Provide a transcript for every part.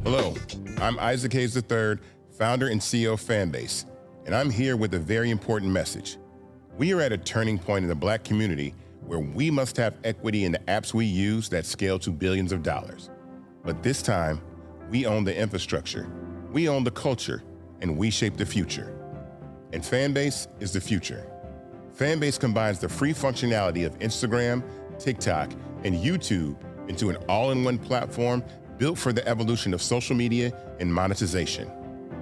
Hello, I'm Isaac Hayes III, founder and CEO of Fanbase, and I'm here with a very important message. We are at a turning point in the Black community where we must have equity in the apps we use that scale to billions of dollars. But this time, we own the infrastructure, we own the culture, and we shape the future. And Fanbase is the future. Fanbase combines the free functionality of Instagram, TikTok, and YouTube into an all-in-one platform built for the evolution of social media and monetization.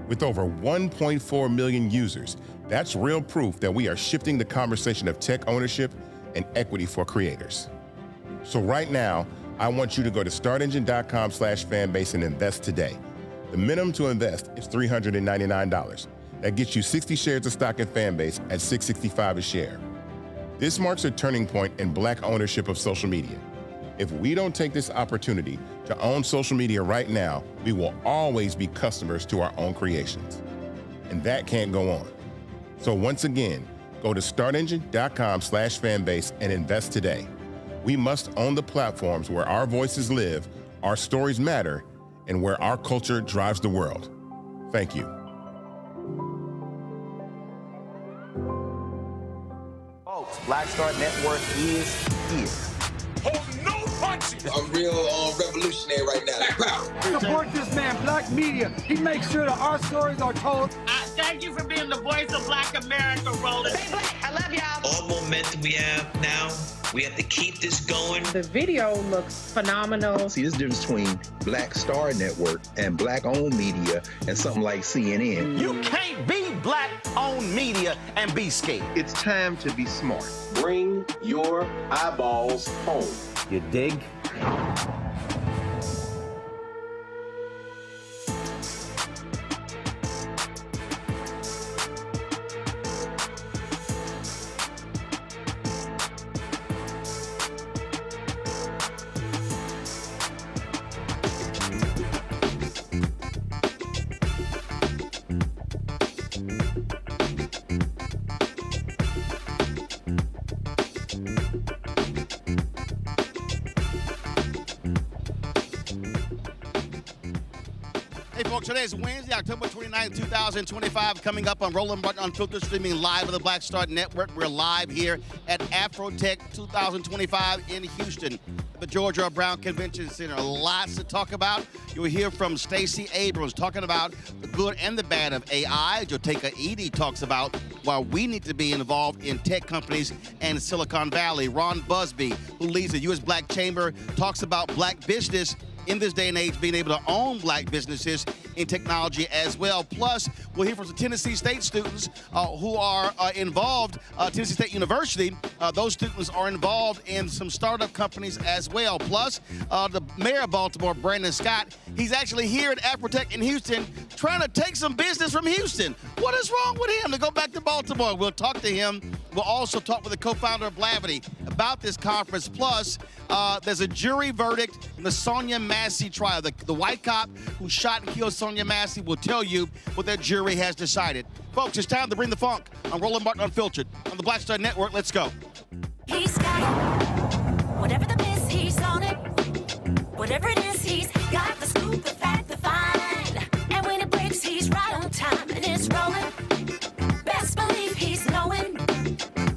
With over 1.4 million users, that's real proof that we are shifting the conversation of tech ownership and equity for creators. So right now, I want you to go to startengine.com/fanbase and invest today. The minimum to invest is $399. That gets you 60 shares of stock in Fanbase at $665 a share. This marks a turning point in Black ownership of social media. If we don't take this opportunity to own social media right now, we will always be customers to our own creations. And that can't go on. So once again, go to startengine.com/fanbase and invest today. We must own the platforms where our voices live, our stories matter, and where our culture drives the world. Thank you. Folks, Black Star Network is here. Hold no punches. I'm real revolutionary right now. Black power. Support this man, Black media. He makes sure that our stories are told. Thank you for being the voice of Black America, Roland. Stay black. I love y'all. All momentum we have now, we have to keep this going. The video looks phenomenal. See, this difference between Black Star Network and Black-owned media and something like CNN. You can't be Black-owned media and be scared. It's time to be smart. Bring your eyeballs home. You dig? Hey, folks, today is Wednesday, October 29th, 2025, coming up on Roland Unfiltered, streaming live on the Black Star Network. We're live here at Afrotech 2025 in Houston, the Georgia Brown Convention Center. Lots to talk about. You'll hear from Stacey Abrams talking about the good and the bad of AI. Jotica Edy talks about why we need to be involved in tech companies and Silicon Valley. Ron Busby, who leads the U.S. Black Chamber, talks about Black business in this day and age, being able to own Black businesses in technology as well. Plus, we'll hear from some Tennessee State students who are involved, Tennessee State University. Those students are involved in some startup companies as well. Plus, the mayor of Baltimore, Brandon Scott, he's actually here at Afrotech in Houston trying to take some business from Houston. What is wrong with him to go back to Baltimore? We'll talk to him. We'll also talk with the co-founder of Blavity about this conference. Plus, there's a jury verdict in the Sonya Massey trial. The white cop who shot and killed Sonya Massey will tell you what that jury has decided. Folks, it's time to bring the funk on Roland Martin Unfiltered on the Black Star Network. Let's go. He's got it. Whatever the miss, he's on it. Whatever it is, he's got the scoop, the fact, the find. And when it breaks, he's right on time and it's rolling. Best believe he's knowing.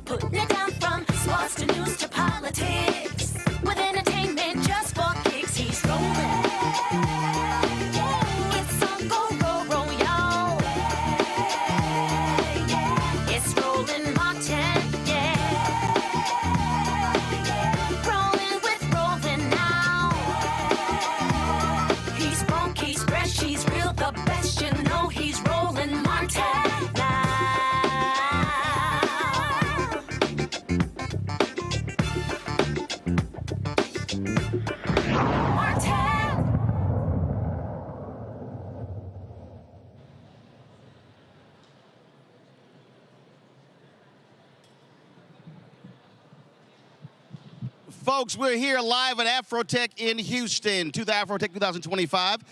Putting it down from sports to news to politics. With entertainment just for kicks, he's rolling. It's on go, y'all. It's Roland Martin, yeah. Rolling with Roland now. He's funk, he's fresh, he's real, the best, you know he's Roland Martin now. Folks, we're here live at Afrotech in Houston, to the Afrotech 2025.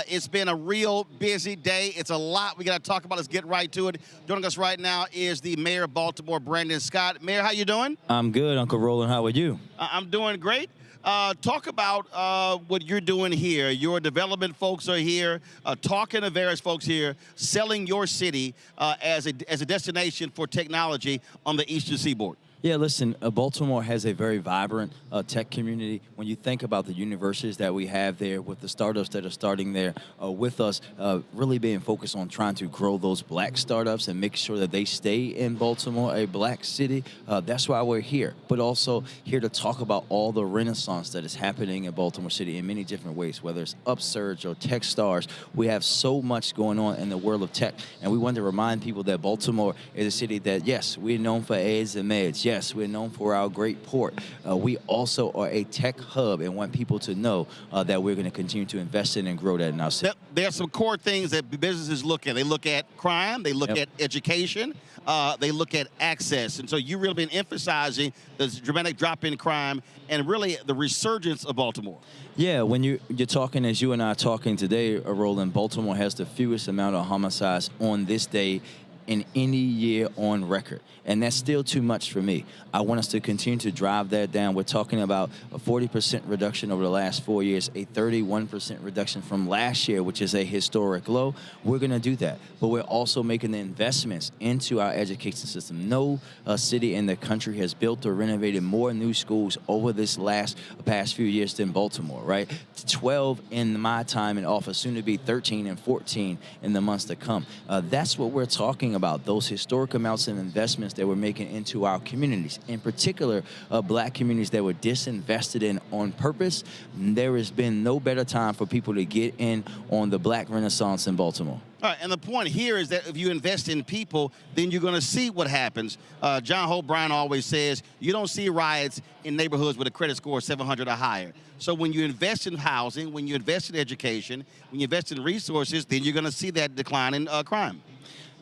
It's been a real busy day. It's a lot we got to talk about. Let's get right to it. Joining us right now is the mayor of Baltimore, Brandon Scott. Mayor, how you doing? I'm good, Uncle Roland. How are you? I'm doing great. Talk about what you're doing here. Your development folks are here, talking to various folks here, selling your city as a destination for technology on the Eastern Seaboard. Yeah, listen, Baltimore has a very vibrant tech community. When you think about the universities that we have there, with the startups that are starting there with us, really being focused on trying to grow those Black startups and make sure that they stay in Baltimore, a Black city. That's why we're here, but also here to talk about all the renaissance that is happening in Baltimore City in many different ways, whether it's Upsurge or Techstars. We have so much going on in the world of tech, and we want to remind people that Baltimore is a city that, yes, we're known for A's and meds. Yes, we're known for our great port. We also are a tech hub and want people to know that we're going to continue to invest in and grow that in our city. There are some core things that businesses look at. They look at crime, they look at education, they look at access. And so you've really been emphasizing the dramatic drop in crime and really the resurgence of Baltimore. Yeah, when you're talking, as you and I are talking today, Roland, Baltimore has the fewest amount of homicides on this day in any year on record. And that's still too much for me. I want us to continue to drive that down. We're talking about a 40% reduction over the last 4 years, a 31% reduction from last year, which is a historic low. We're going to do that. But we're also making the investments into our education system. No city in the country has built or renovated more new schools over this past few years than Baltimore, right? 12 in my time in office, soon to be 13 and 14 in the months to come. That's what we're talking about, those historic amounts of investments that we're making into our communities, in particular, black communities that were disinvested in on purpose. There has been no better time for people to get in on the black renaissance in Baltimore. All right, and the point here is that if you invest in people, then you're going to see what happens. John Hope Bryan always says, you don't see riots in neighborhoods with a credit score of 700 or higher. So when you invest in housing, when you invest in education, when you invest in resources, then you're going to see that decline in crime.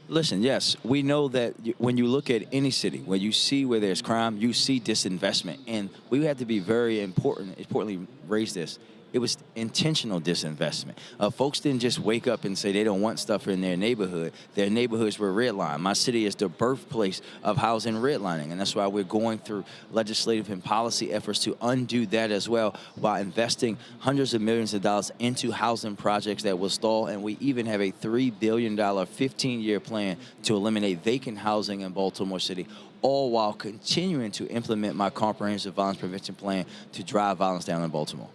Listen, yes, we know that when you look at any city, where you see where there's crime, you see disinvestment. And we have to be very importantly raise this. It was intentional disinvestment. Folks didn't just wake up and say they don't want stuff in their neighborhood. Their neighborhoods were redlined. My city is the birthplace of housing redlining, and that's why we're going through legislative and policy efforts to undo that as well by investing hundreds of millions of dollars into housing projects that will stall, and we even have a $3 billion 15-year plan to eliminate vacant housing in Baltimore City, all while continuing to implement my comprehensive violence prevention plan to drive violence down in Baltimore.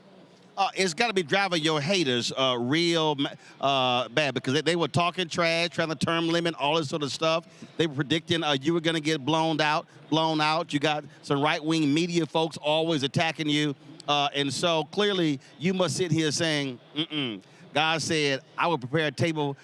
It's got to be driving your haters real bad, because they were talking trash, trying to term limit, all this sort of stuff. They were predicting you were going to get blown out. You got some right-wing media folks always attacking you. And so clearly you must sit here saying, God said, I will prepare a table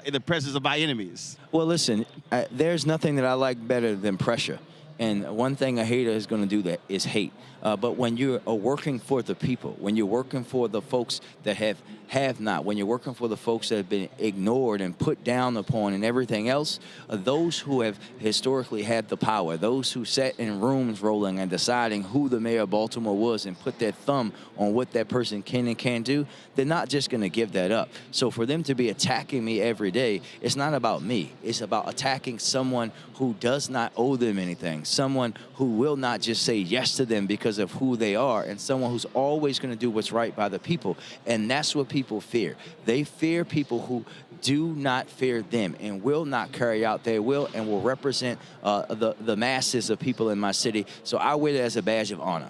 in the presence of my enemies. Well, listen, there's nothing that I like better than pressure. And one thing a hater is going to do that is hate. But when you're working for the people, when you're working for the folks that have not, when you're working for the folks that have been ignored and put down upon and everything else, those who have historically had the power, those who sat in rooms rolling and deciding who the mayor of Baltimore was and put their thumb on what that person can and can't do, they're not just going to give that up. So for them to be attacking me every day, it's not about me. It's about attacking someone who does not owe them anything, someone who will not just say yes to them because of who they are, and someone who's always going to do what's right by the people. And that's what people fear. They fear people who do not fear them and will not carry out their will and will represent the masses of people in my city. So I wear it as a badge of honor.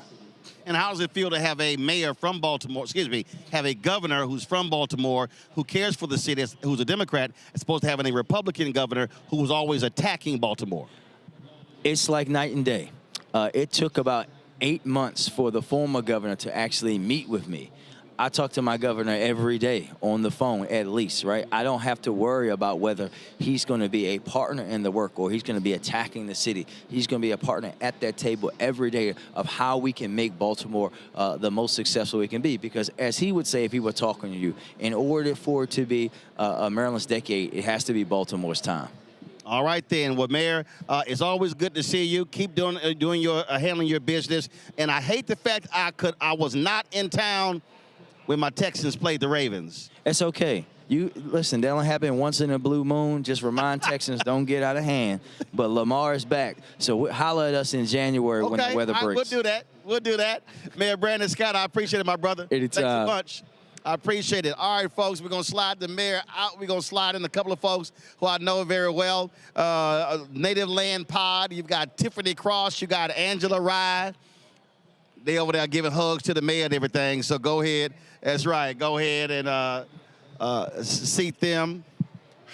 And how does it feel to have a mayor from Baltimore, have a governor who's from Baltimore, who cares for the city, who's a Democrat, as opposed to having a Republican governor who was always attacking Baltimore? It's like night and day. It took about 8 months for the former governor to actually meet with me. I talk to my governor every day on the phone, at least, right? I don't have to worry about whether he's going to be a partner in the work or he's going to be attacking the city. He's going to be a partner at that table every day of how we can make Baltimore the most successful we can be. Because as he would say if he were talking to you, in order for it to be Maryland's decade, it has to be Baltimore's time. All right, then. Well, Mayor, it's always good to see you. Keep doing your handling your business. And I hate the fact I was not in town when my Texans played the Ravens. It's okay. You listen, that only happened once in a blue moon. Just remind Texans don't get out of hand. But Lamar is back. So holler at us in January when the weather breaks. We'll do that. We'll do that. Mayor Brandon Scott, I appreciate it, my brother. Thanks so much. I appreciate it. All right, folks, we're going to slide the mayor out. We're going to slide in a couple of folks who I know very well. Native Land Pod, you've got Tiffany Cross, you got Angela Rye. They over there giving hugs to the mayor and everything, so go ahead. That's right. Go ahead and seat them.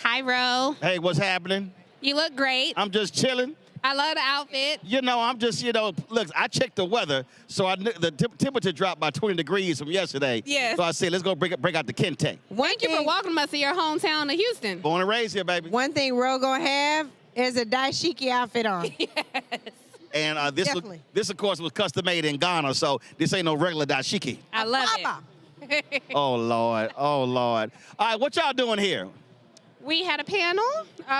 Hi, Ro. Hey, what's happening? You look great. I'm just chilling. I love the outfit. You know, I'm just, look, I checked the weather, so the temperature dropped by 20 degrees from yesterday. Yes. So I said, let's go break out the Kente. Thank you for welcoming us to your hometown of Houston. Born and raised here, baby. One thing Ro gonna have is a dashiki outfit on. Yes. And this, of course, was custom made in Ghana, so this ain't no regular dashiki. I love it. Oh, Lord. Oh, Lord. All right, what y'all doing here? We had a panel.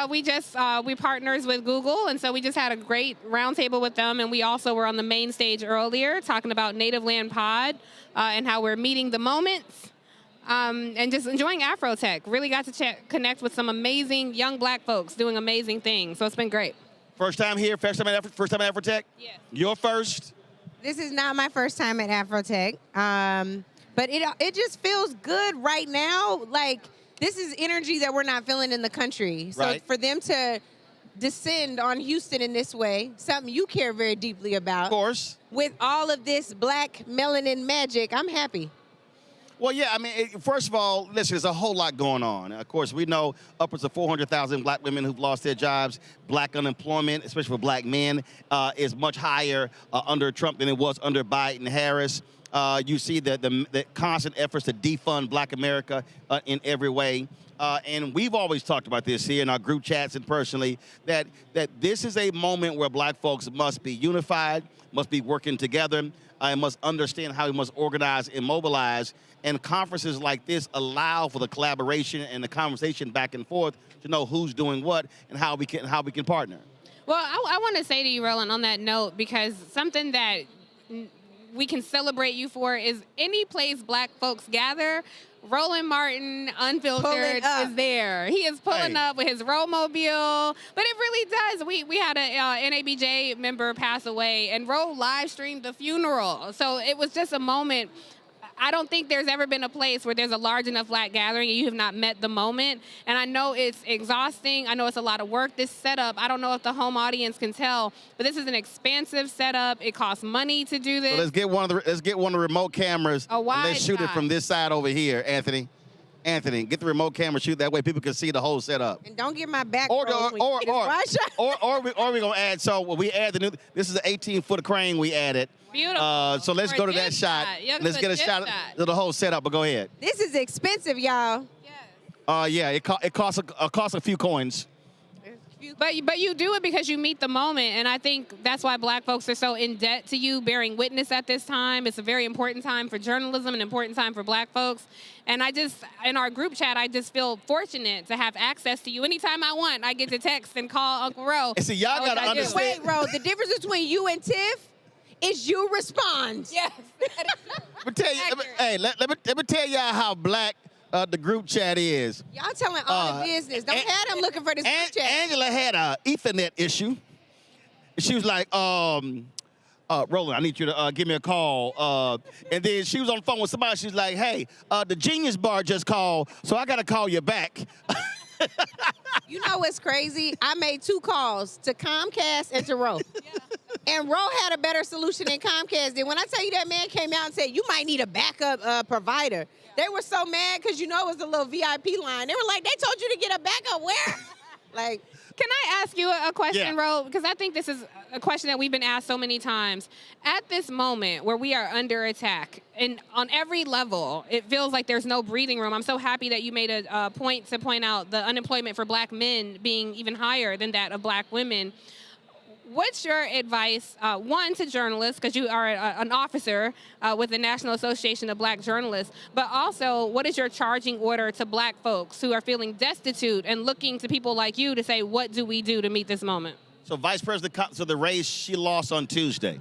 We partners with Google, and so we just had a great roundtable with them. And we also were on the main stage earlier talking about Native Land Pod and how we're meeting the moments and just enjoying Afrotech. Really got to connect with some amazing young Black folks doing amazing things. So it's been great. First time here? First time at Afrotech? Yes. You're first? This is not my first time at Afrotech, but it just feels good right now. Like, this is energy that we're not feeling in the country. So for them to descend on Houston in this way, something you care very deeply about. Of course. With all of this Black melanin magic, I'm happy. Well, yeah, I mean, first of all, listen, there's a whole lot going on. Of course, we know upwards of 400,000 Black women who've lost their jobs. Black unemployment, especially for Black men, is much higher under Trump than it was under Biden-Harris. You see the constant efforts to defund Black America in every way. And we've always talked about this here in our group chats and personally, that this is a moment where Black folks must be unified, must be working together, and must understand how we must organize and mobilize. And conferences like this allow for the collaboration and the conversation back and forth to know who's doing what and how we can partner. Well, I want to say to you, Roland, on that note, because something that we can celebrate you for is any place Black folks gather, Roland Martin, unfiltered, is there. He is pulling up with his Ro-mobile. But it really does. We had a NABJ member pass away, and Ro live streamed the funeral. So it was just a moment. I don't think there's ever been a place where there's a large enough Black gathering and you have not met the moment. And I know it's exhausting. I know it's a lot of work, this setup. I don't know if the home audience can tell, but this is an expansive setup. It costs money to do this. So let's get one of the remote cameras. And let's shoot it from this side over here, Anthony. Anthony, get the remote camera, shoot that way people can see the whole setup. And don't get my back. Or we're gonna add. So we add the new. This is an 18-foot crane we added. Beautiful. So let's go to that shot. Let's get a shot of the whole setup. But go ahead. This is expensive, y'all. Yeah, it costs a few coins. But you do it because you meet the moment, and I think that's why Black folks are so in debt to you, bearing witness at this time. It's a very important time for journalism, an important time for Black folks. And in our group chat, I just feel fortunate to have access to you. Anytime I want, I get to text and call Uncle Ro. And see, y'all gotta understand. Wait, Ro, the difference between you and Tiff is you respond. Yes. Let me tell you, let me tell y'all how Black the group chat is. Y'all telling all the business. Don't have them looking for this group chat. Angela had a Ethernet issue. She was like, Roland, I need you to give me a call. And then she was on the phone with somebody. She's like, hey, the Genius Bar just called, so I got to call you back. You know what's crazy? I made 2 calls to Comcast and to Ro. And Ro had a better solution than Comcast did. When I tell you that man came out and said, you might need a backup provider. They were so mad because, you know, it was a little VIP line. They were like, they told you to get a backup where? Like, can I ask you a question, Ro? Because I think this is a question that we've been asked so many times. At this moment where we are under attack, and on every level, it feels like there's no breathing room. I'm so happy that you made a point to point out the unemployment for Black men being even higher than that of Black women. What's your advice, one, to journalists, because you are an officer with the National Association of Black Journalists, but also what is your charging order to Black folks who are feeling destitute and looking to people like you to say, what do we do to meet this moment? So Vice President, so the race, she lost on Tuesday.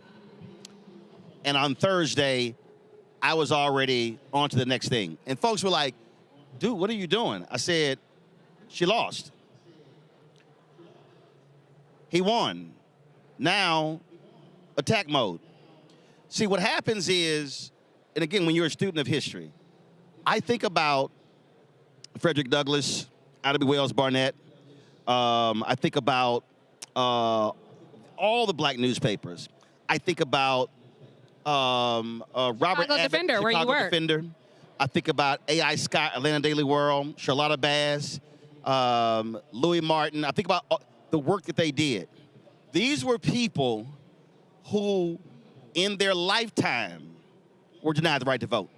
And on Thursday, I was already on to the next thing. And folks were like, dude, what are you doing? I said, she lost. He won. Now, attack mode. See, what happens is, and again, when you're a student of history, I think about Frederick Douglass, Ida B. Wells Barnett. I think about all the Black newspapers. I think about Robert Chicago Defender, where you work. Defender. I think about A.I. Scott, Atlanta Daily World, Charlotta Bass, Louis Martin. I think about the work that they did. These were people who, in their lifetime, were denied the right to vote.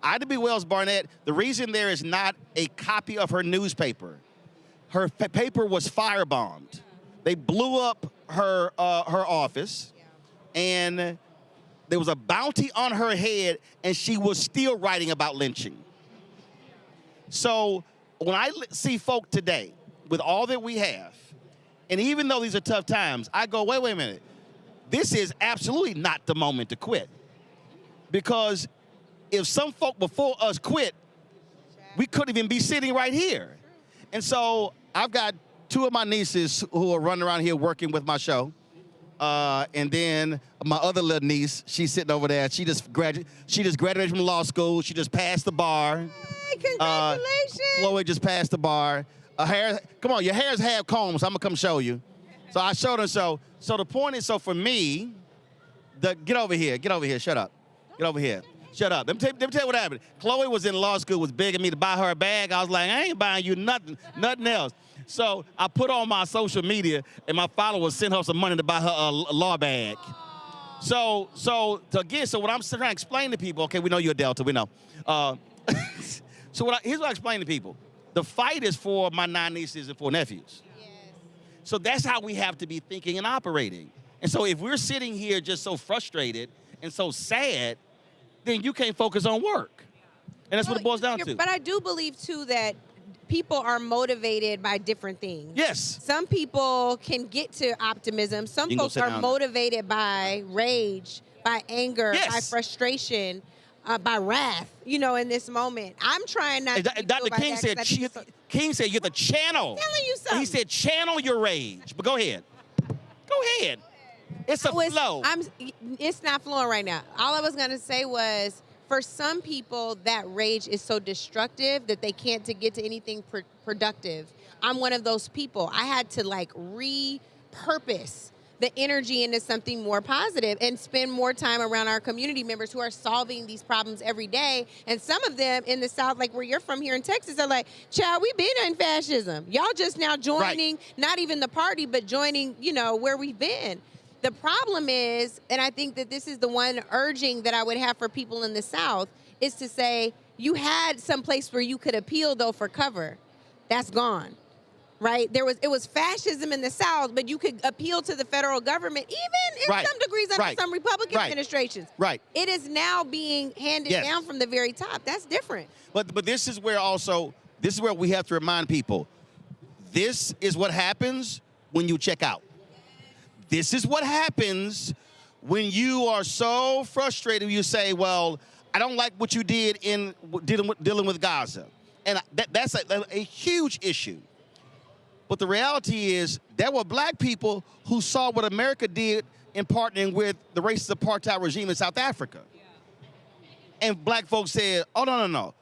Ida B. Wells Barnett, the reason there is not a copy of her newspaper, her paper was firebombed. They blew up her office, and there was a bounty on her head, and she was still writing about lynching. So when I see folk today, with all that we have, and even though these are tough times, I go, wait a minute. This is absolutely not the moment to quit. Because if some folk before us quit, we couldn't even be sitting right here. And so I've got 2 of my nieces who are running around here working with my show. And then my other little niece, she's sitting over there. She just graduated from law school. She just passed the bar. Hey, congratulations. Chloe just passed the bar. Come on, your hair's half combed, so I'm gonna come show you. So I showed her. So the point is, so for me, get over here, shut up. Get over here. Shut up. Let me tell you what happened. Chloe was in law school, was begging me to buy her a bag. I was like, I ain't buying you nothing else. So I put on my social media, and my followers sent her some money to buy her a law bag. So what I'm trying to explain to people, okay, we know you're a Delta, we know. So here's what I explain to people. The fight is for my 9 nieces and 4 nephews. Yes. So that's how we have to be thinking and operating. And so if we're sitting here just so frustrated and so sad, then you can't focus on work. And that's what it boils down to. But I do believe, too, that people are motivated by different things. Yes. Some people can get to optimism. Some folks are motivated by rage, by anger, by frustration, by wrath, in this moment. I'm trying not to Dr. King said, you have to channel. I'm telling you something. He said, channel your rage. But go ahead. Go ahead. It's a flow. It's not flowing right now. All I was going to say was, for some people, that rage is so destructive that they can't get to anything productive. I'm one of those people. I had to repurpose the energy into something more positive and spend more time around our community members who are solving these problems every day. And some of them in the South, like where you're from here in Texas, are like, child, we've been in fascism. Y'all just now joining, not even the party, but joining, where we've been. The problem is, and I think that this is the one urging that I would have for people in the South, is to say, you had some place where you could appeal, though, for cover. That's gone. Right? It was fascism in the South, but you could appeal to the federal government, even in some degrees under some Republican administrations. Right. It is now being handed down from the very top. That's different. But this is where we have to remind people, this is what happens when you check out. This is what happens when you are so frustrated. You say, well, I don't like what you did in dealing with Gaza. And that's a huge issue. But the reality is there were black people who saw what America did in partnering with the racist apartheid regime in South Africa. And black folks said, oh, no.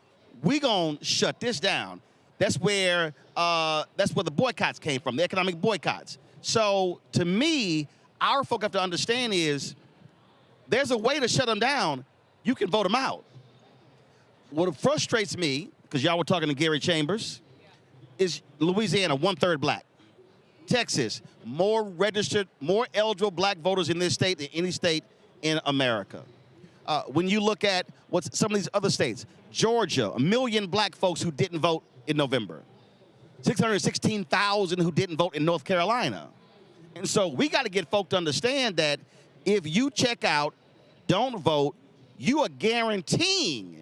We're going to shut this down. That's where the boycotts came from, the economic boycotts. So to me, our folk have to understand is there's a way to shut them down. You can vote them out. What frustrates me, because y'all were talking to Gary Chambers, is Louisiana, 1/3 black. Texas, more registered, more eligible black voters in this state than any state in America. When you look at what some of these other states, Georgia, 1 million black folks who didn't vote in November. 616,000 who didn't vote in North Carolina. And so we got to get folk to understand that if you check out, don't vote, you are guaranteeing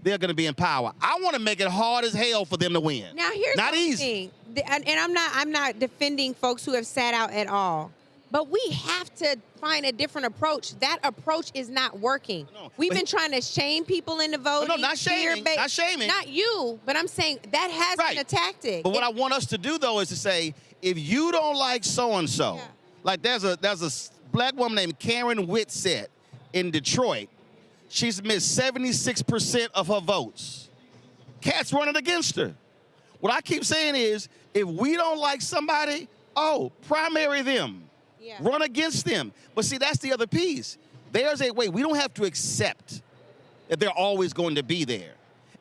they're going to be in power. I want to make it hard as hell for them to win. Now here's not the easy. Thing, and I'm not defending folks who have sat out at all, but we have to find a different approach. That approach is not working. No, We've been trying to shame people into voting. No, not shaming. Not shaming. Not you, but I'm saying that has been a tactic. But what I want us to do though is to say, if you don't like so and so, like there's a black woman named Karen Whitsett in Detroit. She's missed 76% of her votes. Cats running against her. What I keep saying is, if we don't like somebody, primary them. Yeah. Run against them. But see, that's the other piece. There's a way. We don't have to accept that they're always going to be there.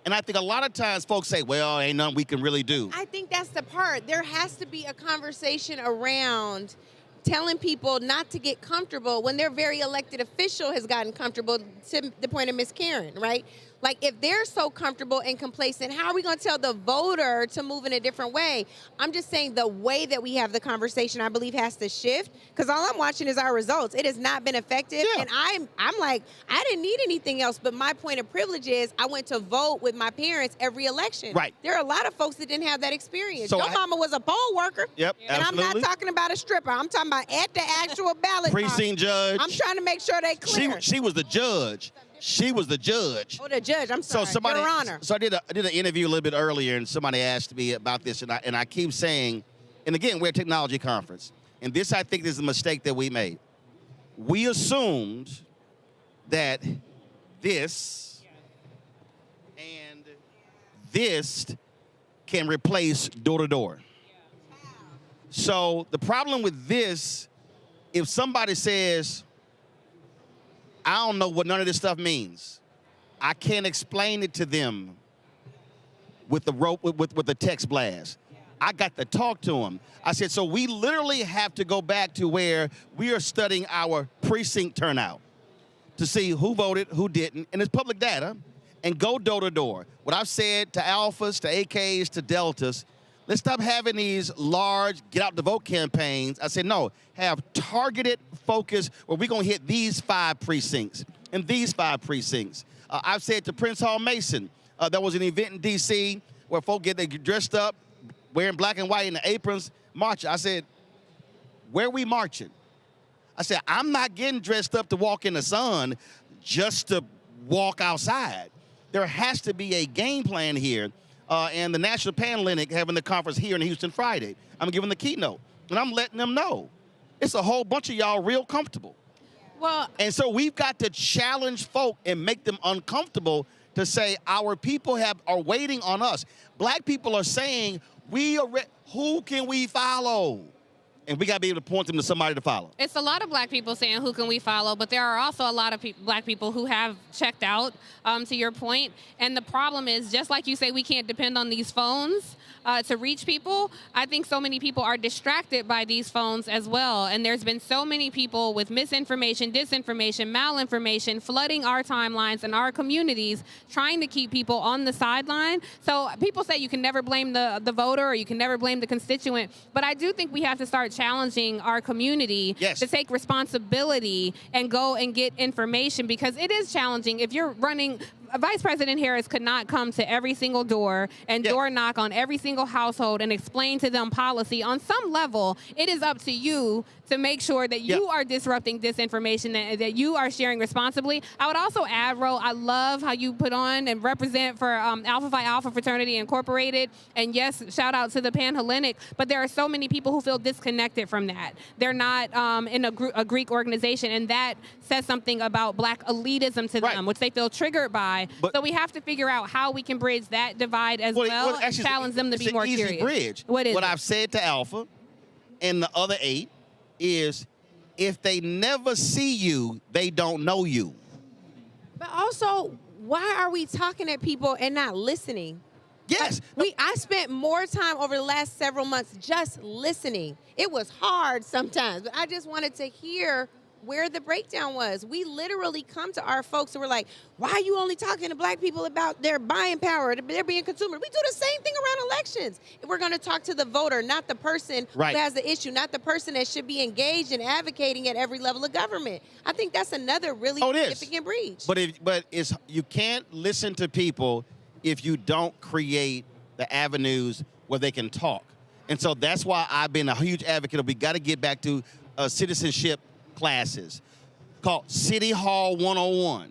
And I think a lot of times folks say, well, ain't nothing we can really do. I think that's the part. There has to be a conversation around telling people not to get comfortable when their very elected official has gotten comfortable, to the point of Miss Karen, right? Like, if they're so comfortable and complacent, how are we going to tell the voter to move in a different way? I'm just saying the way that we have the conversation, I believe, has to shift, because all I'm watching is our results. It has not been effective, and I'm like, I didn't need anything else, but my point of privilege is I went to vote with my parents every election. Right. There are a lot of folks that didn't have that experience. So Your mama was a poll worker. Yep, And absolutely. I'm not talking about a stripper. I'm talking about at the actual ballot box. Precinct judge. I'm trying to make sure they clear. She was the judge. She was the judge. Oh, the judge. I'm sorry. Your Honor. So I did an interview a little bit earlier, and somebody asked me about this, and I keep saying, and again, we're a technology conference, and this, I think, is a mistake that we made. We assumed that this and this can replace door-to-door. So the problem with this, if somebody says, I don't know what none of this stuff means, I can't explain it to them with the text blast. I got to talk to them. I said, so we literally have to go back to where we are studying our precinct turnout to see who voted, who didn't, and it's public data, and go door to door. What I've said to alphas, to AKs, to deltas, let's stop having these large get out the vote campaigns. I said, no, have targeted focus where we're going to hit these 5 precincts and these 5 precincts. I've said to Prince Hall Mason, there was an event in D.C. where folk get dressed up, wearing black and white in the aprons, marching. I said, where are we marching? I said, I'm not getting dressed up to walk in the sun just to walk outside. There has to be a game plan here. And the National Panhellenic having the conference here in Houston Friday. I'm giving the keynote, and I'm letting them know. It's a whole bunch of y'all real comfortable. Well, and so we've got to challenge folk and make them uncomfortable to say our people are waiting on us. Black people are saying, who can we follow? And we got to be able to point them to somebody to follow. It's a lot of black people saying, who can we follow? But there are also a lot of black people who have checked out, to your point. And the problem is, just like you say, we can't depend on these phones to reach people. I think so many people are distracted by these phones as well. And there's been so many people with misinformation, disinformation, malinformation, flooding our timelines and our communities, trying to keep people on the sideline. So people say you can never blame the voter or you can never blame the constituent. But I do think we have to start challenging our community to take responsibility and go and get information, because it is challenging. If you're running, Vice President Harris could not come to every single door and door knock on every single household and explain to them policy. On some level, it is up to you to make sure that you are disrupting disinformation, that you are sharing responsibly. I would also add, Ro, I love how you put on and represent for Alpha Phi Alpha Fraternity Incorporated. And yes, shout out to the Panhellenic, but there are so many people who feel disconnected from that. They're not in a Greek organization, and that says something about black elitism to them, which they feel triggered by. So we have to figure out how we can bridge that divide as well, actually, challenge them to be more curious. curious. Bridge. What is what it? I've said to Alpha and the other 8 is, if they never see you, they don't know you. But also, why are we talking at people and not listening? Yes. I spent more time over the last several months just listening. It was hard sometimes, but I just wanted to hear where the breakdown was. We literally come to our folks who were like, why are you only talking to black people about their buying power, they're being consumer? We do the same thing around elections. We're going to talk to the voter, not the person who has the issue, not the person that should be engaged and advocating at every level of government. I think that's another really significant breach. But you can't listen to people if you don't create the avenues where they can talk. And so that's why I've been a huge advocate of, we got to get back to citizenship classes called City Hall 101,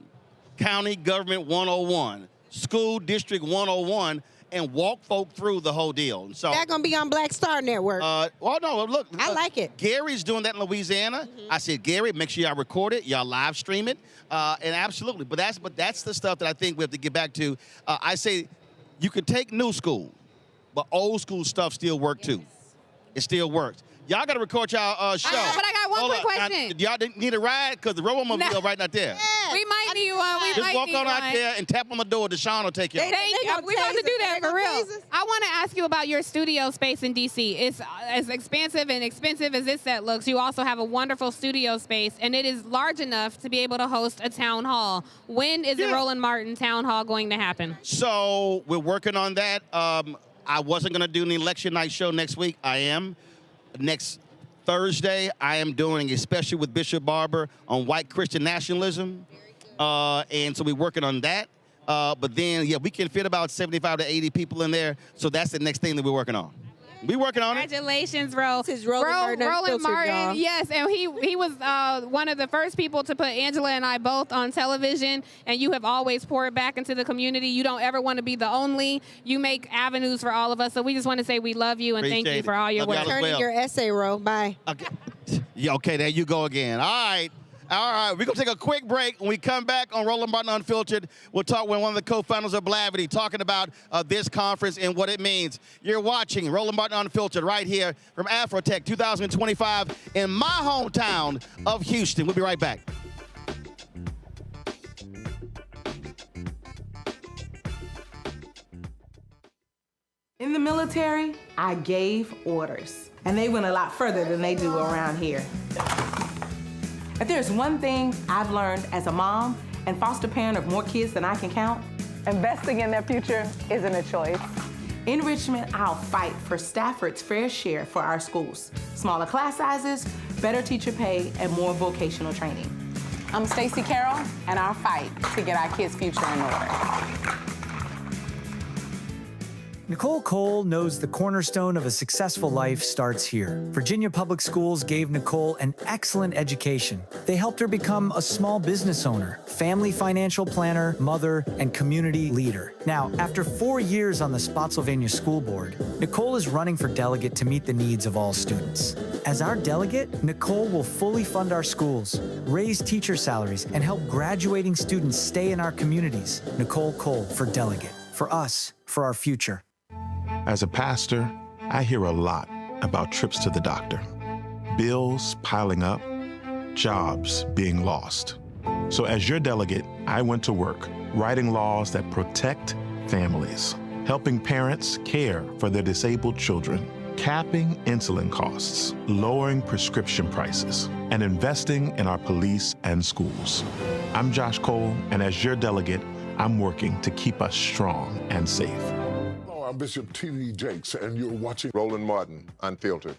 County Government 101, School District 101, and walk folk through the whole deal. And so that's going to be on Black Star Network. Well, no, look. I like it. Gary's doing that in Louisiana. I said, Gary, make sure y'all record it, y'all live stream it, and absolutely. But that's the stuff that I think we have to get back to. I say you can take new school, but old school stuff still work too. It still works. Y'all got to record y'all show. But I got one quick question. Y'all need a ride? Because the Robo-Mobile right not there. We might need one. We Just might walk need on one. out there and tap on the door. Deshaun will take you. Thank you. We're about to do that for real. I want to ask you about your studio space in D.C. It's as expansive and expensive as this set looks. You also have a wonderful studio space, and it is large enough to be able to host a town hall. When is the Roland Martin Town Hall going to happen? So we're working on that. I wasn't going to do an election night show next week. I am. Next Thursday, I am doing a special with Bishop Barber on white Christian nationalism. And so we're working on that. But then, yeah, we can fit about 75 to 80 people in there. So that's the next thing that we're working on. We working on it. Congratulations, Ro. This is Roland Martin, yes, and he was one of the first people to put Angela and I both on television, and you have always poured back into the community. You don't ever want to be the only. You make avenues for all of us, so we just want to say we love you and thank you for all your work. Turning your essay, Ro. Bye. Okay. Yeah, okay, there you go again. All right. All right, we're going to take a quick break. When we come back on Roland Martin Unfiltered, we'll talk with one of the co-founders of Blavity, talking about this conference and what it means. You're watching Roland Martin Unfiltered right here from Afrotech 2025 in my hometown of Houston. We'll be right back. In the military, I gave orders, and they went a lot further than they do around here. If there's one thing I've learned as a mom and foster parent of more kids than I can count, investing in their future isn't a choice. In Richmond, I'll fight for Stafford's fair share for our schools. Smaller class sizes, better teacher pay, and more vocational training. I'm Stacey Carroll, and I'll fight to get our kids' future in order. Nicole Cole knows the cornerstone of a successful life starts here. Virginia Public Schools gave Nicole an excellent education. They helped her become a small business owner, family financial planner, mother, and community leader. Now, after 4 years on the Spotsylvania School Board, Nicole is running for delegate to meet the needs of all students. As our delegate, Nicole will fully fund our schools, raise teacher salaries, and help graduating students stay in our communities. Nicole Cole for delegate. For us, for our future. As a pastor, I hear a lot about trips to the doctor, bills piling up, jobs being lost. So as your delegate, I went to work writing laws that protect families, helping parents care for their disabled children, capping insulin costs, lowering prescription prices, and investing in our police and schools. I'm Josh Cole, and as your delegate, I'm working to keep us strong and safe. I'm Bishop T.D. Jakes, and you're watching Roland Martin Unfiltered.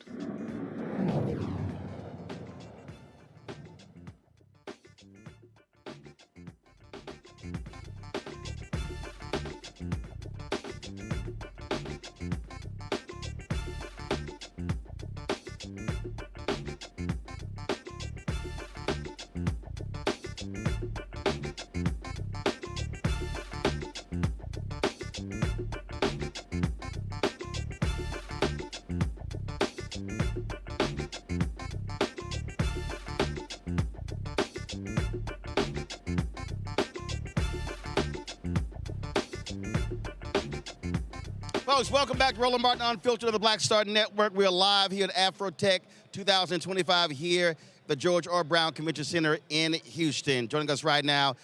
Folks, welcome back to Roland Martin Unfiltered of the Black Star Network. We're live here at Afrotech 2025 here at the George R. Brown Convention Center in Houston. Joining us right now,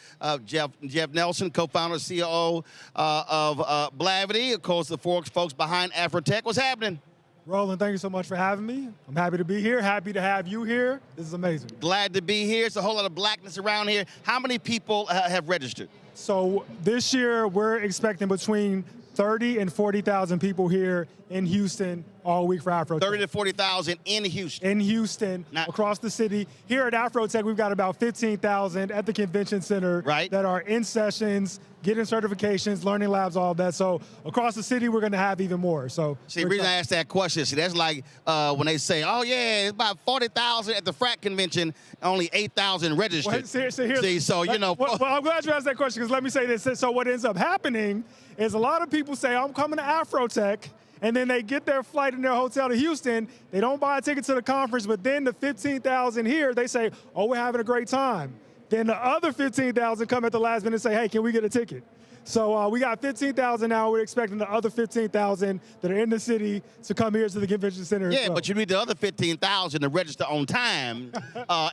Jeff Nelson, co-founder, CEO of Blavity, of course, the folks behind Afrotech. What's happening? Roland, thank you so much for having me. I'm happy to be here, happy to have you here. This is amazing. Glad to be here. It's a whole lot of blackness around here. How many people have registered? So this year, we're expecting between 30 and 40,000 people here in Houston all week for Afrotech. 30 to 40,000 in Houston. In Houston, across the city. Here at Afrotech, we've got about 15,000 at the convention center that are in sessions, getting certifications, learning labs, all of that. So across the city, we're going to have even more. So see, the reason I asked that question, that's like when they say, oh, yeah, it's about 40,000 at the frat convention, only 8,000 registered. Well, you know. Well, I'm glad you asked that question, because let me say this. So what ends up happening is a lot of people say, I'm coming to Afrotech, and then they get their flight in their hotel to Houston. They don't buy a ticket to the conference, but then the 15,000 here, they say, oh, we're having a great time. Then the other 15,000 come at the last minute and say, hey, can we get a ticket? So we got 15,000 now. We're expecting the other 15,000 that are in the city to come here to the convention center. Yeah, but you need the other 15,000 to register on time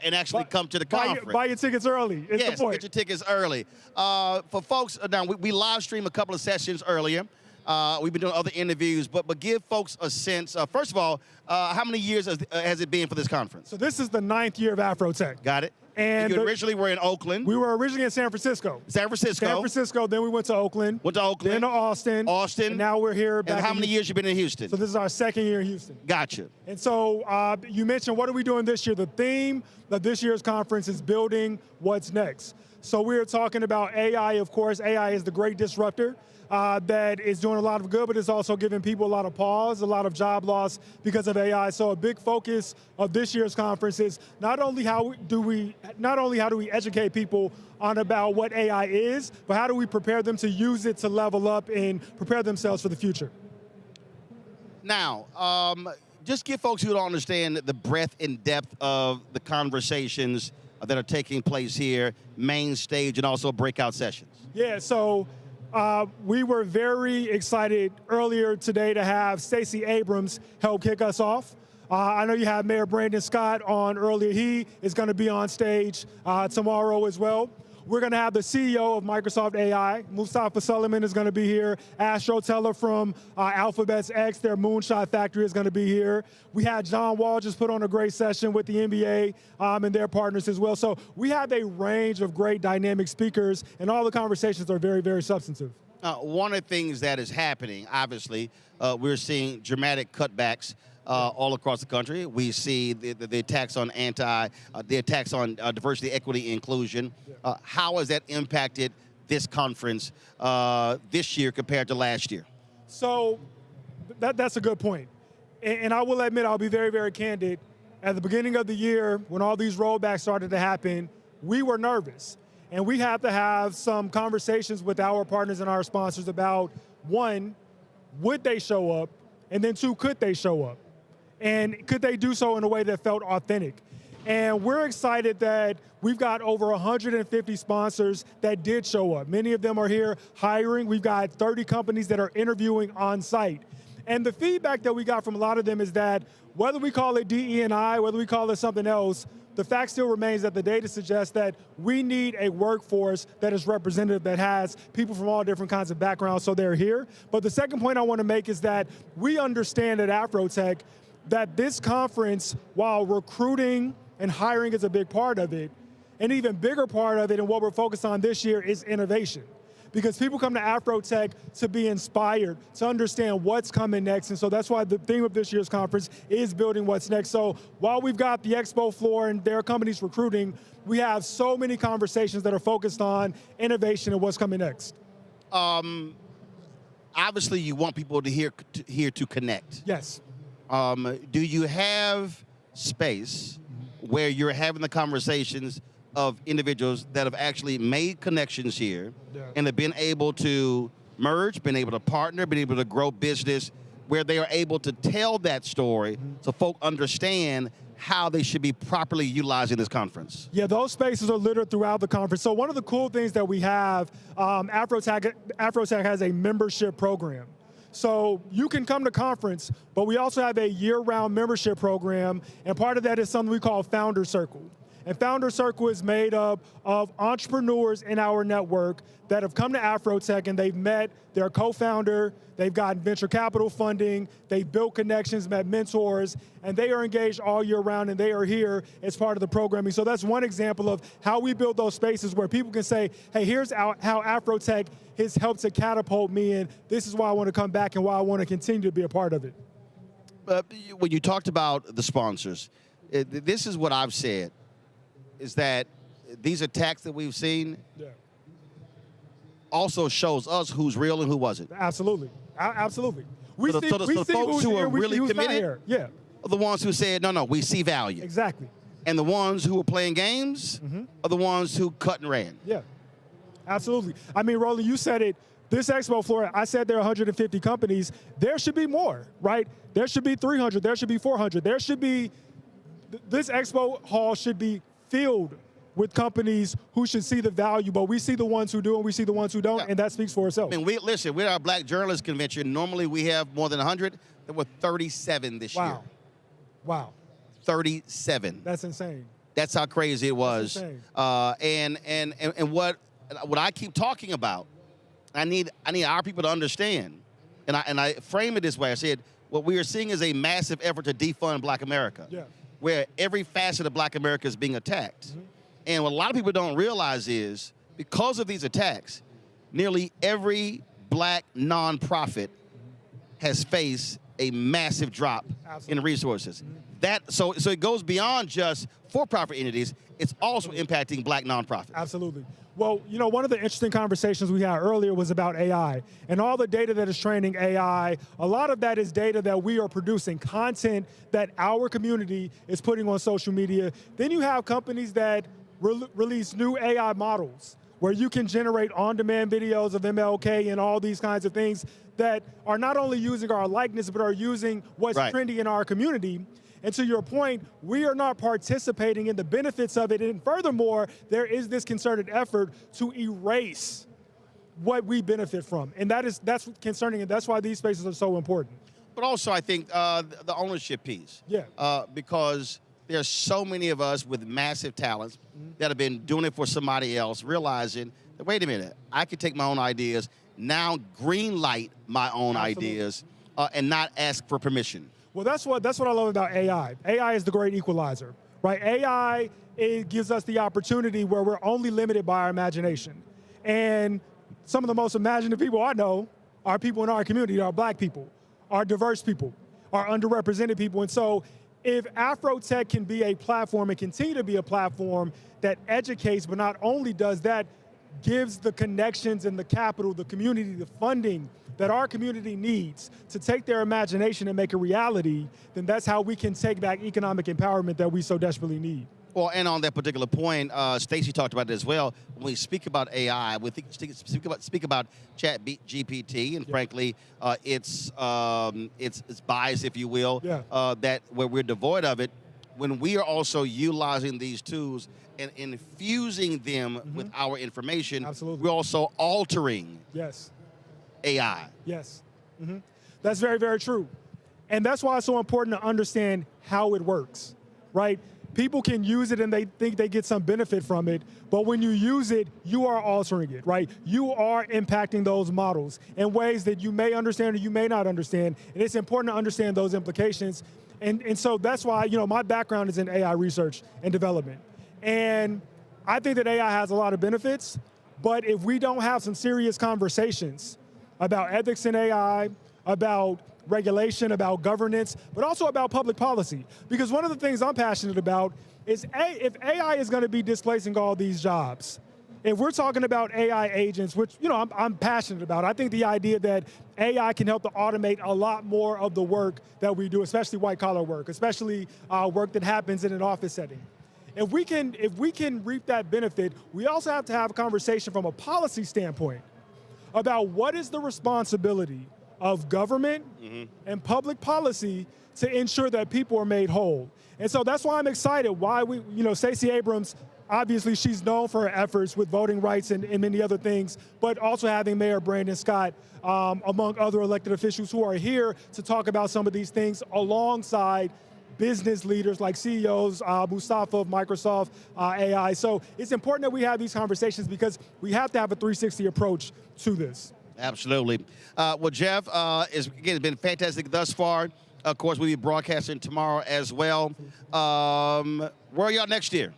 and actually come to the conference. Buy your tickets early. Yes, get your tickets early. For folks, now we live stream a couple of sessions earlier. We've been doing other interviews, but give folks a sense. First of all, how many years has it been for this conference? So this is the 9th year of Afrotech. Got it. And you originally were in Oakland. We were originally in San Francisco. San Francisco. Then we went to Oakland. Then to Austin. And now we're here back. And how many years you been in Houston? So this is our 2nd year in Houston. Gotcha. And so you mentioned, what are we doing this year? The theme of this year's conference is building what's next. So we're talking about AI, of course. AI is the great disruptor. That is doing a lot of good, but it's also giving people a lot of pause, a lot of job loss because of AI. So a big focus of this year's conference is not only how do we educate people on about what AI is, but how do we prepare them to use it to level up and prepare themselves for the future. Now, just give folks who don't understand the breadth and depth of the conversations that are taking place here, main stage and also breakout sessions. Yeah, so we were very excited earlier today to have Stacey Abrams help kick us off. I know you had Mayor Brandon Scott on earlier. He is going to be on stage tomorrow as well. We're going to have the CEO of Microsoft AI, Mustafa Suleyman, is going to be here. Astro Teller from Alphabet's X, their Moonshot Factory, is going to be here. We had John Wall just put on a great session with the NBA and their partners as well. So we have a range of great dynamic speakers, and all the conversations are very, very substantive. One of the things that is happening, obviously, we're seeing dramatic cutbacks all across the country. We see the attacks on diversity, equity, inclusion. How has that impacted this conference this year compared to last year? So that's a good point. And I will admit, I'll be very, very candid. At the beginning of the year, when all these rollbacks started to happen, we were nervous. And we had to have some conversations with our partners and our sponsors about, one, would they show up? And then two, could they show up? And could they do so in a way that felt authentic? And we're excited that we've got over 150 sponsors that did show up. Many of them are here hiring. We've got 30 companies that are interviewing on site. And the feedback that we got from a lot of them is that whether we call it DE&I, whether we call it something else, the fact still remains that the data suggests that we need a workforce that is representative, that has people from all different kinds of backgrounds, so they're here. But the second point I want to make is that we understand at Afrotech that this conference, while recruiting and hiring is a big part of it, an even bigger part of it and what we're focused on this year is innovation. Because people come to Afrotech to be inspired, to understand what's coming next. And so that's why the theme of this year's conference is building what's next. So while we've got the expo floor and their companies recruiting, we have so many conversations that are focused on innovation and what's coming next. Obviously, you want people to here to connect. Yes. Do you have space where you're having the conversations of individuals that have actually made connections here and have been able to merge, been able to partner, been able to grow business, where they are able to tell that story so folk understand how they should be properly utilizing this conference? Yeah, those spaces are littered throughout the conference. So one of the cool things that we have, Afrotech has a membership program. So you can come to conference, but we also have a year-round membership program, and part of that is something we call Founder Circle. And Founder Circle is made up of entrepreneurs in our network that have come to Afrotech and they've met their co-founder, they've gotten venture capital funding, they've built connections, met mentors, and they are engaged all year round and they are here as part of the programming. So that's one example of how we build those spaces where people can say, hey, here's how Afrotech has helped to catapult me, and this is why I want to come back and why I want to continue to be a part of it. When you talked about the sponsors, this is what I've said, is that these attacks that we've seen also shows us who's real and who wasn't. Absolutely. Absolutely. We so the folks who are really committed are the ones who said, no, we see value. Exactly. And the ones who are playing games are the ones who cut and ran. Yeah, absolutely. I mean, Roland, you said it. This expo floor, I said there are 150 companies. There should be more, right? There should be 300. There should be 400. There should be, this expo hall should be filled with companies who should see the value, but we see the ones who do and we see the ones who don't, and that speaks for itself. I mean, listen, with our Black Journalists Convention, normally we have more than 100. There were 37 this year. Wow. 37. That's insane. That's how crazy it was. And what I keep talking about, I need our people to understand, and I frame it this way. I said, what we are seeing is a massive effort to defund Black America, where every facet of Black America is being attacked. And what a lot of people don't realize is, because of these attacks, nearly every Black nonprofit has faced a massive drop in resources. So it goes beyond just for-profit entities. It's also impacting Black nonprofits. Absolutely. Well, you know, one of the interesting conversations we had earlier was about AI and all the data that is training AI. A lot of that is data that we are producing, content that our community is putting on social media. Then you have companies that release new AI models where you can generate on-demand videos of MLK and all these kinds of things that are not only using our likeness, but are using what's trendy in our community. And to your point, we are not participating in the benefits of it. And furthermore, there is this concerted effort to erase what we benefit from. And that's concerning, and that's why these spaces are so important. But also, I think the ownership piece. Because there's so many of us with massive talents that have been doing it for somebody else, realizing that, wait a minute, I can take my own ideas, now green light my own ideas, and not ask for permission. Well, that's what I love about AI. AI is the great equalizer, right? AI, it gives us the opportunity where we're only limited by our imagination. And some of the most imaginative people I know are people in our community, are Black people, are diverse people, are underrepresented people. And so if Afrotech can be a platform and continue to be a platform that educates, but not only does that, gives the connections and the capital, the community, the funding that our community needs to take their imagination and make a reality, then that's how we can take back economic empowerment that we so desperately need. Well, and on that particular point, Stacey talked about it as well. When we speak about AI, we speak about Chat GPT, and frankly, it's bias, if you will, that where we're devoid of it. When we are also utilizing these tools and infusing them with our information, we're also altering AI. Yes. That's very, very true. And that's why it's so important to understand how it works, right? People can use it and they think they get some benefit from it, but when you use it, you are altering it, right? You are impacting those models in ways that you may understand or you may not understand, and it's important to understand those implications. And so that's why, you know, my background is in AI research and development. And I think that AI has a lot of benefits, but if we don't have some serious conversations about ethics in AI, about regulation, about governance, but also about public policy. Because one of the things I'm passionate about is if AI is going to be displacing all these jobs, if we're talking about AI agents, which, you know, I'm passionate about, I think the idea that AI can help to automate a lot more of the work that we do, especially white collar work, especially work that happens in an office setting. If we can reap that benefit, we also have to have a conversation from a policy standpoint about what is the responsibility of government and public policy to ensure that people are made whole. And so that's why I'm excited, why we, you know, Stacey Abrams, obviously she's known for her efforts with voting rights and many other things, but also having Mayor Brandon Scott, among other elected officials who are here to talk about some of these things alongside business leaders like CEOs, Mustafa of Microsoft, AI. So it's important that we have these conversations because we have to have a 360 approach to this. Absolutely. Well, Jeff, it's been fantastic thus far. Of course, we'll be broadcasting tomorrow as well. Where are y'all next year?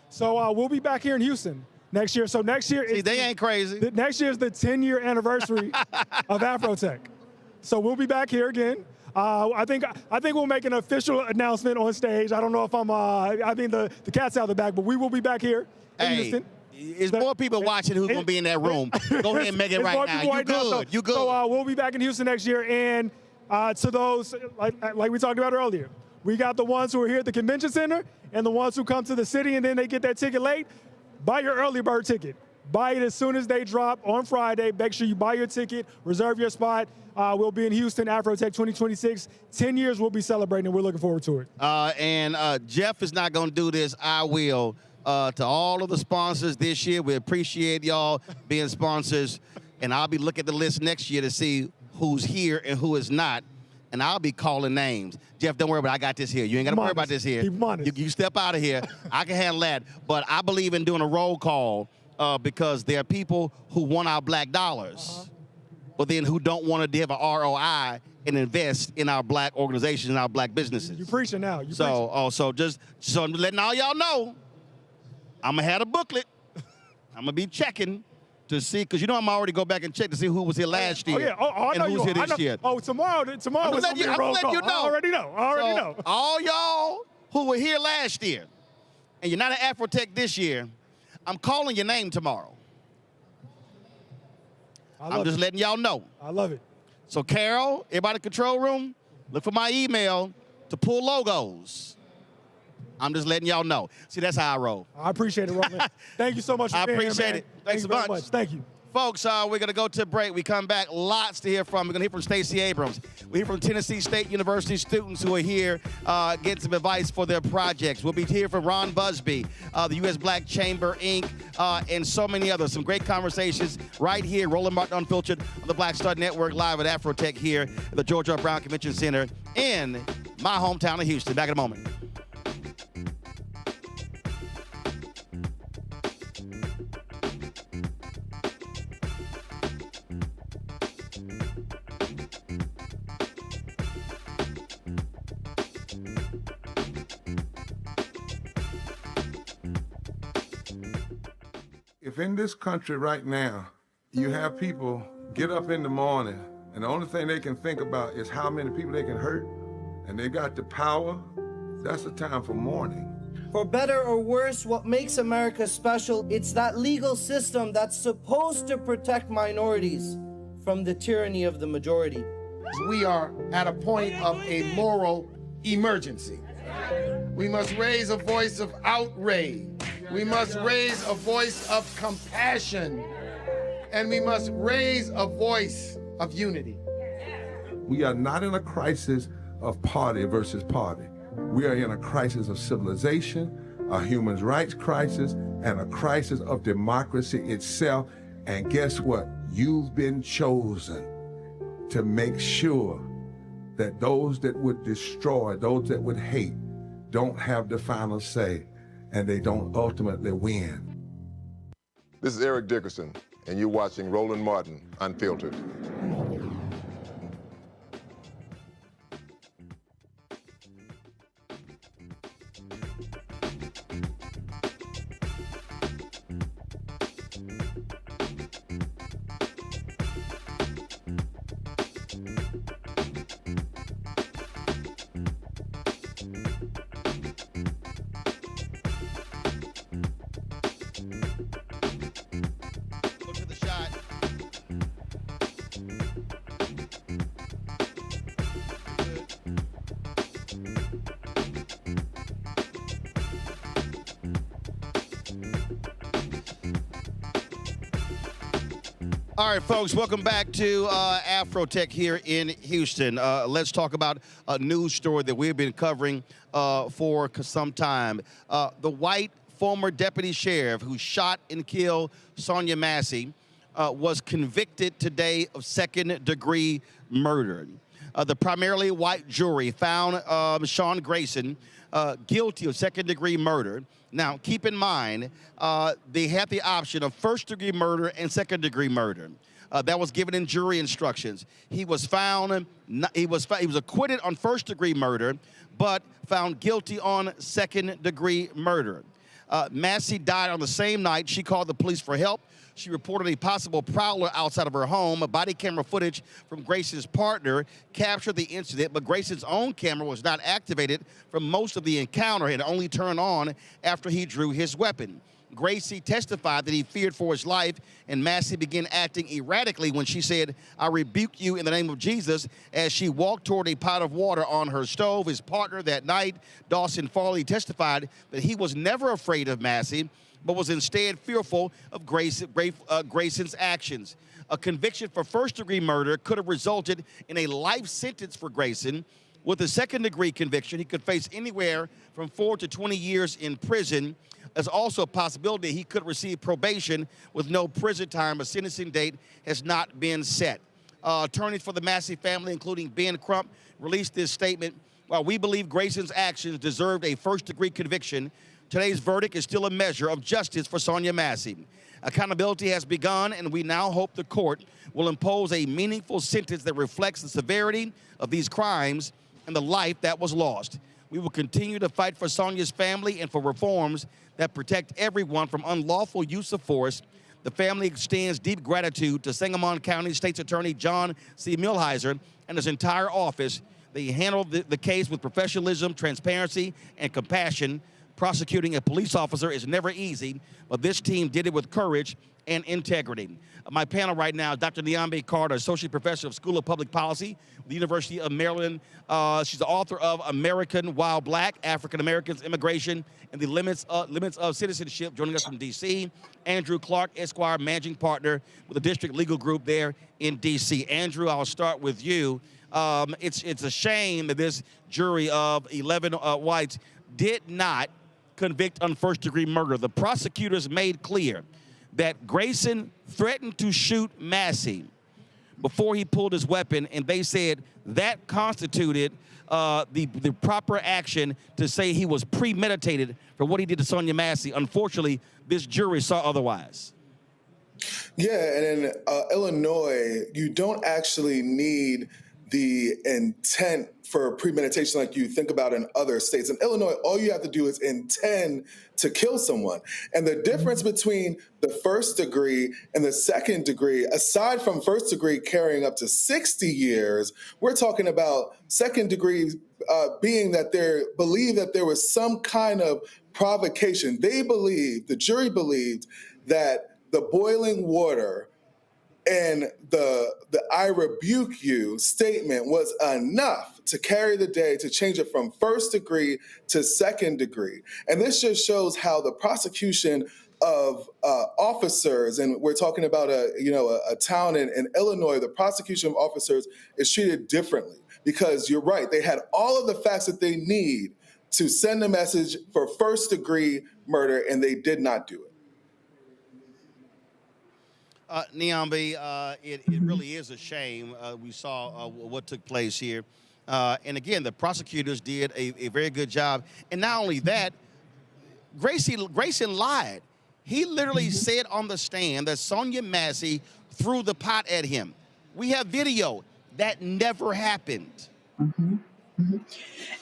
So we'll be back here in Houston next year. So next year, they ain't crazy. Next year is the 10-year anniversary of Afrotech. So we'll be back here again. I think we'll make an official announcement on stage. I don't know if I mean the cat's out of the bag, but we will be back here in Houston. There's more people watching who's going to be in that room. Go ahead and make it right now. You good. You good. So we'll be back in Houston next year. And to those, like we talked about earlier, we got the ones who are here at the convention center and the ones who come to the city and then they get their ticket late. Buy your early bird ticket. Buy it as soon as they drop on Friday. Make sure you buy your ticket, reserve your spot. We'll be in Houston, Afrotech 2026. 10 years we'll be celebrating, and we're looking forward to it. And Jeff is not going to do this. I will. to all of the sponsors this year. We appreciate y'all being sponsors. And I'll be looking at the list next year to see who's here and who is not. And I'll be calling names. Jeff, don't worry about it. I got this here. You ain't got to worry about this here. You step out of here. I can handle that. But I believe in doing a roll call because there are people who want our black dollars, but then who don't want to have an ROI and invest in our black organizations and our black businesses. You preaching now. So I'm letting all y'all know, I'm going to have a booklet. I'm going to be checking to see, because you know I'm already go back and check to see who was here last year. I know and who's here this year. Oh, tomorrow is going to be a roll call. You know. I already know. All y'all who were here last year, and you're not at Afrotech this year, I'm calling your name tomorrow. I'm just letting y'all know. I love it. So Carol, everybody in the control room, look for my email to pull logos. I'm just letting y'all know. See, that's how I roll. I appreciate it, Roland. Thank you so much for being here, man. I appreciate it. Thanks a bunch. Very much. Thank you. Folks, we're going to go to a break. We come back, lots to hear from. We're going to hear from Stacey Abrams. We hear from Tennessee State University students who are here getting some advice for their projects. We'll be here from Ron Busby, the U.S. Black Chamber, Inc., and so many others. Some great conversations right here, Roland Martin Unfiltered on the Black Star Network, live at Afrotech here at the George R. Brown Convention Center in my hometown of Houston. Back in a moment. If in this country right now, you have people get up in the morning and the only thing they can think about is how many people they can hurt, and they got the power, that's the time for mourning. For better or worse, what makes America special, it's that legal system that's supposed to protect minorities from the tyranny of the majority. We are at a point of a moral emergency. We must raise a voice of outrage. We must raise a voice of compassion. And we must raise a voice of unity. We are not in a crisis of party versus party. We are in a crisis of civilization, a human rights crisis, and a crisis of democracy itself. And guess what? You've been chosen to make sure that those that would destroy, those that would hate, don't have the final say, and they don't ultimately win. This is Eric Dickerson, and you're watching Roland Martin Unfiltered. All right, folks, welcome back to Afrotech here in Houston. Let's talk about a news story that we've been covering for some time. The white former deputy sheriff who shot and killed Sonya Massey was convicted today of second-degree murder. The primarily white jury found Sean Grayson guilty of second-degree murder. Now, keep in mind, they had the option of first-degree murder and second-degree murder. That was given in jury instructions. He was found, he was acquitted on first-degree murder, but found guilty on second-degree murder. Massey died on the same night. She called the police for help. She reported a possible prowler outside of her home. Body camera footage from Grayson's partner captured the incident, but Grayson's own camera was not activated for most of the encounter. It only turned on after he drew his weapon. Gracie testified that he feared for his life, and Massey began acting erratically when she said, "I rebuke you in the name of Jesus," as she walked toward a pot of water on her stove. His partner that night, Dawson Farley, testified that he was never afraid of Massey, but was instead fearful of Grayson's actions. A conviction for first-degree murder could have resulted in a life sentence for Grayson. With a second-degree conviction, he could face anywhere from 4 to 20 years in prison. There's also a possibility he could receive probation with no prison time. A sentencing date has not been set. Attorneys for the Massey family, including Ben Crump, released this statement. While we believe Grayson's actions deserved a first-degree conviction, today's verdict is still a measure of justice for Sonya Massey. Accountability has begun, and we now hope the court will impose a meaningful sentence that reflects the severity of these crimes and the life that was lost. We will continue to fight for Sonya's family and for reforms that protect everyone from unlawful use of force. The family extends deep gratitude to Sangamon County State's Attorney John C. Milhiser and his entire office. They handled the case with professionalism, transparency, and compassion. Prosecuting a police officer is never easy, but this team did it with courage and integrity. My panel right now, Dr. Niambe Carter, Associate Professor of School of Public Policy at the University of Maryland. She's the author of American While Black, African Americans, Immigration, and the Limits of Citizenship, joining us from D.C. Andrew Clark, Esquire, Managing Partner with the District Legal Group there in D.C. Andrew, I'll start with you. It's a shame that this jury of 11 whites did not convict on first-degree murder. The prosecutors made clear that Grayson threatened to shoot Massey before he pulled his weapon, and they said that constituted the proper action to say he was premeditated for what he did to Sonya Massey. Unfortunately, this jury saw otherwise. Yeah, and in Illinois, you don't actually need the intent for premeditation like you think about in other states. In Illinois, all you have to do is intend to kill someone. And the difference between the first degree and the second degree, aside from first degree carrying up to 60 years, we're talking about second degree being that they believe that there was some kind of provocation. The jury believed that the boiling water and the I rebuke you statement was enough to carry the day to change it from first degree to second degree. And this just shows how the prosecution of officers, and we're talking about a town in Illinois, the prosecution of officers is treated differently because you're right, they had all of the facts that they need to send a message for first degree murder, and they did not do it. Niambe, it really is a shame. We saw what took place here. And again, the prosecutors did a very good job. And not only that, Grayson lied. He literally said on the stand that Sonya Massey threw the pot at him. We have video. That never happened. Mm-hmm. Mm-hmm.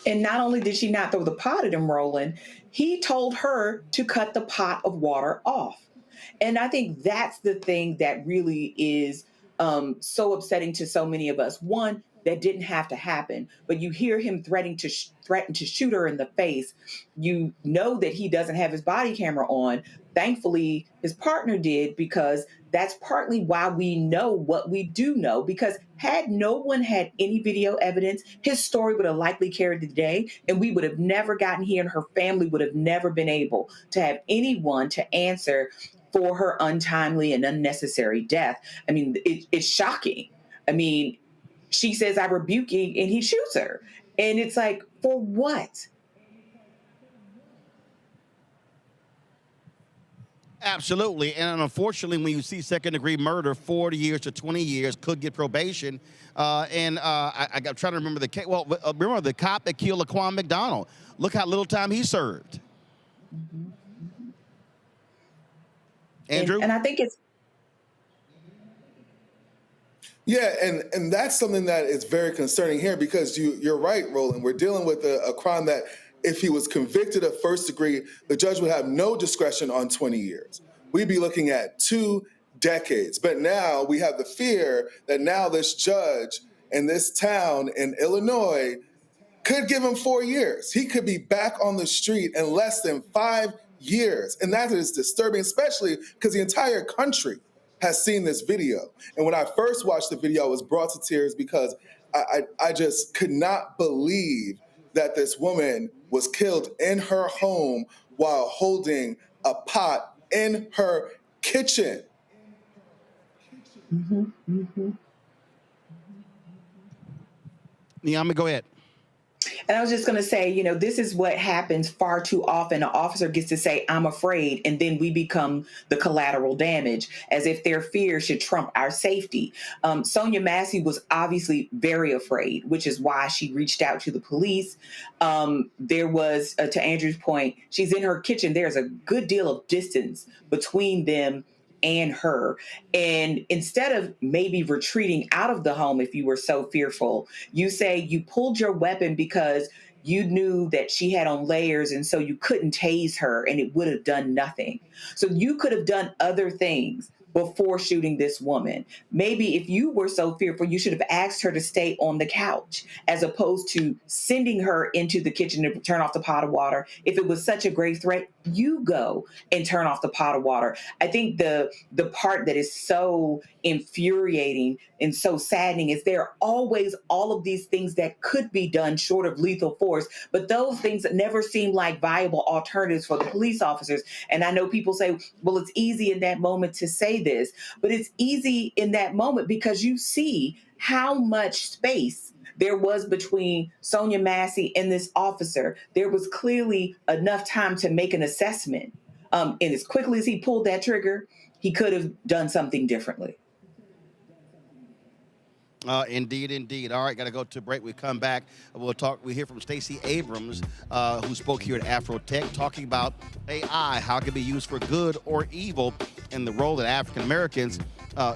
And not only did she not throw the pot at him, Roland, he told her to cut the pot of water off. And I think that's the thing that really is so upsetting to so many of us. One, that didn't have to happen, but you hear him threaten to shoot her in the face. You know that he doesn't have his body camera on. Thankfully, his partner did, because that's partly why we know what we do know, because had no one had any video evidence, his story would have likely carried the day, and we would have never gotten here, and her family would have never been able to have anyone to answer for her untimely and unnecessary death. I mean, it's shocking. I mean, she says, I rebuke you, and he shoots her. And it's like, for what? Absolutely. And unfortunately, when you see second-degree murder, 40 years to 20 years could get probation. I'm trying to remember the case. Well, remember the cop that killed Laquan McDonald. Look how little time he served. Mm-hmm. Andrew? And I think it's... Yeah, and that's something that is very concerning here, because you're right, Roland. We're dealing with a crime that if he was convicted of first degree, the judge would have no discretion on 20 years. We'd be looking at 2 decades. But now we have the fear that now this judge in this town in Illinois could give him 4 years. He could be back on the street in less than 5 years. And that is disturbing, especially because the entire country has seen this video. And when I first watched the video, I was brought to tears because I just could not believe that this woman was killed in her home while holding a pot in her kitchen. Mm-hmm. Mm-hmm. Niambe, go ahead. And I was just going to say, you know, this is what happens far too often. An officer gets to say, I'm afraid, and then we become the collateral damage, as if their fear should trump our safety. Sonya Massey was obviously very afraid, which is why she reached out to the police. There was, to Andrew's point, she's in her kitchen. There's a good deal of distance between them and her. And instead of maybe retreating out of the home if you were so fearful, you say you pulled your weapon because you knew that she had on layers, and so you couldn't tase her and it would have done nothing. So you could have done other things before shooting this woman. Maybe if you were so fearful, you should have asked her to stay on the couch as opposed to sending her into the kitchen to turn off the pot of water. If it was such a great threat, you go and turn off the pot of water. I think the part that is so infuriating and so saddening is there are always all of these things that could be done short of lethal force, but those things never seem like viable alternatives for the police officers. And I know people say, well, it's easy in that moment to say this, but it's easy in that moment because you see how much space there was between Sonya Massey and this officer. There was clearly enough time to make an assessment. And as quickly as he pulled that trigger, he could have done something differently. Indeed. All right, got to go to break. We come back. We hear from Stacey Abrams, who spoke here at Afrotech, talking about AI, how it can be used for good or evil, and the role that African Americans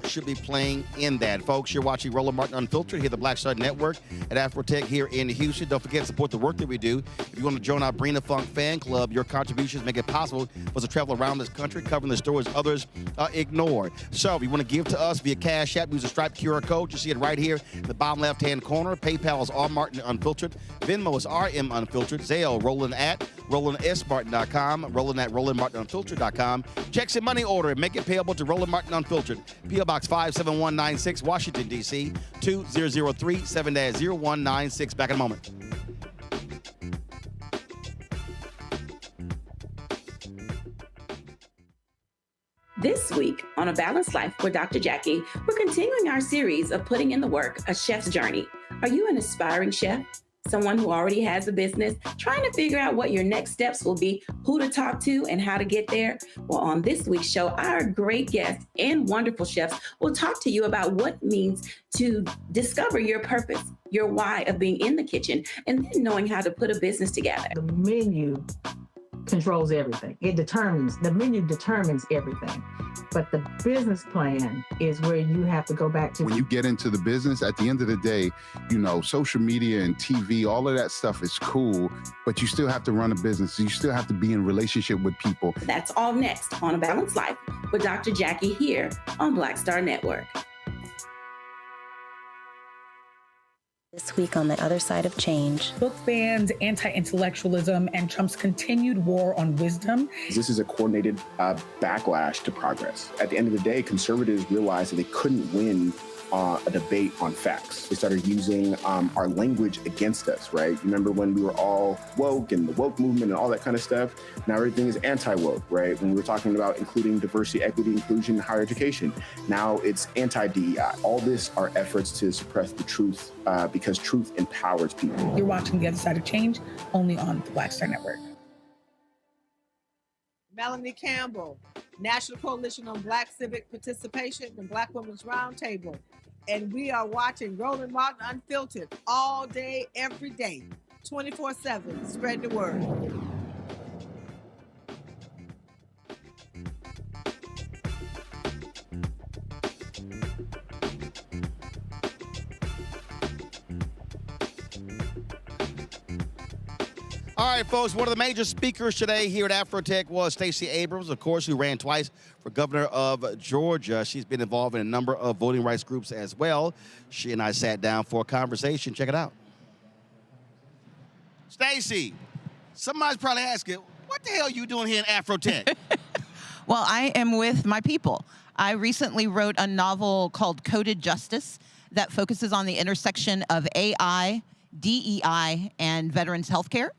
should be playing in that. Folks, you're watching Roland Martin Unfiltered here at the Black Star Network at Afrotech here in Houston. Don't forget to support the work that we do. If you want to join our Brina Funk fan club, your contributions make it possible for us to travel around this country covering the stories others ignore. So if you want to give to us via Cash App, use a striped QR code. You see it right here in the bottom left-hand corner. PayPal is R Martin Unfiltered. Venmo is RM Unfiltered. Zelle, Roland at RolandSMartin.com. Roland at RolandMartinUnfiltered.com. Checks and money order and make it payable to Roland Martin Unfiltered. P.O. Box 57196, Washington, D.C. 2003 7-0196. Back in a moment. This week on A Balanced Life with Dr. Jackie, we're continuing our series of putting in the work, A Chef's Journey. Are you an aspiring chef? Someone who already has a business, trying to figure out what your next steps will be, who to talk to, and how to get there? Well, on this week's show, our great guests and wonderful chefs will talk to you about what it means to discover your purpose, your why of being in the kitchen, and then knowing how to put a business together. The menu controls everything. The menu determines everything. But the business plan is where you have to go back to. When you get into the business, at the end of the day, you know, social media and TV, all of that stuff is cool, but you still have to run a business. You still have to be in relationship with people. That's all next on A Balanced Life with Dr. Jackie here on Black Star Network. This week on The Other Side of Change. Book bans, anti-intellectualism, and Trump's continued war on wisdom. This is a coordinated backlash to progress. At the end of the day, conservatives realized that they couldn't win a debate on facts. They started using our language against us, right? Remember when we were all woke and the woke movement and all that kind of stuff? Now everything is anti-woke, right? When we were talking about including diversity, equity, inclusion, higher education, now it's anti-DEI. All this are efforts to suppress the truth because truth empowers people. You're watching The Other Side of Change only on the Black Star Network. Melanie Campbell, National Coalition on Black Civic Participation and Black Women's Roundtable. And we are watching Roland Martin Unfiltered all day, every day, 24/7. Spread the word. All right, folks, one of the major speakers today here at Afrotech was Stacey Abrams, of course, who ran twice for governor of Georgia. She's been involved in a number of voting rights groups as well. She and I sat down for a conversation. Check it out. Stacey, somebody's probably asking, what the hell are you doing here in Afrotech? Well, I am with my people. I recently wrote a novel called Coded Justice that focuses on the intersection of AI, DEI, and veterans healthcare.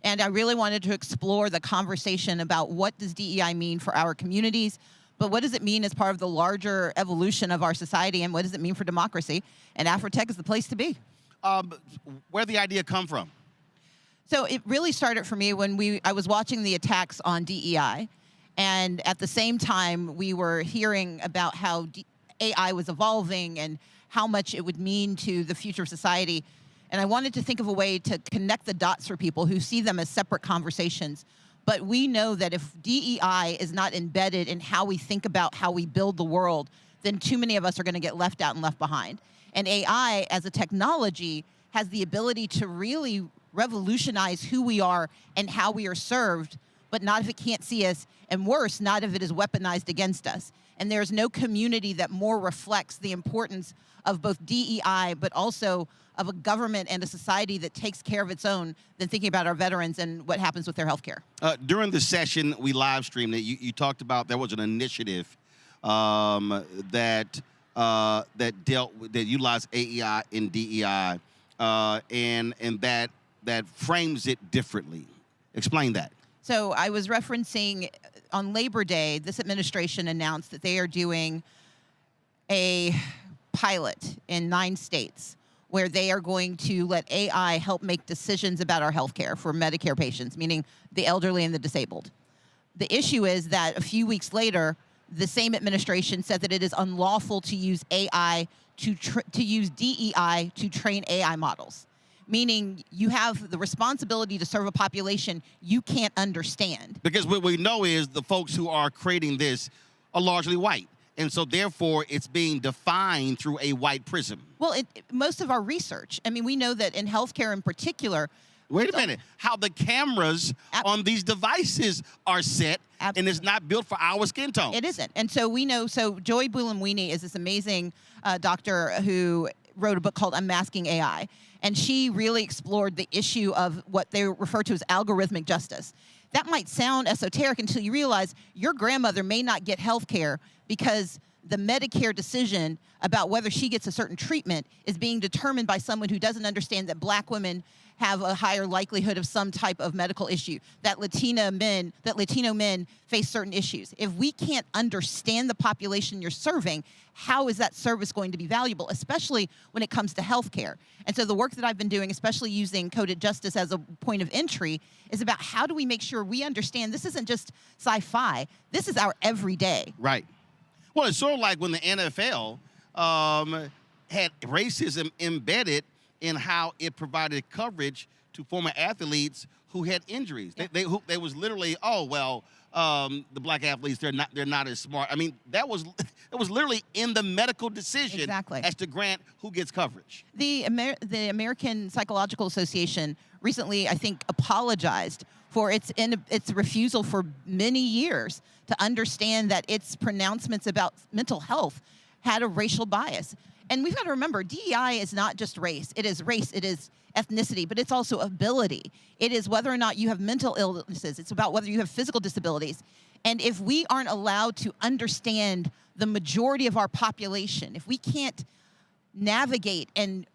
And I really wanted to explore the conversation about what does DEI mean for our communities, but what does it mean as part of the larger evolution of our society, and what does it mean for democracy? And Afrotech is the place to be. Where'd the idea come from? So it really started for me when I was watching the attacks on DEI, and at the same time we were hearing about how AI was evolving and how much it would mean to the future of society. And I wanted to think of a way to connect the dots for people who see them as separate conversations. But we know that if DEI is not embedded in how we think about how we build the world, then too many of us are going to get left out and left behind. And AI as a technology has the ability to really revolutionize who we are and how we are served, but not if it can't see us, and worse, not if it is weaponized against us. And there's no community that more reflects the importance of both DEI, but also of a government and a society that takes care of its own than thinking about our veterans and what happens with their health care. During the session, we live streamed it. You talked about there was an initiative that utilized AI and DEI, and that frames it differently. Explain that. So I was referencing on Labor Day, this administration announced that they are doing a pilot in 9 states where they are going to let AI help make decisions about our health care for Medicare patients, meaning the elderly and the disabled. The issue is that a few weeks later, the same administration said that it is unlawful to use AI to use DEI to train AI models, meaning you have the responsibility to serve a population you can't understand. Because what we know is the folks who are creating this are largely white. And so therefore it's being defined through a white prism. Well, most of our research, I mean, we know that in healthcare in particular. Wait a minute, how the cameras on these devices are set, and it's not built for our skin tone. It isn't. And so we know, so Joy Bulamwini is this amazing doctor who wrote a book called Unmasking AI. And she really explored the issue of what they refer to as algorithmic justice. That might sound esoteric until you realize your grandmother may not get health care because the Medicare decision about whether she gets a certain treatment is being determined by someone who doesn't understand that Black women have a higher likelihood of some type of medical issue, that Latino men face certain issues. If we can't understand the population you're serving, how is that service going to be valuable, especially when it comes to healthcare? And so the work that I've been doing, especially using coded justice as a point of entry, is about how do we make sure we understand this isn't just sci-fi, this is our everyday. Right. Well, it's sort of like when the NFL had racism embedded in how it provided coverage to former athletes who had injuries. Yeah. They was literally, the Black athletes, they're not as smart. I mean, it was literally in the medical decision as to grant who gets coverage. The American Psychological Association recently, I think, apologized for its refusal for many years to understand that its pronouncements about mental health had a racial bias. And we've got to remember, DEI is not just race. It is ethnicity, but it's also ability. It is whether or not you have mental illnesses. It's about whether you have physical disabilities. And if we aren't allowed to understand the majority of our population, if we can't navigate and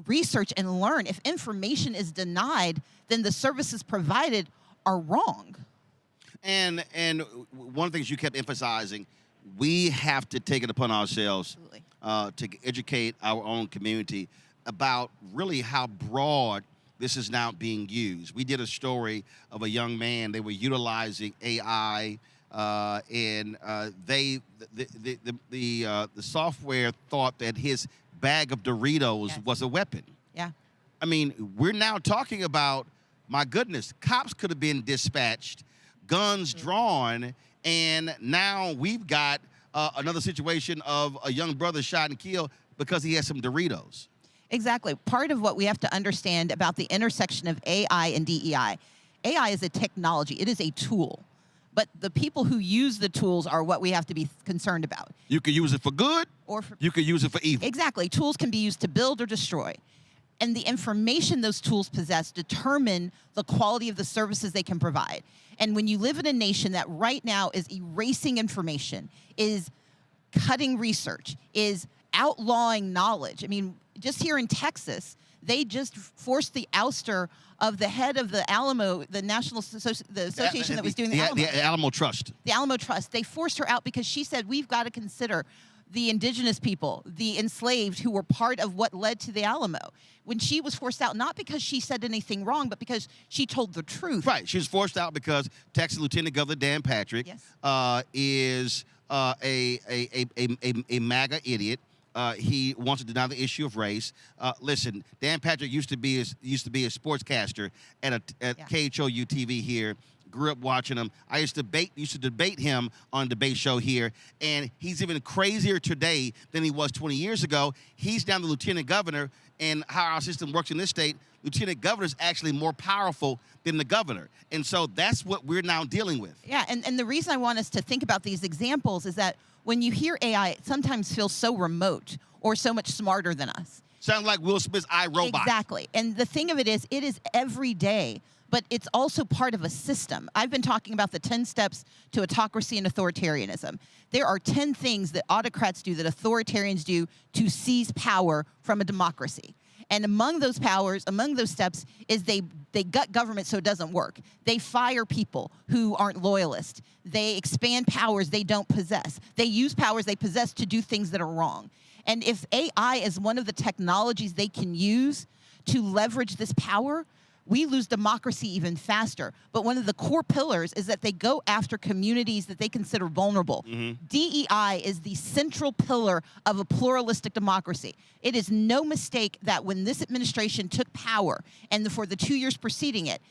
research and learn, if information is denied, then the services provided are wrong. And one of the things you kept emphasizing, we have to take it upon ourselves to educate our own community about really how broad this is now being used. We did a story of a young man. They were utilizing AI, and the software thought that his bag of Doritos was a weapon. Yeah. I mean, we're now talking about, my goodness, cops could have been dispatched, guns drawn, and now we've got another situation of a young brother shot and killed because he had some Doritos. Exactly. Part of what we have to understand about the intersection of AI and DEI, AI is a technology. It is a tool. But the people who use the tools are what we have to be concerned about. You can use it for good, or you can use it for evil. Exactly. Tools can be used to build or destroy. And the information those tools possess determine the quality of the services they can provide. And when you live in a nation that right now is erasing information, is cutting research, is outlawing knowledge. I mean, just here in Texas, they just forced the ouster of the head of the Alamo, the association that was doing the Alamo. The Alamo Trust. The Alamo Trust. They forced her out because she said, we've got to consider the indigenous people, the enslaved who were part of what led to the Alamo. When she was forced out, not because she said anything wrong, but because she told the truth. Right. She was forced out because Texas Lieutenant Governor Dan Patrick is a MAGA idiot. He wants to deny the issue of race. Listen, Dan Patrick used to be a sportscaster at KHOU TV here. Grew up watching him. I used to debate him on a debate show here, and he's even crazier today than he was 20 years ago. He's down the lieutenant governor, and how our system works in this state, lieutenant governor is actually more powerful than the governor. And so that's what we're now dealing with. Yeah, and the reason I want us to think about these examples is that when you hear AI, it sometimes feels so remote or so much smarter than us. Sounds like Will Smith's iRobot. Exactly. And the thing of it is every day, but it's also part of a system. I've been talking about the 10 steps to autocracy and authoritarianism. There are 10 things that autocrats do, that authoritarians do, to seize power from a democracy. And among those powers, among those steps, is they gut government so it doesn't work. They fire people who aren't loyalists. They expand powers they don't possess. They use powers they possess to do things that are wrong. And if AI is one of the technologies they can use to leverage this power, we lose democracy even faster. But one of the core pillars is that they go after communities that they consider vulnerable. DEI is the central pillar of a pluralistic democracy. It is no mistake that when this administration took power, and for the 2 years preceding it,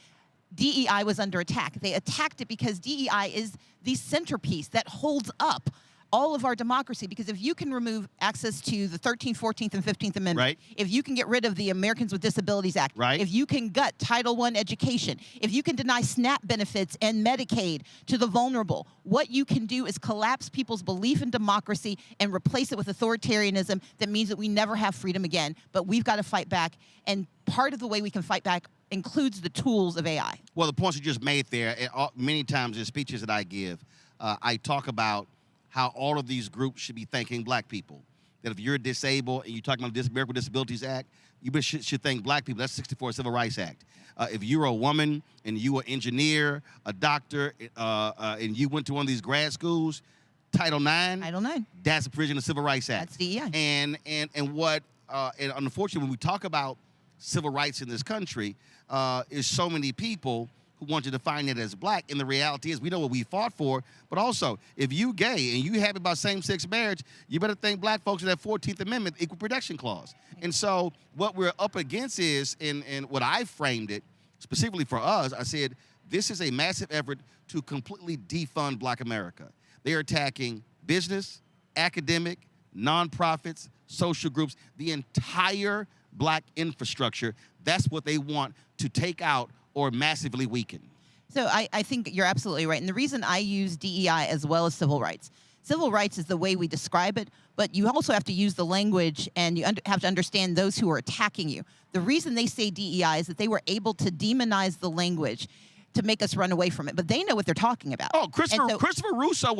DEI was under attack. They attacked it because DEI is the centerpiece that holds up all of our democracy, because if you can remove access to the 13th, 14th, and 15th Amendment, if you can get rid of the Americans with Disabilities Act, if you can gut Title I education, if you can deny SNAP benefits and Medicaid to the vulnerable, what you can do is collapse people's belief in democracy and replace it with authoritarianism that means that we never have freedom again. But we've got to fight back, and part of the way we can fight back includes the tools of AI. Well, the points you just made there, many times in speeches that I give, I talk about how all of these groups should be thanking black people. That if you're disabled and you're talking about the American Disabilities Act, you should thank black people. That's 64 Civil Rights Act. If you're a woman and you are an engineer, a doctor, and you went to one of these grad schools, Title IX. That's a provision of the Civil Rights Act. That's DEI. And unfortunately, when we talk about civil rights in this country, is so many people who want to define it as black, and the reality is we know what we fought for, but also, if you gay and you happy about same-sex marriage, you better thank black folks for that 14th Amendment Equal Protection Clause. And so what we're up against is, and what I framed it, specifically for us, I said, this is a massive effort to completely defund black America. They are attacking business, academic, nonprofits, social groups, the entire black infrastructure. That's what they want to take out or massively weaken. So I think you're absolutely right. And the reason I use DEI as well as civil rights is the way we describe it, but you also have to use the language, and you have to understand those who are attacking you. The reason they say DEI is that they were able to demonize the language to make us run away from it, but they know what they're talking about. Oh, Christopher Rufo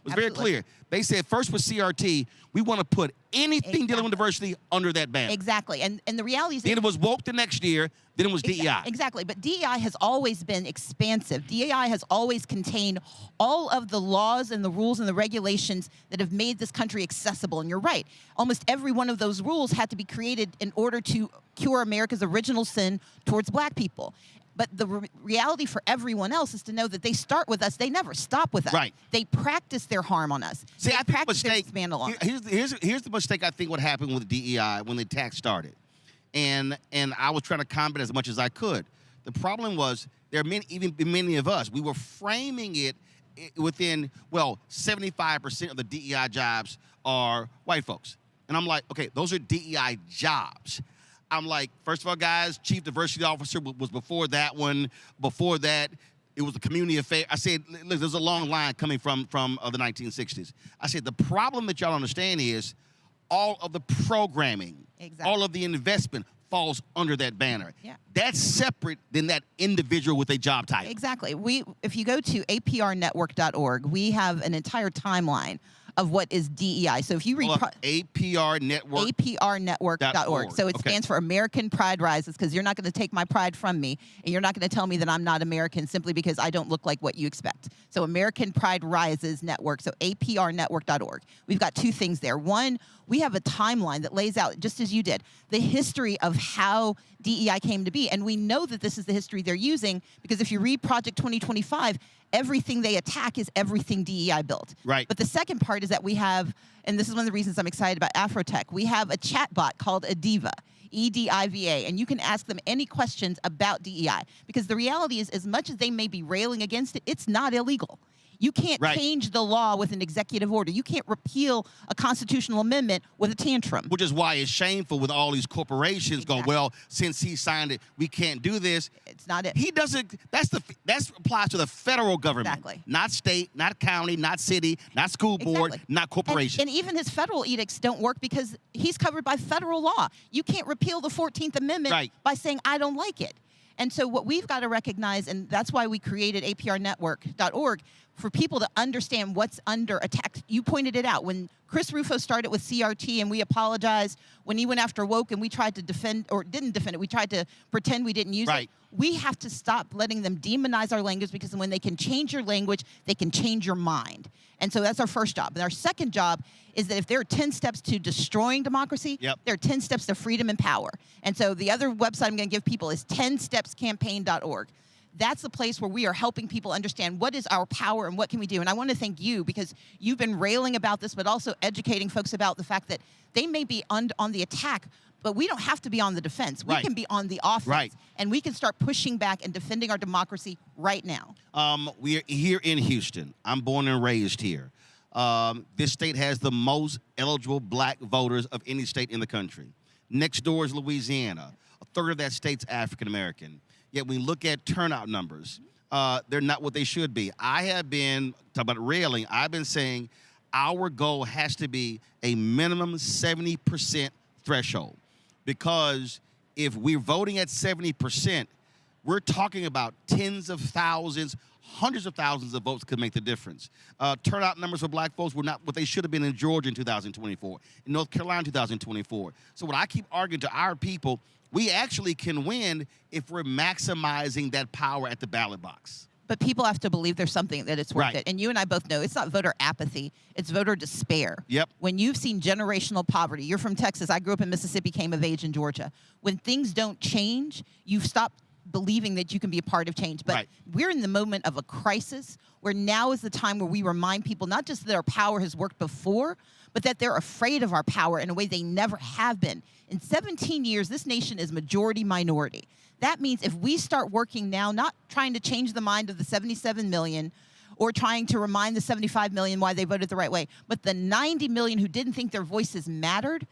was very clear. They said first with CRT, we want to put anything dealing with diversity under that banner. Exactly, and the reality is then it was woke the next year. Then it was DEI. Exactly, but DEI has always been expansive. DEI has always contained all of the laws and the rules and the regulations that have made this country accessible. And you're right, almost every one of those rules had to be created in order to cure America's original sin towards black people. But the reality for everyone else is to know that they start with us. They never stop with us. Right. They practice their harm on us. See, I think here's the mistake I think what happened with DEI when the attack started. And I was trying to combat as much as I could. The problem was there are many of us, we were framing it within, 75% of the DEI jobs are white folks. And I'm like, okay, those are DEI jobs. I'm like, first of all, guys, chief diversity officer was before that one. Before that, it was the community affair. I said, look, there's a long line coming from the 1960s. I said, the problem that y'all understand is all of the programming, all of the investment falls under that banner. Yeah. That's separate than that individual with a job title. Exactly. If you go to aprnetwork.org, we have an entire timeline of what is DEI. So if you read APR Network. APRnetwork.org. So it stands for American Pride Rises, because you're not going to take my pride from me, and you're not going to tell me that I'm not American simply because I don't look like what you expect. So American Pride Rises Network, so APRnetwork.org. We've got two things there. One, we have a timeline that lays out, just as you did, the history of how DEI came to be. And we know that this is the history they're using, because if you read Project 2025, everything they attack is everything DEI built. Right. But the second part is that we have, and this is one of the reasons I'm excited about Afrotech, we have a chatbot called Ediva, EDIVA, and you can ask them any questions about DEI. Because the reality is, as much as they may be railing against it, it's not illegal. You can't change the law with an executive order. You can't repeal a constitutional amendment with a tantrum. Which is why it's shameful with all these corporations going, well, since he signed it, we can't do this. It's not it. He doesn't, that applies to the federal government. Exactly. Not state, not county, not city, not school board, not corporation. And even his federal edicts don't work because he's covered by federal law. You can't repeal the 14th Amendment by saying, I don't like it. And so what we've got to recognize, and that's why we created APRnetwork.org, for people to understand what's under attack. You pointed it out. When Chris Rufo started with CRT, and we apologized when he went after woke and we tried to defend, or didn't defend it, we tried to pretend we didn't use it. We have to stop letting them demonize our language, because when they can change your language, they can change your mind. And so that's our first job. And our second job is that if there are 10 steps to destroying democracy, there are 10 steps to freedom and power. And so the other website I'm going to give people is 10stepscampaign.org. That's the place where we are helping people understand what is our power and what can we do. And I want to thank you, because you've been railing about this, but also educating folks about the fact that they may be on the attack, but we don't have to be on the defense. We can be on the offense, and we can start pushing back and defending our democracy right now. We are here in Houston. I'm born and raised here. This state has the most eligible black voters of any state in the country. Next door is Louisiana. A third of that state's African American. Yet we look at turnout numbers, they're not what they should be. I have been, talking about railing, I've been saying our goal has to be a minimum 70% threshold. Because if we're voting at 70%, we're talking about tens of thousands, hundreds of thousands of votes could make the difference. Turnout numbers for black folks were not what they should have been in Georgia in 2024, in North Carolina in 2024. So what I keep arguing to our people, we actually can win if we're maximizing that power at the ballot box. But people have to believe there's something that it's worth it. And you and I both know it's not voter apathy, it's voter despair. When you've seen generational poverty, you're from Texas, I grew up in Mississippi, came of age in Georgia. When things don't change, you've stopped believing that you can be a part of change. But we're in the moment of a crisis where now is the time where we remind people not just that our power has worked before, but that they're afraid of our power in a way they never have been. In 17 years, this nation is majority minority. That means if we start working now, not trying to change the mind of the 77 million or trying to remind the 75 million why they voted the right way, but the 90 million who didn't think their voices mattered,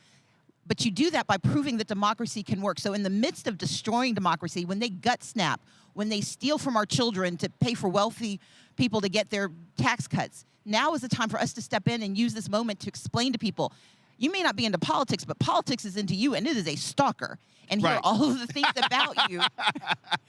but you do that by proving that democracy can work. So in the midst of destroying democracy, when they gut snap, when they steal from our children to pay for wealthy people to get their tax cuts, now is the time for us to step in and use this moment to explain to people, you may not be into politics, but politics is into you, and it is a stalker. And here are all of the things about you.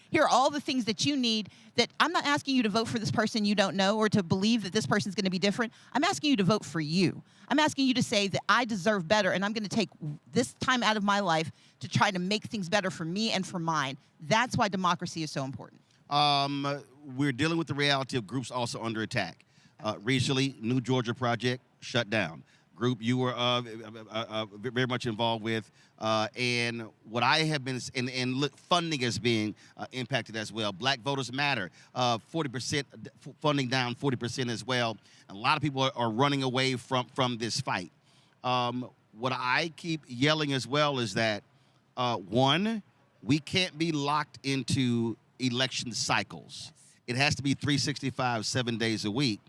Here are all the things that you need. That I'm not asking you to vote for this person you don't know or to believe that this person's going to be different. I'm asking you to vote for you. I'm asking you to say that I deserve better, and I'm going to take this time out of my life to try to make things better for me and for mine. That's why democracy is so important. We're dealing with the reality of groups also under attack. Recently, New Georgia Project shut down. Group you were very much involved with, and what I have been, and look, funding is being impacted as well. Black Voters Matter, 40% funding down, 40% as well. A lot of people are running away from this fight. What I keep yelling as well is that, one, we can't be locked into election cycles. It has to be 365, 7 days a week.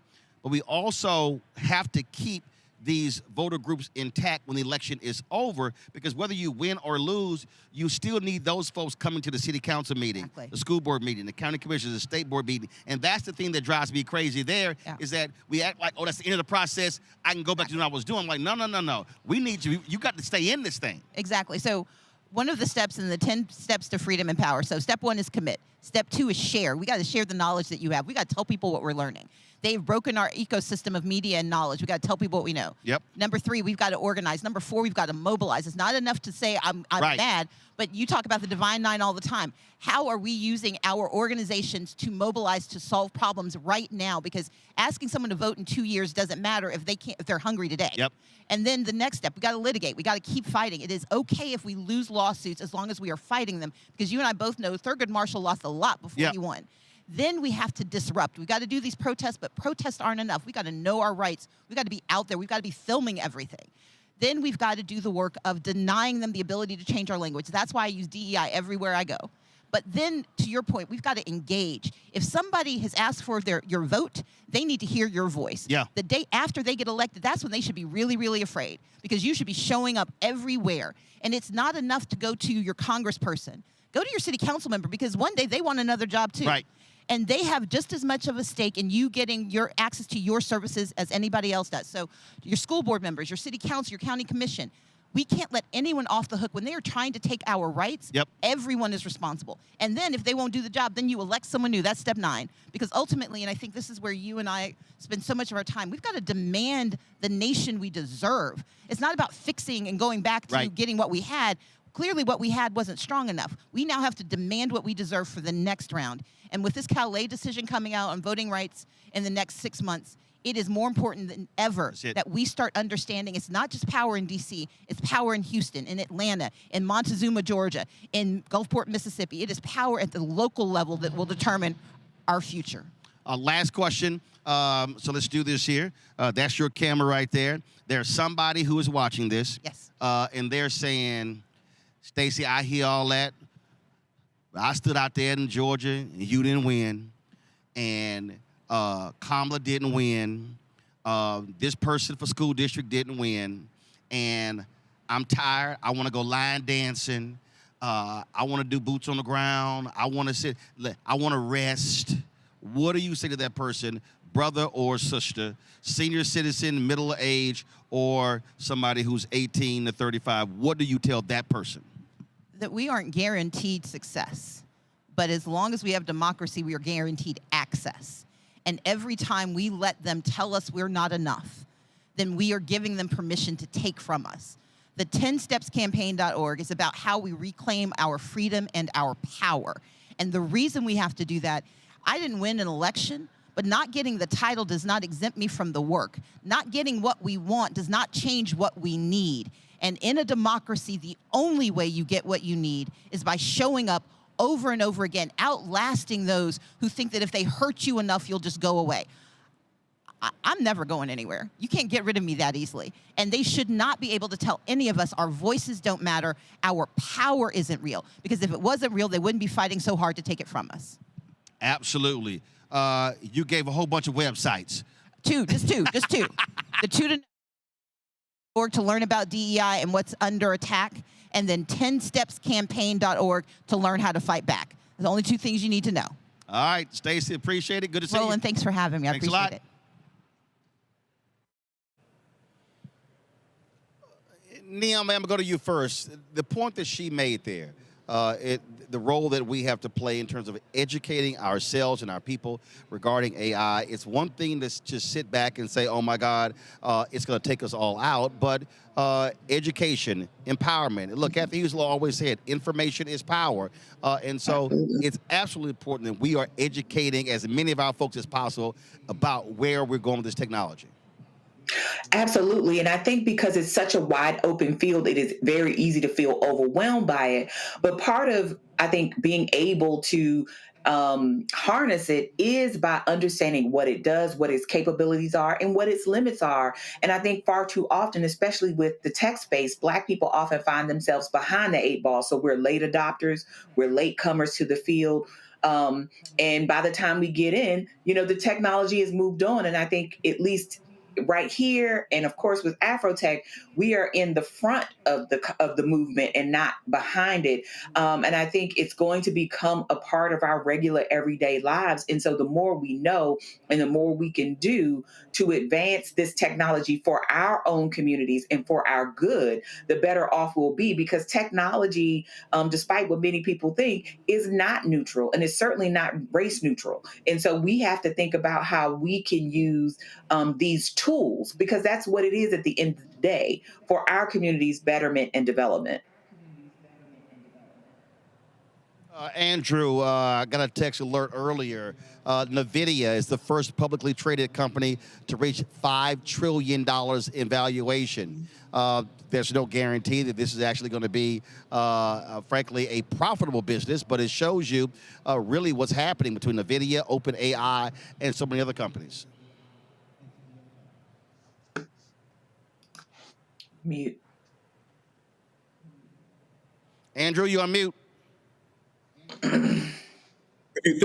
But we also have to keep these voter groups intact when the election is over, because whether you win or lose, you still need those folks coming to the city council meeting, the school board meeting, the county commissioners, the state board meeting. And that's the thing that drives me crazy there, is that we act like, oh, that's the end of the process. I can go back to what I was doing. I'm like, no. We need you. You got to stay in this thing. Exactly. So one of the steps in the 10 steps to freedom and power. So step one is commit. Step 2 is share. We got to share the knowledge that you have. We got to tell people what we're learning. They've broken our ecosystem of media and knowledge. We got to tell people what we know. Yep. Number 3, we've got to organize. Number 4, we've got to mobilize. It's not enough to say I'm Right. mad, but you talk about the Divine Nine all the time. How are we using our organizations to mobilize to solve problems right now? Because asking someone to vote in 2 years doesn't matter if they're hungry today. Yep. And then the next step, we got to litigate. We got to keep fighting. It is okay if we lose lawsuits as long as we are fighting them. Because you and I both know Thurgood Marshall lost a lot before Yep. he won. Then we have to disrupt. We've got to do these protests, but protests aren't enough. We've got to know our rights. We've got to be out there. We've got to be filming everything. Then we've got to do the work of denying them the ability to change our language. That's why I use DEI everywhere I go. But then, to your point, we've got to engage. If somebody has asked for your vote, they need to hear your voice. Yeah. The day after they get elected, that's when they should be really, really afraid, because you should be showing up everywhere. And it's not enough to go to your congressperson. Go to your city council member, because one day they want another job too. Right. And they have just as much of a stake in you getting your access to your services as anybody else does. So your school board members, your city council, your county commission, we can't let anyone off the hook. When they are trying to take our rights, Yep. everyone is responsible. And then if they won't do the job, then you elect someone new. That's step 9. Because ultimately, and I think this is where you and I spend so much of our time, we've got to demand the nation we deserve. It's not about fixing and going back to Right. getting what we had. Clearly what we had wasn't strong enough. We now have to demand what we deserve for the next round. And with this Calais decision coming out on voting rights in the next 6 months, it is more important than ever that we start understanding it's not just power in D.C., it's power in Houston, in Atlanta, in Montezuma, Georgia, in Gulfport, Mississippi. It is power at the local level that will determine our future. Last question. So let's do this here. That's your camera right there. There's somebody who is watching this. Yes. And they're saying, Stacey, I hear all that. I stood out there in Georgia, and you didn't win. And Kamala didn't win. This person for school district didn't win. And I'm tired. I want to go line dancing. I want to do boots on the ground. I want to sit. I want to rest. What do you say to that person, brother or sister, senior citizen, middle age, or somebody who's 18 to 35? What do you tell that person? That we aren't guaranteed success, but as long as we have democracy, we are guaranteed access. And every time we let them tell us we're not enough, then we are giving them permission to take from us. The 10stepscampaign.org is about how we reclaim our freedom and our power. And the reason we have to do that, I didn't win an election, but not getting the title does not exempt me from the work. Not getting what we want does not change what we need. And in a democracy, the only way you get what you need is by showing up over and over again, outlasting those who think that if they hurt you enough, you'll just go away. I'm never going anywhere. You can't get rid of me that easily. And they should not be able to tell any of us our voices don't matter, our power isn't real. Because if it wasn't real, they wouldn't be fighting so hard to take it from us. Absolutely. You gave a whole bunch of websites. Just two. The 2 to learn about DEI and what's under attack, and then 10stepscampaign.org to learn how to fight back. The only 2 things you need to know. All right, Stacey, appreciate it. Good to see you. Roland, thanks for having me. I Thanks a lot. appreciate it. Neil, I'm going to go to you first. The point that she made there, the role that we have to play in terms of educating ourselves and our people regarding AI, it's one thing to just sit back and say, oh, my God, it's going to take us all out. But education, empowerment. Look, Kathy Hughes always said, information is power. And so it's absolutely important that we are educating as many of our folks as possible about where we're going with this technology. Absolutely. And I think because it's such a wide open field, it is very easy to feel overwhelmed by it. But part of, I think, being able to harness it is by understanding what it does, what its capabilities are, and what its limits are. And I think far too often, especially with the tech space, Black people often find themselves behind the 8 ball. So we're late adopters, we're late comers to the field. And by the time we get in, the technology has moved on. And I think at least right here, and of course with Afrotech, we are in the front of the movement and not behind it. And I think it's going to become a part of our regular everyday lives. And so the more we know and the more we can do to advance this technology for our own communities and for our good, the better off we'll be, because technology, despite what many people think, is not neutral, and it's certainly not race neutral. And so we have to think about how we can use these tools, because that's what it is at the end of the day, for our community's betterment and development. Andrew, I got a text alert earlier. NVIDIA is the first publicly traded company to reach $5 trillion in valuation. There's no guarantee that this is actually going to be, frankly, a profitable business, but it shows you really what's happening between NVIDIA, OpenAI, and so many other companies. Mute. Andrew, you on mute. If you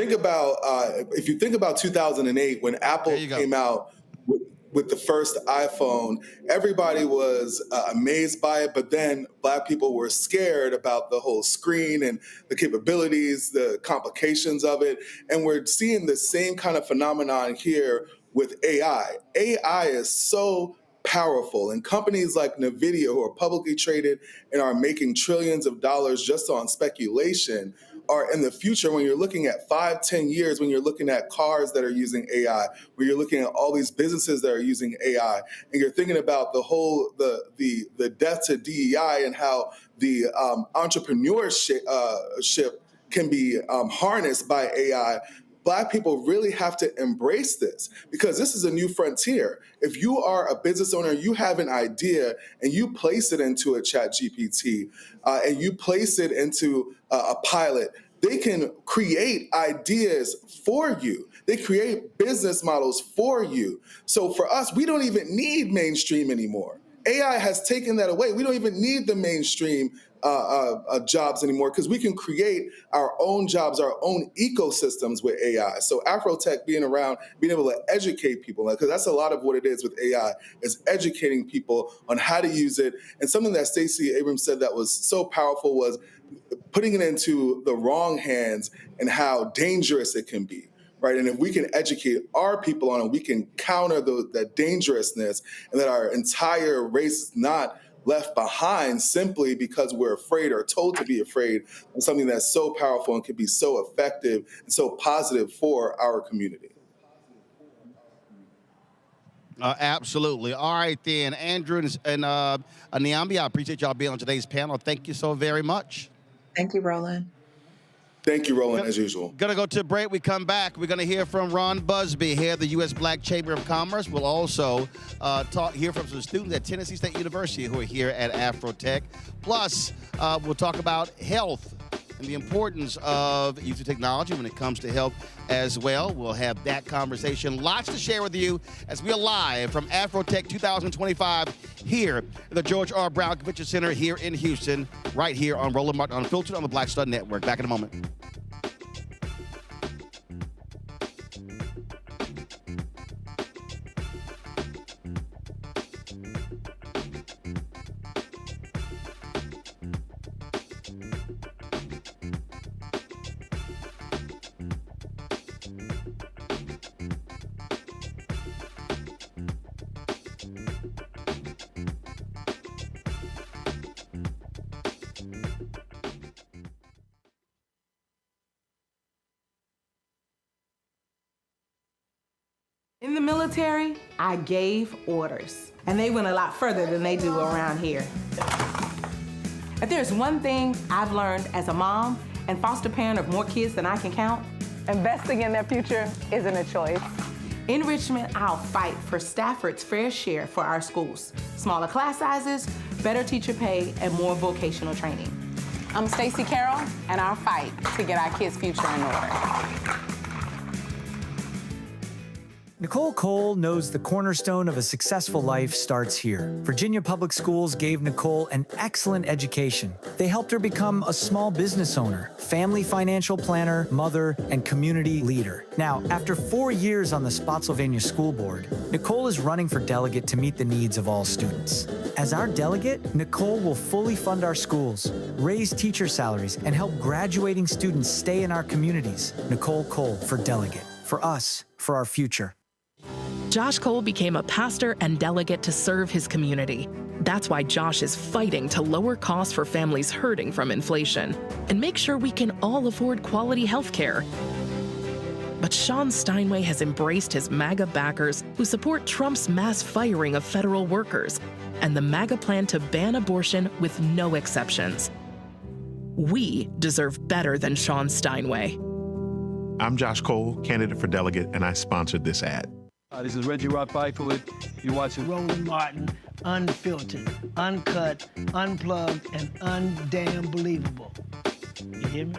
think about 2008, when Apple came out with the first iPhone, everybody was amazed by it, but then Black people were scared about the whole screen and the capabilities, the complications of it. And we're seeing the same kind of phenomenon here with AI. AI is so powerful, and companies like NVIDIA, who are publicly traded and are making trillions of dollars just on speculation, are in the future. When you're looking at 5-10 years, when you're looking at cars that are using AI, when you're looking at all these businesses that are using AI, and you're thinking about the whole the death to DEI and how the entrepreneurship can be harnessed by AI. Black people really have to embrace this, because this is a new frontier. If you are a business owner, you have an idea and you place it into a chat GPT and you place it into a pilot, they can create ideas for you. They create business models for you. So for us, we don't even need mainstream anymore. AI has taken that away. We don't even need the mainstream jobs anymore, because we can create our own jobs, our own ecosystems with AI. So Afrotech being around, being able to educate people, because that's a lot of what it is with AI, is educating people on how to use it. And something that Stacey Abrams said that was so powerful was putting it into the wrong hands and how dangerous it can be. Right, and if we can educate our people on it, we can counter that dangerousness, and that our entire race is not left behind simply because we're afraid or told to be afraid of something that's so powerful and can be so effective and so positive for our community. Absolutely. All right, then, Andrew and Niambi, I appreciate y'all being on today's panel. Thank you so very much. Thank you, Roland. Thank you, Roland, as usual. Going to go to a break. We come back. We're going to hear from Ron Busby, head of the U.S. Black Chamber of Commerce. We'll also hear from some students at Tennessee State University who are here at Afrotech. Plus, we'll talk about health and the importance of using technology when it comes to health as well. We'll have that conversation. Lots to share with you as we are live from Afrotech 2025 here at the George R. Brown Convention Center here in Houston, right here on Roland Martin Unfiltered on the Black Star Network. Back in a moment. In the military, I gave orders, and they went a lot further than they do around here. If there's one thing I've learned as a mom and foster parent of more kids than I can count, investing in their future isn't a choice. In Richmond, I'll fight for Stafford's fair share for our schools. Smaller class sizes, better teacher pay, and more vocational training. I'm Stacey Carroll, and I'll fight to get our kids' future in order. Nicole Cole knows the cornerstone of a successful life starts here. Virginia Public Schools gave Nicole an excellent education. They helped her become a small business owner, family financial planner, mother, and community leader. Now, after 4 years on the Spotsylvania School Board, Nicole is running for delegate to meet the needs of all students. As our delegate, Nicole will fully fund our schools, raise teacher salaries, and help graduating students stay in our communities. Nicole Cole for delegate. For us, for our future. Josh Cole became a pastor and delegate to serve his community. That's why Josh is fighting to lower costs for families hurting from inflation and make sure we can all afford quality health care. But Sean Steinway has embraced his MAGA backers who support Trump's mass firing of federal workers and the MAGA plan to ban abortion with no exceptions. We deserve better than Sean Steinway. I'm Josh Cole, candidate for delegate, and I sponsored this ad. This is Reggie Rock Byford. You're watching Roland Martin, unfiltered, uncut, unplugged, and undamn believable. You hear me?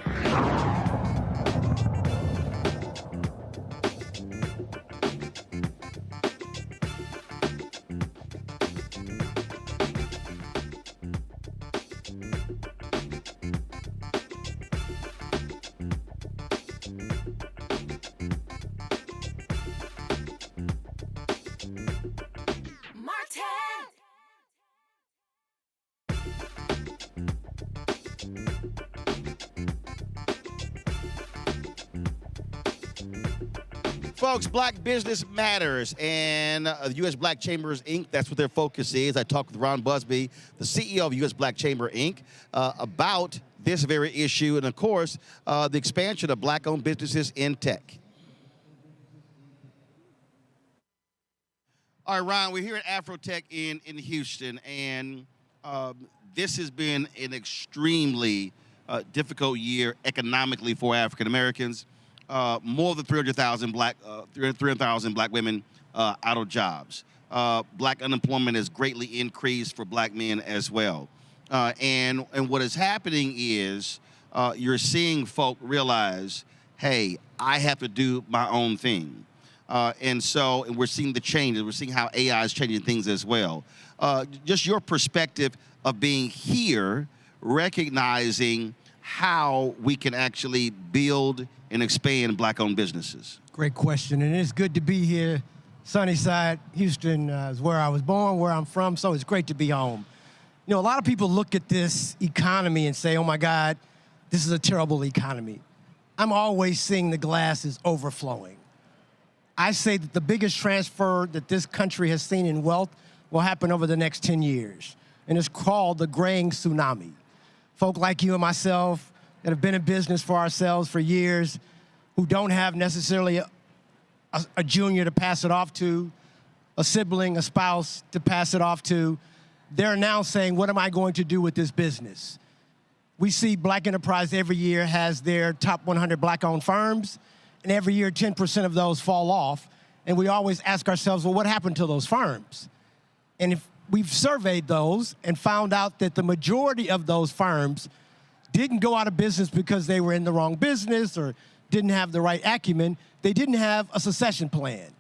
Folks, Black Business Matters and the U.S. Black Chambers, Inc., that's what their focus is. I talked with Ron Busby, the CEO of U.S. Black Chamber, Inc., about this very issue and, of course, the expansion of black-owned businesses in tech. All right, Ron, we're here at Afrotech in Houston, and this has been an extremely difficult year economically for African Americans. More than 300,000 black women out of jobs. Black unemployment has greatly increased for black men as well. And what is happening is you're seeing folk realize, hey, I have to do my own thing. And we're seeing the changes. We're seeing how AI is changing things as well. Just your perspective of being here, recognizing how we can actually build and expand black-owned businesses. Great question, and it's good to be here. Sunnyside, Houston is where I was born, where I'm from, so it's great to be home. You know, a lot of people look at this economy and say, oh my God, this is a terrible economy. I'm always seeing the glass is overflowing. I say that the biggest transfer that this country has seen in wealth will happen over the next 10 years, and it's called the graying tsunami. Folk like you and myself that have been in business for ourselves for years, who don't have necessarily a junior to pass it off to, a sibling, a spouse to pass it off to, they're now saying, what am I going to do with this business? We see Black Enterprise every year has their top 100 Black-owned firms, and every year 10% of those fall off, and we always ask ourselves, well, what happened to those firms? And if we've surveyed those and found out that the majority of those firms didn't go out of business because they were in the wrong business or didn't have the right acumen. They didn't have a succession plan.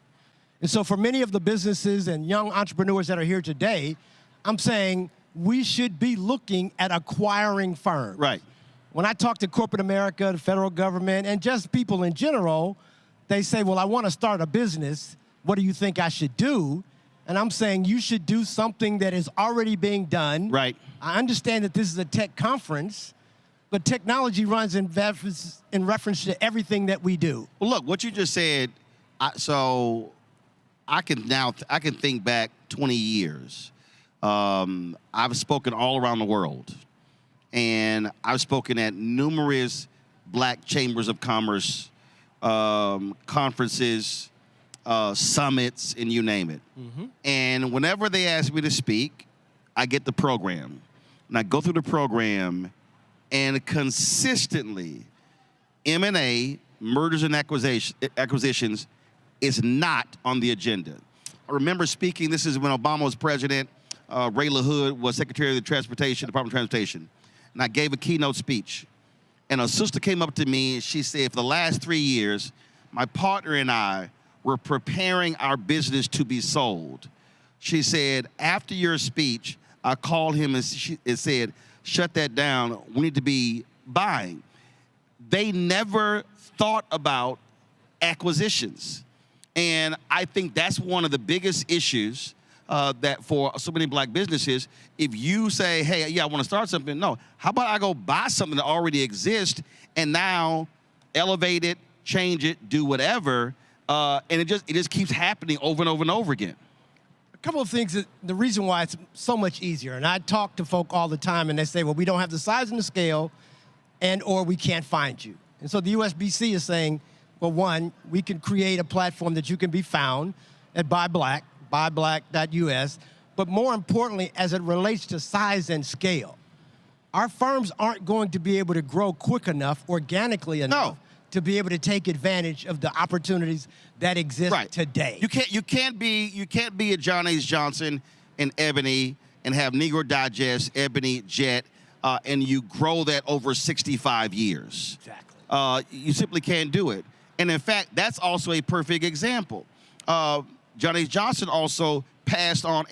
And so for many of the businesses and young entrepreneurs that are here today, I'm saying we should be looking at acquiring firms. Right. When I talk to corporate America, the federal government, and just people in general, they say, well, I want to start a business. What do you think I should do? And I'm saying you should do something that is already being done. Right. I understand that this is a tech conference, but technology runs in reference to everything that we do. Well, look, what you just said, so I can think back 20 years. I've spoken all around the world, and I've spoken at numerous Black Chambers of Commerce conferences, summits, and you name it. Mm-hmm. And whenever they ask me to speak, I get the program. And I go through the program, and consistently, M&A, mergers and acquisitions, is not on the agenda. I remember speaking, this is when Obama was president, Ray LaHood was Secretary of the Department of Transportation, and I gave a keynote speech. And a sister came up to me, and she said, for the last 3 years, my partner and I, we're preparing our business to be sold. She said, after your speech, I called him and said, shut that down. We need to be buying. They never thought about acquisitions. And I think that's one of the biggest issues that for so many black businesses, if you say, hey, yeah, I want to start something, no. How about I go buy something that already exists and now elevate it, change it, do whatever, and it just keeps happening over and over and over again. A couple of things, that the reason why it's so much easier, and I talk to folk all the time, and they say, well, we don't have the size and the scale, and or we can't find you. And so the USBC is saying, well, one, we can create a platform that you can be found at buyblack.us, but more importantly, as it relates to size and scale, our firms aren't going to be able to grow quick enough, organically enough, to be able to take advantage of the opportunities that exist today. You can't be a John H. Johnson and Ebony and have Negro Digest, Ebony, Jet, and you grow that over 65 years. Exactly. You simply can't do it. And in fact, that's also a perfect example. John H. Johnson also passed on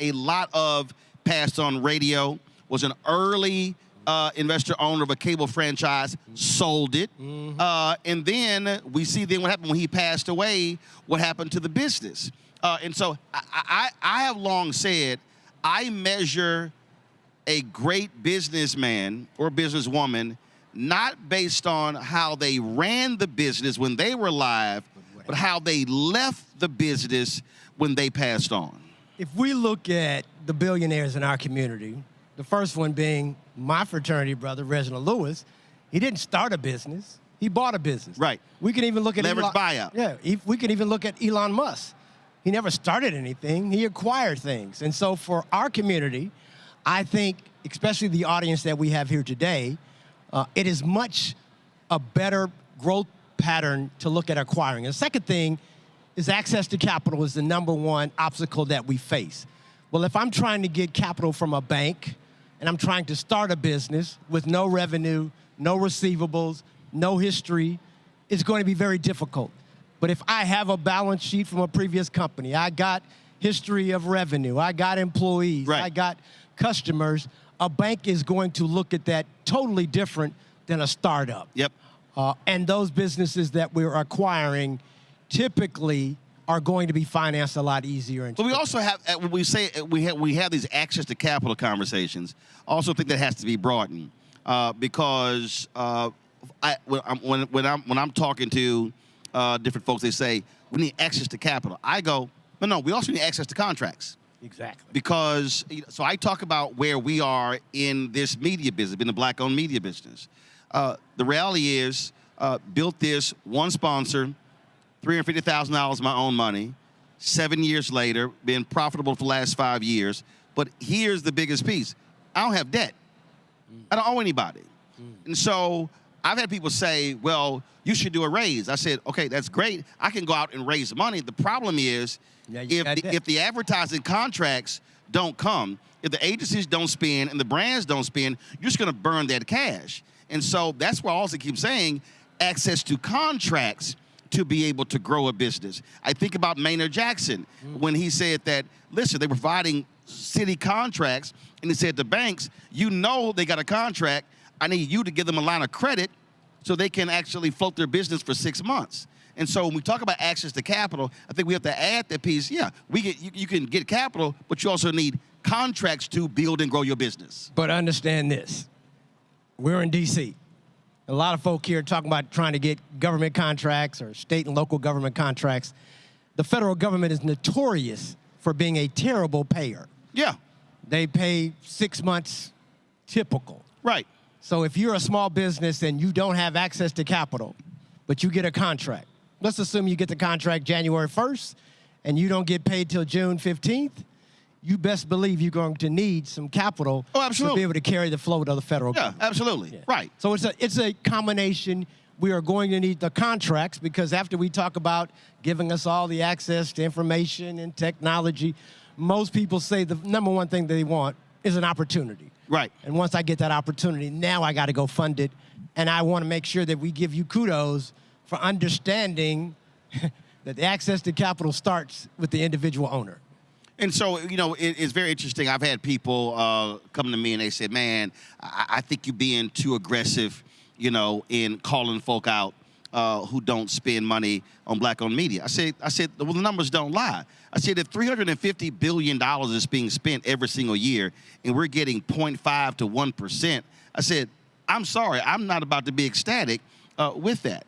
radio, was an early investor owner of a cable franchise, sold it. And then we see what happened when he passed away, what happened to the business. And so I have long said, I measure a great businessman or businesswoman not based on how they ran the business when they were alive, but how they left the business when they passed on. If we look at the billionaires in our community, the first one being my fraternity brother, Reginald Lewis, he didn't start a business, he bought a business. Right. We can even look at leverage buyout. Yeah, we can even look at Elon Musk. He never started anything, he acquired things. And so for our community, I think, especially the audience that we have here today, it is much a better growth pattern to look at acquiring. And the second thing is access to capital is the number one obstacle that we face. Well, if I'm trying to get capital from a bank and I'm trying to start a business with no revenue, no receivables, no history, it's going to be very difficult. But if I have a balance sheet from a previous company, I got history of revenue, I got employees, I got customers, a bank is going to look at that totally different than a startup. Yep. And those businesses that we're acquiring typically are going to be financed a lot easier. And but we also have, when we say we have these access to capital conversations, I also think that has to be broadened because when I'm talking to different folks, they say we need access to capital. I go, no, we also need access to contracts. Exactly. Because, so I talk about where we are in this media business, in the black-owned media business. The reality is, built this, one sponsor, $350,000 my own money, 7 years later, been profitable for the last 5 years. But here's the biggest piece. I don't have debt. I don't owe anybody. And so I've had people say, well, you should do a raise. I said, okay, that's great. I can go out and raise money. The problem is, if the advertising contracts don't come, if the agencies don't spend and the brands don't spend, you're just going to burn that cash. And so that's why I also keep saying access to contracts to be able to grow a business. I think about Maynard Jackson when he said that, listen, they're providing city contracts, and he said to banks, you know they got a contract. I need you to give them a line of credit so they can actually float their business for 6 months. And so when we talk about access to capital, I think we have to add that piece. Yeah, you can get capital, but you also need contracts to build and grow your business. But understand this. We're in D.C. A lot of folk here talking about trying to get government contracts or state and local government contracts. The federal government is notorious for being a terrible payer. Yeah. They pay 6 months typical. Right. So if you're a small business and you don't have access to capital, but you get a contract, let's assume you get the contract January 1st and you don't get paid till June 15th, you best believe you're going to need some capital to be able to carry the float of the federal government. Yeah, absolutely. Yeah. Right. So it's a combination. We are going to need the contracts because after we talk about giving us all the access to information and technology, most people say the number one thing they want is an opportunity. Right. And once I get that opportunity, now I got to go fund it. And I want to make sure that we give you kudos for understanding that the access to capital starts with the individual owner. And so, you know, it's very interesting. I've had people come to me and they said, man, I think you're being too aggressive, you know, in calling folk out who don't spend money on black-owned media. I said, well, the numbers don't lie. I said, if $350 billion is being spent every single year and we're getting 0.5 to 1%, I said, I'm sorry, I'm not about to be ecstatic with that.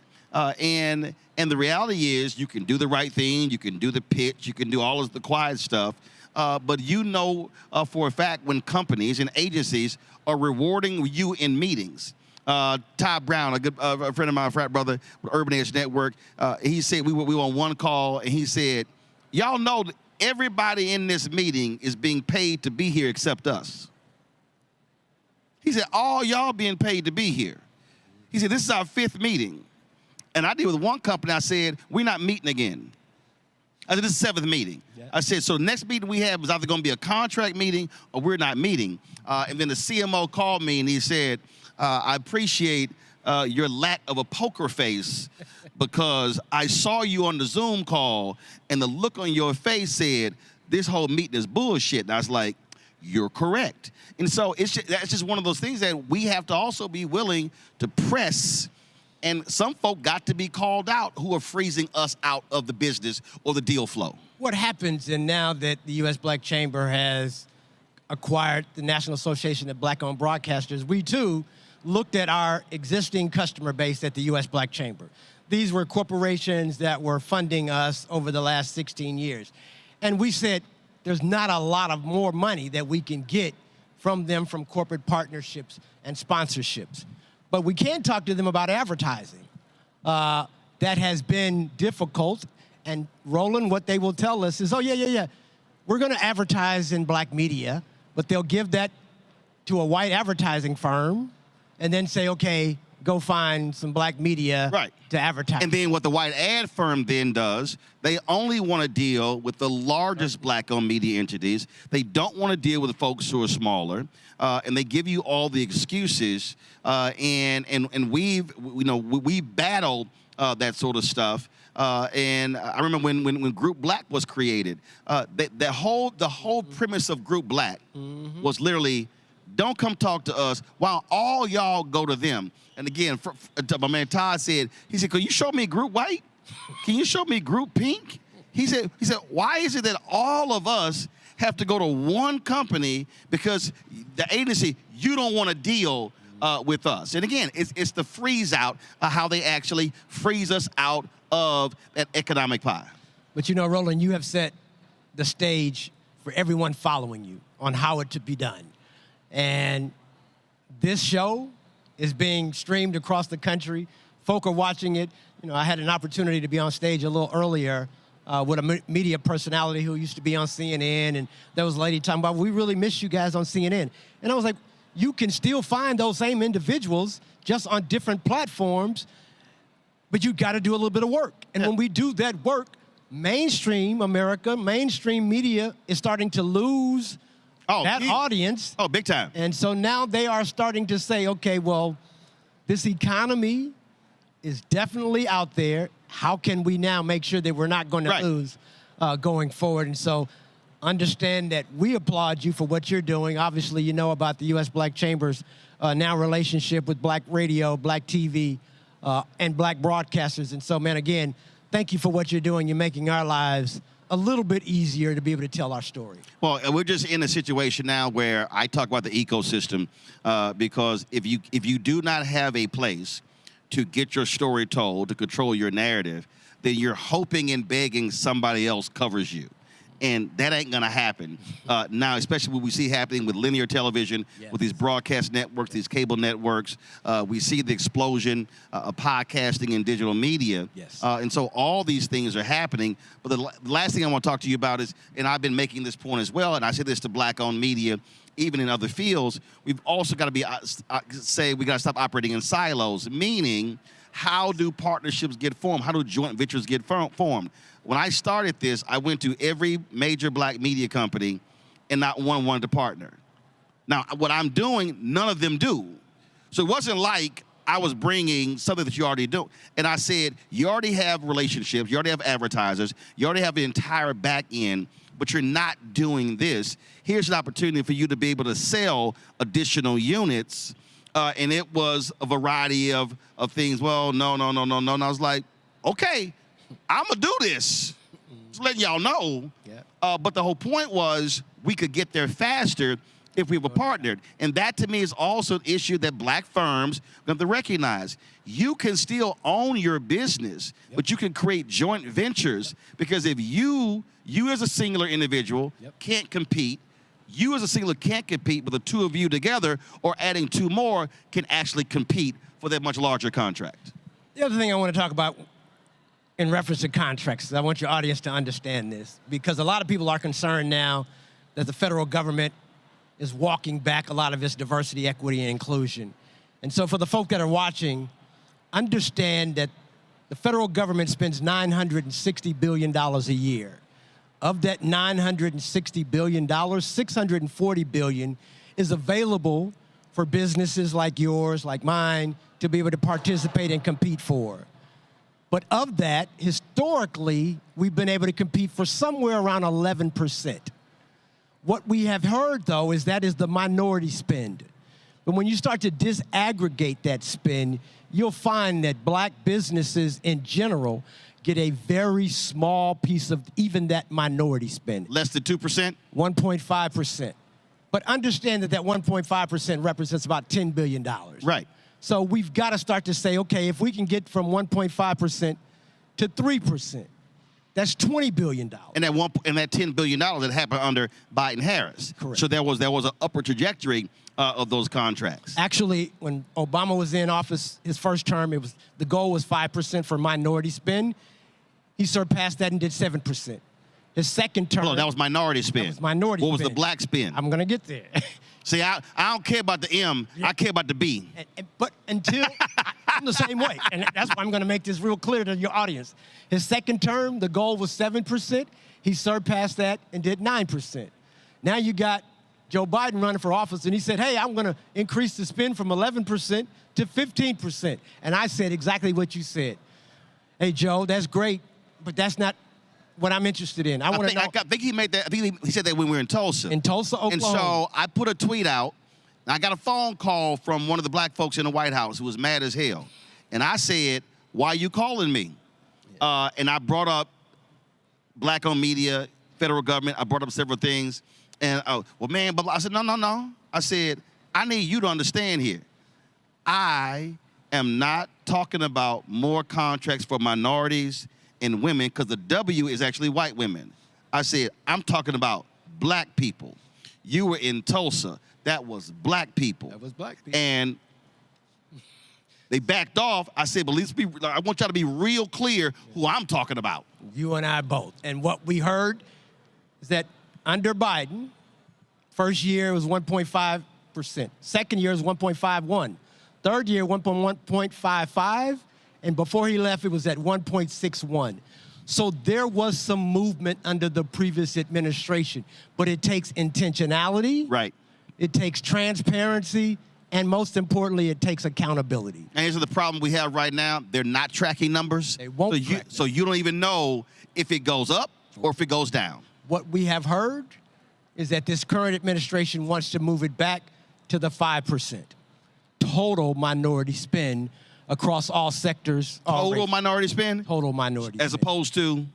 And the reality is you can do the right thing, you can do the pitch, you can do all of the quiet stuff, but you know for a fact when companies and agencies are rewarding you in meetings. Todd Brown, a good a friend of mine, frat brother with Urban Edge Network, he said we were on one call and he said, y'all know that everybody in this meeting is being paid to be here except us. He said, all y'all being paid to be here. He said, this is our 5th meeting. And I did with one company, I said, we're not meeting again. I said, this is the 7th meeting. Yeah. I said, so the next meeting we have is either going to be a contract meeting or we're not meeting. And then the CMO called me and he said, I appreciate your lack of a poker face because I saw you on the Zoom call and the look on your face said, this whole meeting is bullshit. And I was like, you're correct. And so that's just one of those things that we have to also be willing to press. And some folk got to be called out who are freezing us out of the business or the deal flow. What happens, and now that the U.S. Black Chamber has acquired the National Association of Black-Owned Broadcasters, we too looked at our existing customer base at the U.S. Black Chamber. These were corporations that were funding us over the last 16 years. And we said, there's not a lot of more money that we can get from them from corporate partnerships and sponsorships. But we can talk to them about advertising. That has been difficult. And Roland, what they will tell us is, oh, yeah, we're going to advertise in black media, but they'll give that to a white advertising firm and then say, okay, go find some black media to advertise. And then what the white ad firm then does, they only want to deal with the largest black-owned media entities. They don't want to deal with the folks who are smaller, and they give you all the excuses. And we battled that sort of stuff. And I remember when Group Black was created, the whole premise of Group Black was literally, don't come talk to us while all y'all go to them. And again, my man Todd said, he said, can you show me Group White? Can you show me Group Pink? He said, why is it that all of us have to go to one company because the agency, you don't want to deal with us? And again, it's the freeze out of how they actually freeze us out of that economic pie. But you know, Roland, you have set the stage for everyone following you on how it to be done. And this show is being streamed across the country. Folk are watching it. You know, I had an opportunity to be on stage a little earlier with a media personality who used to be on CNN, and there was a lady talking about, we really miss you guys on CNN. And I was like, you can still find those same individuals just on different platforms, but you got to do a little bit of work. And when we do that work, mainstream America, mainstream media is starting to lose that audience. Oh, big time. And so now they are starting to say, okay, well, this economy is definitely out there. How can we now make sure that we're not going to lose going forward? And so understand that we applaud you for what you're doing. Obviously, you know about the U.S. Black Chamber's now relationship with Black radio, Black TV, and Black broadcasters. And so, man, again, thank you for what you're doing. You're making our lives a little bit easier to be able to tell our story. Well, we're just in a situation now where I talk about the ecosystem because if you do not have a place to get your story told, to control your narrative, then you're hoping and begging somebody else covers you. And that ain't going to happen now, especially what we see happening with linear television, with these broadcast networks, these cable networks. We see the explosion of podcasting and digital media. And so all these things are happening. But the last thing I want to talk to you about is, and I've been making this point as well, and I say this to black-owned media, even in other fields, we've also got to be say we got to stop operating in silos, meaning how do partnerships get formed? How do joint ventures get formed? When I started this, I went to every major black media company and not one wanted to partner. Now, what I'm doing, none of them do. So it wasn't like I was bringing something that you already do. And I said, you already have relationships, you already have advertisers, you already have the entire back end, but you're not doing this. Here's an opportunity for you to be able to sell additional units. And it was a variety of things. Well, no. And I was like, okay, I'm going to do this. Just letting y'all know. Yeah. But the whole point was we could get there faster if we were partnered. And that, to me, is also an issue that black firms have to recognize. You can still own your business, but you can create joint ventures, because if you as a singular individual can't compete, you as a singular can't compete, but the two of you together or adding two more can actually compete for that much larger contract. The other thing I want to talk about in reference to contracts, I want your audience to understand this, because a lot of people are concerned now that the federal government is walking back a lot of its diversity, equity, and inclusion. And so for the folk that are watching, understand that the federal government spends $960 billion a year. Of that $960 billion, $640 billion is available for businesses like yours, like mine, to be able to participate and compete for. But of that, historically, we've been able to compete for somewhere around 11%. What we have heard, though, is that is the minority spend. But when you start to disaggregate that spend, you'll find that black businesses in general get a very small piece of even that minority spend. Less than 2%? 1.5%. But understand that that 1.5% represents about $10 billion. Right. So we've got to start to say, okay, if we can get from 1.5% to 3%, that's $20 billion. And that $10 billion that happened under Biden-Harris. Correct. So there was an upward trajectory of those contracts. Actually, when Obama was in office, his first term, the goal was 5% for minority spend. He surpassed that and did 7%. His second term. Hold on, that was minority spend. That was minority What was spend. the black spend? I'm going to get there. See, I don't care about the M. Yeah. I care about the B. But until I'm the same way, and that's why I'm going to make this real clear to your audience. His second term, the goal was 7%. He surpassed that and did 9%. Now you got Joe Biden running for office, and he said, hey, I'm going to increase the spend from 11% to 15%. And I said exactly what you said. Hey, Joe, that's great, but that's not what I'm interested in. I think he made that. I think he said that when we were in Tulsa. In Tulsa, Oklahoma. And so I put a tweet out. And I got a phone call from one of the black folks in the White House who was mad as hell. And I said, why are you calling me? Yeah. And I brought up black-owned media, federal government. I brought up several things. And, well, man, but I said, no. I said, I need you to understand here. I am not talking about more contracts for minorities and women, because the W is actually white women. I said, I'm talking about black people. You were in Tulsa. That was black people. That was black people. And they backed off. I said, but I want y'all to be real clear who I'm talking about. You and I both. And what we heard is that under Biden, first year was 1.5%. Second year was 1.51. Third year, 1.55. And before he left, it was at 1.61. So there was some movement under the previous administration, but it takes intentionality. Right. It takes transparency, and most importantly, it takes accountability. And here's the problem we have right now. They're not tracking numbers. They won't track so you don't even know if it goes up or if it goes down. What we have heard is that this current administration wants to move it back to the 5% total minority spend across all sectors. Total minority spend? Total minority As spend. opposed to?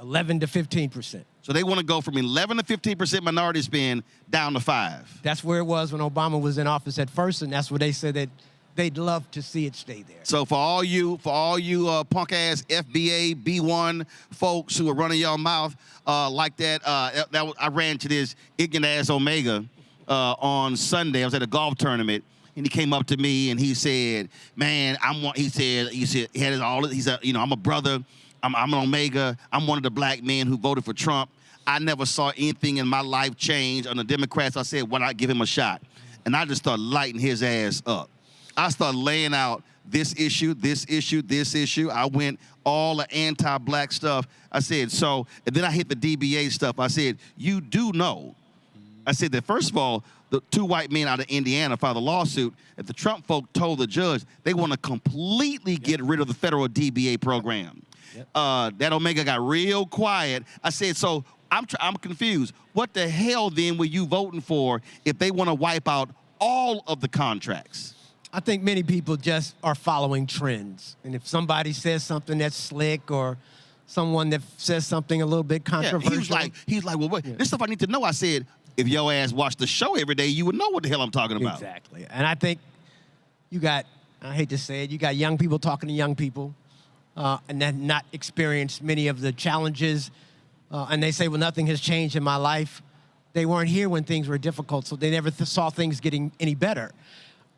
11 to 15%. So they want to go from 11 to 15% minority spend down to 5. That's where it was when Obama was in office at first, and that's where they said that they'd love to see it stay there. So for all you punk-ass FBA, B1 folks who are running your mouth like that, I ran to this ignorant-ass Omega on Sunday. I was at a golf tournament. And he came up to me and he said, "Man, he said he had all. He said, I'm a brother. I'm an Omega. I'm one of the black men who voted for Trump. I never saw anything in my life change on the Democrats." I said, "Why not give him a shot?" And I just started lighting his ass up. I started laying out this issue. I went all the anti-black stuff. I said, and then I hit the DBA stuff. I said, you do know I said that, first of all, the 2 white men out of Indiana filed a lawsuit that the Trump folk told the judge they want to completely get rid of the federal DBA program. That Omega got real quiet. I said, so I'm confused. What the hell then were you voting for if they want to wipe out all of the contracts? I think many people just are following trends. And if somebody says something that's slick or someone that says something a little bit controversial. Yeah, he's like, well, wait, this stuff I need to know. I said, if your ass watched the show every day, you would know what the hell I'm talking about. Exactly. And I think you got, I hate to say it, you got young people talking to young people and that not experienced many of the challenges. And they say, well, nothing has changed in my life. They weren't here when things were difficult, so they never saw things getting any better.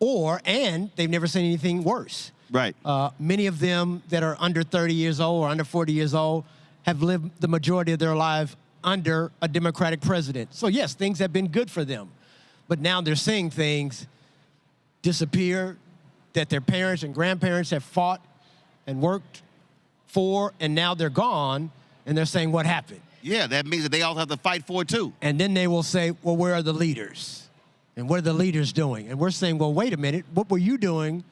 And they've never seen anything worse. Right. Many of them that are under 30 years old or under 40 years old have lived the majority of their life under a Democratic president. So yes, things have been good for them. But now they're seeing things disappear that their parents and grandparents have fought and worked for, and now they're gone, and they're saying, what happened? Yeah, that means that they all have to fight for it too. And then they will say, well, where are the leaders? And what are the leaders doing? And we're saying, well, wait a minute, what were you doing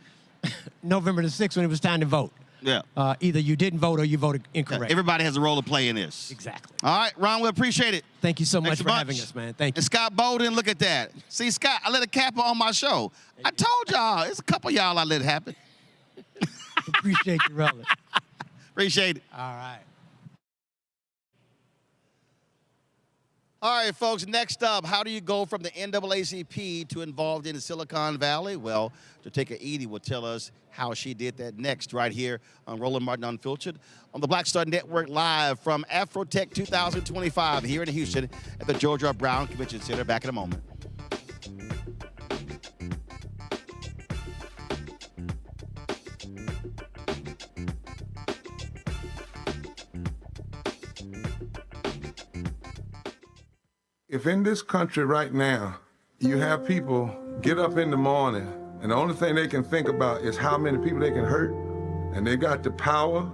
November the 6th when it was time to vote? Yeah. Either you didn't vote or you voted incorrect. Everybody has a role to play in this. Exactly. All right, Ron, we appreciate it. Thank you so much for having us, man. Thank you. And Scott Bolden, look at that. See, Scott, I let a capper on my show. I told y'all, it's a couple of y'all I let it happen. Appreciate you, Roland. Appreciate it. All right. All right, folks, next up, how do you go from the NAACP to involved in Silicon Valley? Well, Jotica Edy will tell us how she did that next right here on Roland Martin Unfiltered on the Black Star Network, live from Afrotech 2025 here in Houston at the George R. Brown Convention Center. Back in a moment. If in this country right now, you have people get up in the morning and the only thing they can think about is how many people they can hurt, and they got the power,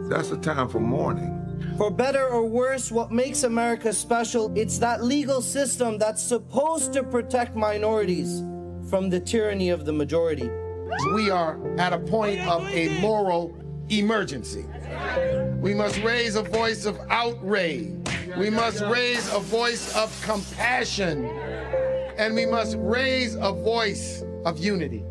that's the time for mourning. For better or worse, what makes America special, it's that legal system that's supposed to protect minorities from the tyranny of the majority. We are at a point of a moral emergency. We must raise a voice of outrage. We must raise a voice of compassion. And we must raise a voice of unity.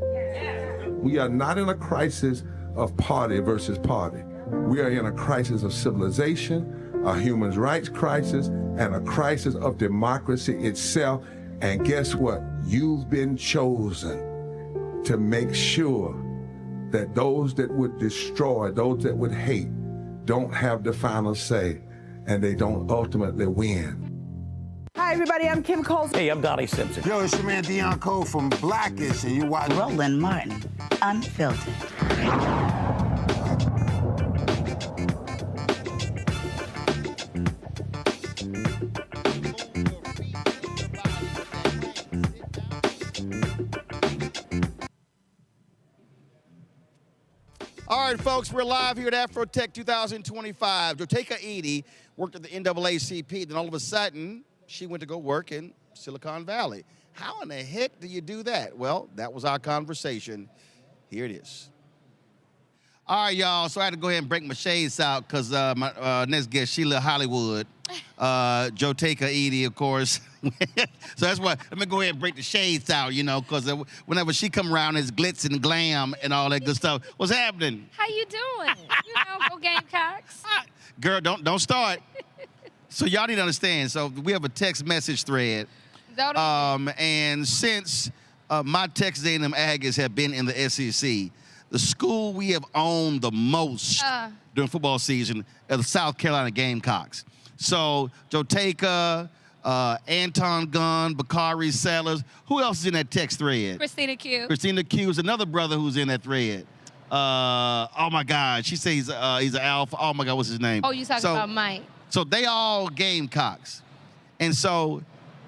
We are not in a crisis of party versus party. We are in a crisis of civilization, a human rights crisis, and a crisis of democracy itself. And guess what? You've been chosen to make sure that those that would destroy, those that would hate, don't have the final say, and they don't ultimately win. Hi, everybody. I'm Kim Coles. Hey, I'm Donnie Simpson. Yo, it's your man Dion Cole from Blackish, and you watch Roland Martin Unfiltered. All right, folks, we're live here at Afrotech 2025. Jotica Edy worked at the NAACP, then all of a sudden, she went to go work in Silicon Valley. How in the heck do you do that? Well, that was our conversation. Here it is. All right, y'all, so I had to go ahead and break my shades out because my next guest, Sheila Hollywood, Jotica Edy, of course. So that's why, let me go ahead and break the shades out, you know, because whenever she come around, it's glitz and glam and all that good stuff. What's happening? How you doing? You know, go Gamecocks. Girl, don't start. So y'all need to understand, so we have a text message thread. And since my Texas A&M Aggies have been in the SEC, the school we have owned the most during football season are the South Carolina Gamecocks. So Jotica, Anton Gunn, Bakari Sellers. Who else is in that text thread? Christina Q. Christina Q is another brother who's in that thread. Oh my God, she says he's an alpha. Oh my God, what's his name? Oh, you talking about Mike? So they all Gamecocks, and so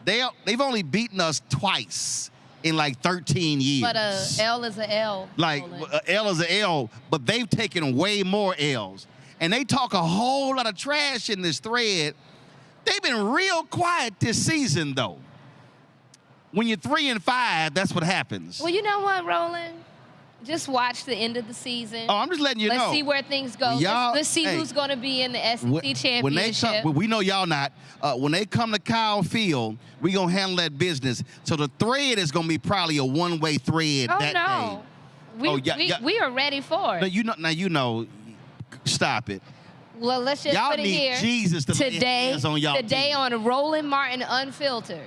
they've only beaten us twice in like 13 years. But L is a L. Like L is a L, but they've taken way more L's, and they talk a whole lot of trash in this thread. They've been real quiet this season, though. when you're 3 and 5, that's what happens. Well, you know what, Roland? Just watch the end of the season. Oh, I'm just letting you know. Let's see where things go. Let's see who's going to be in the SEC championship. When they come, we know y'all not. When they come to Kyle Field, we going to handle that business. So the thread is going to be probably a one-way thread that day. We are ready for it. You know, stop it. Well, let's just put it here. Y'all need Jesus to lay hands on y'all Today team. on Roland Martin Unfiltered,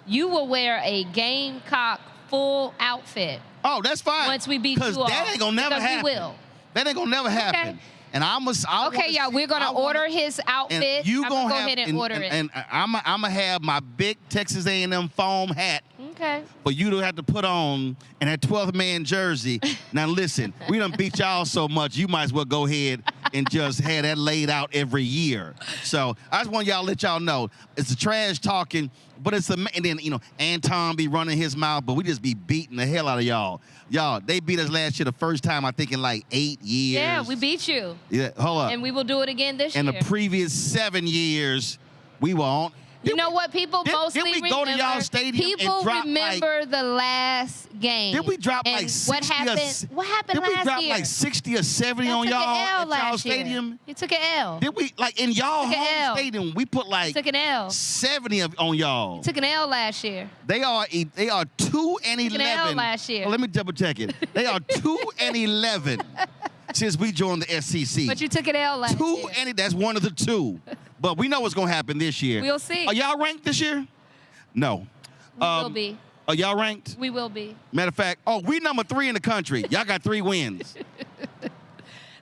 you will wear a Gamecock full outfit. Oh, that's fine. Once we beat you all. Because that ain't going to never happen. We will. That ain't going to never happen. And Okay, y'all, we're going to order his outfit. I'm going to go ahead and order it. And I'm going to have my big Texas A&M foam hat Okay. for you to have to put on and that 12th man jersey. Now, listen, we done beat y'all so much, you might as well go ahead and just have that laid out every year. So I just want y'all to let y'all know, it's the trash talking, but it's and then, Anton be running his mouth, but we just be beating the hell out of y'all. Y'all, they beat us last year the first time, I think, in like 8 years. Yeah, we beat you. Yeah, hold up. And we will do it again this year. And the previous 7 years, we were on. You know what people mostly remember? Didn't we go to y'all stadium People and drop remember the last game. Did we drop and like 60 what happened last year? Did we drop year? like 60 or 70 on y'all at y'all stadium? You took an L. Did we, like in y'all home stadium, we put like took an L. 70 on y'all. You took an L last year. They are 2 and 11. Took an L last year. Well, let me double check it. They are 2 and 11 since we joined the SEC. But you took an L last year. 2 and that's one of the 2. But we know what's going to happen this year. We'll see. Are y'all ranked this year? No. We will be. Are y'all ranked? We will be. Matter of fact, we number 3 in the country. Y'all got 3 wins.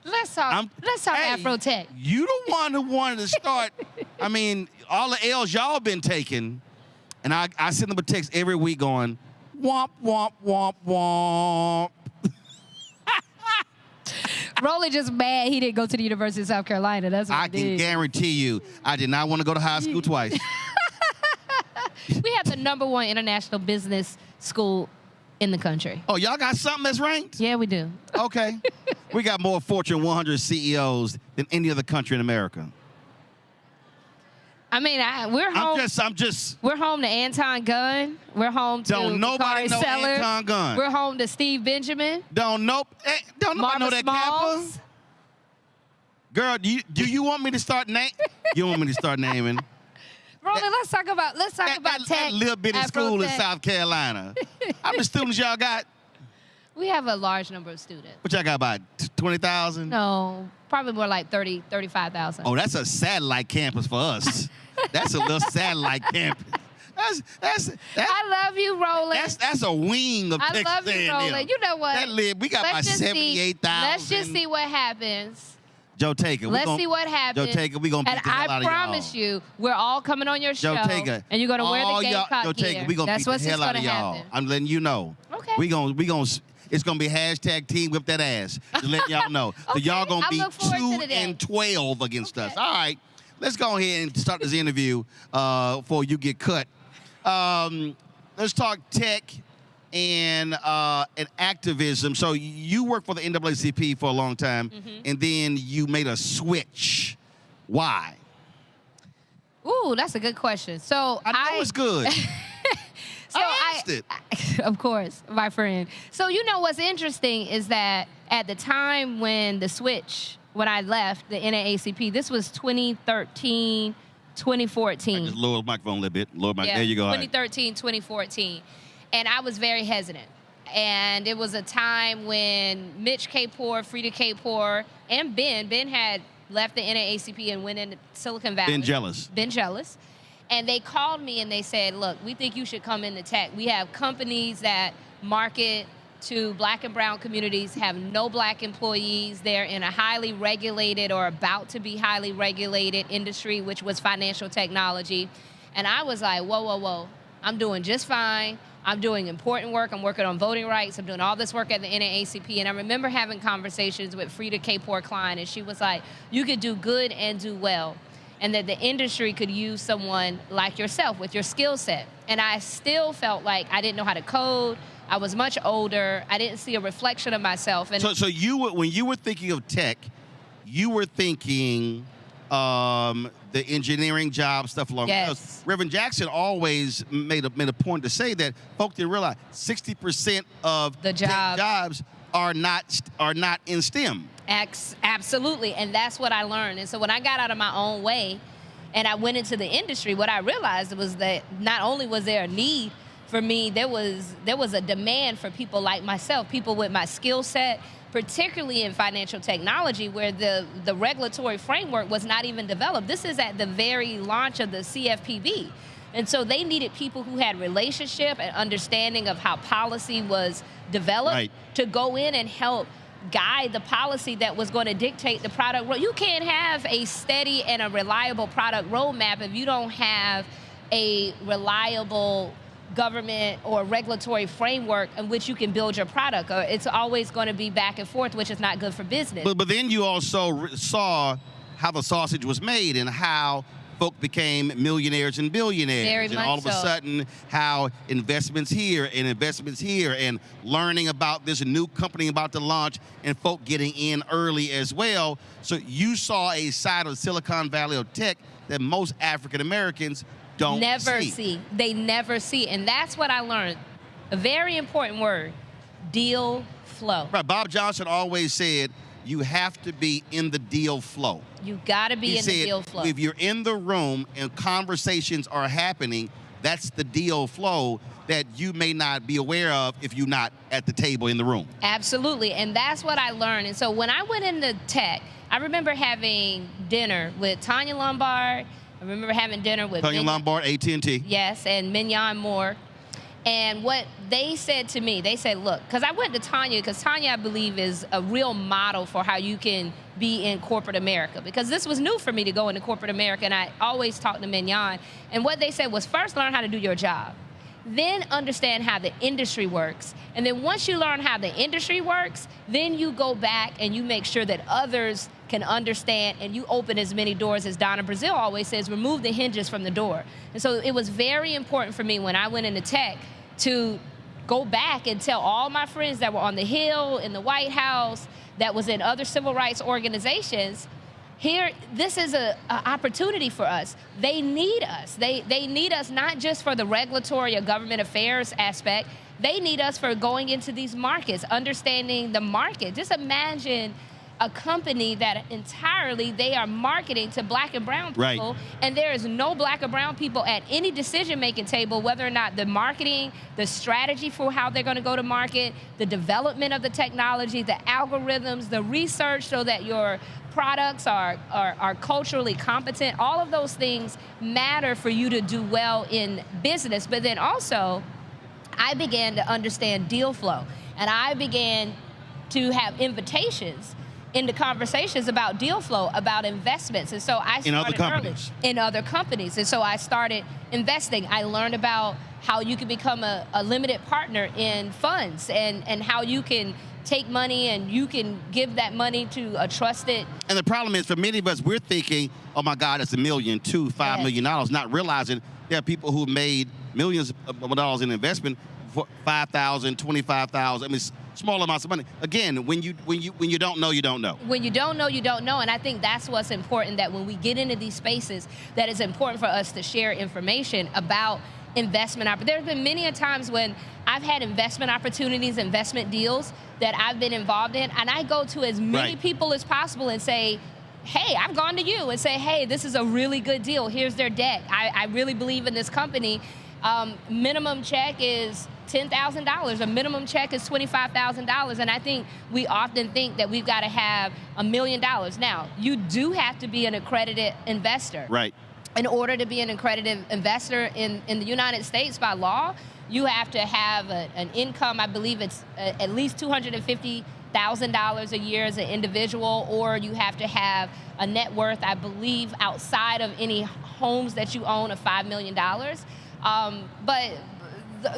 Let's talk Afrotech. You the one who wanted to start. I mean, all the L's y'all been taking, and I send them a text every week going, womp, womp, womp, womp. Roland just mad he didn't go to the University of South Carolina. That's what I can guarantee you, I did not want to go to high school twice. We have the #1 international business school in the country. Oh, y'all got something that's ranked? Yeah, we do. Okay. We got more Fortune 100 CEOs than any other country in America. I mean, we're home. I'm just. We're home to Anton Gunn. We're home to Don't nobody know Sellers. Anton Gunn. We're home to Steve Benjamin. Don't nobody know that Kappa. Girl, do you want me to start naming? You want me to start naming? Roland, let's talk about tech. That little bitty school in South Carolina. How many students y'all got? We have a large number of students. What y'all got, about 20,000? No, probably more like 30, 35,000. Oh, that's a satellite campus for us. That's a little satellite campus. I love you, Roland. That's a wing of Texas I love you, Roland. You know what? We got about 78,000. Let's just see what happens. Jotica, let's see what happens. Jotica, we're going to beat the hell out of y'all. And I promise you, we're all coming on your show. Jotica, and you're going to wear the Gamecock gear. We're going to beat the hell out of y'all. I'm letting you know. Okay. It's going to be hashtag team whip that ass. Just letting y'all know. So y'all going to be 2 and 12 against us. All right. Let's go ahead and start this interview before you get cut. Let's talk tech and activism. So you worked for the NAACP for a long time, and then you made a switch. Why? Ooh, that's a good question. So I know it's good. I asked it. Of course, my friend. So you know what's interesting is that at the time when I left the NAACP, this was 2013, 2014. Just lower the microphone a little bit. There you go. 2013, 2014. And I was very hesitant. And it was a time when Mitch Kapor, Frida Kapor, and Ben had left the NAACP and went into Silicon Valley. Been jealous. And they called me and they said, look, we think you should come into tech. We have companies that market to black and brown communities, have no black employees. They're in a highly regulated or about to be highly regulated industry, which was financial technology. And I was like, whoa, whoa, whoa. I'm doing just fine. I'm doing important work. I'm working on voting rights. I'm doing all this work at the NAACP. And I remember having conversations with Frida Kapor Klein, and she was like, you could do good and do well, and that the industry could use someone like yourself with your skill set. And I still felt like I didn't know how to code. I was much older. I didn't see a reflection of myself. And so when you were thinking of tech, you were thinking the engineering jobs, stuff along those. Reverend Jackson always made a point to say that folk didn't realize 60% of the jobs are not in STEM. Absolutely, and that's what I learned. And so when I got out of my own way and I went into the industry, what I realized was that not only was there a need for me, there was a demand for people like myself, people with my skill set, particularly in financial technology, where the regulatory framework was not even developed. This is at the very launch of the CFPB. And so they needed people who had relationship and understanding of how policy was developed to go in and help guide the policy that was going to dictate the product. Well, you can't have a steady and a reliable product roadmap if you don't have a reliable government or regulatory framework in which you can build your product. Or it's always going to be back and forth, which is not good for business. But then you also saw how the sausage was made and how folk became millionaires and billionaires. Very and much all of a sudden, how investments here and learning about this new company about to launch and folk getting in early as well. So you saw a side of Silicon Valley of tech that most African Americans don't see. They never see. And that's what I learned. A very important word, deal flow. Right. Bob Johnson always said, you have to be in the deal flow. You got to be in the deal flow. If you're in the room and conversations are happening, that's the deal flow that you may not be aware of if you're not at the table in the room. Absolutely. And that's what I learned. And so when I went into tech, I remember having dinner with Tanya Lombard. I remember having dinner with Sonya Lombard, AT&T. Yes, and Mignon Moore. And what they said to me, they said, look, because I went to Tanya, because Tanya, I believe, is a real model for how you can be in corporate America. Because this was new for me to go into corporate America, and I always talked to Mignon. And what they said was, first, learn how to do your job. Then understand how the industry works. And then once you learn how the industry works, then you go back and you make sure that others can understand, and you open as many doors as Donna Brazile always says, remove the hinges from the door. And so it was very important for me when I went into tech to go back and tell all my friends that were on the Hill, in the White House, that was in other civil rights organizations, here, this is an opportunity for us. They need us. They need us not just for the regulatory or government affairs aspect. They need us for going into these markets, understanding the market. Just imagine a company that entirely they are marketing to black and brown people, and there is no black or brown people at any decision-making table, whether or not the marketing, the strategy for how they're going to go to market, the development of the technology, the algorithms, the research so that your products are culturally competent. All of those things matter for you to do well in business. But then also, I began to understand deal flow, and I began to have invitations into conversations about deal flow, about investments. And so I started in other companies. In other companies. And so I started investing. I learned about how you can become a limited partner in funds and how you can take money and you can give that money to a trusted. And the problem is, for many of us, we're thinking, oh my God, it's $1 million, $2 million, $5 million, not realizing there are people who made millions of dollars in investment for $5,000, $25,000. I mean, small amounts of money. Again, when you don't know, you don't know. When you don't know, you don't know. And I think that's what's important, that when we get into these spaces, that it's important for us to share information about investment opportunities. There's been many a times when I've had investment opportunities, investment deals that I've been involved in, and I go to as many people as possible and say, hey, I've gone to you and say, hey, this is a really good deal. Here's their deck. I really believe in this company. Minimum check is $10,000. A minimum check is $25,000. And I think we often think that we've got to have $1 million. Now, you do have to be an accredited investor. Right. In order to be an accredited investor in the United States by law, you have to have an income, I believe it's at least $250,000 a year as an individual, or you have to have a net worth, I believe, outside of any homes that you own of $5 million. But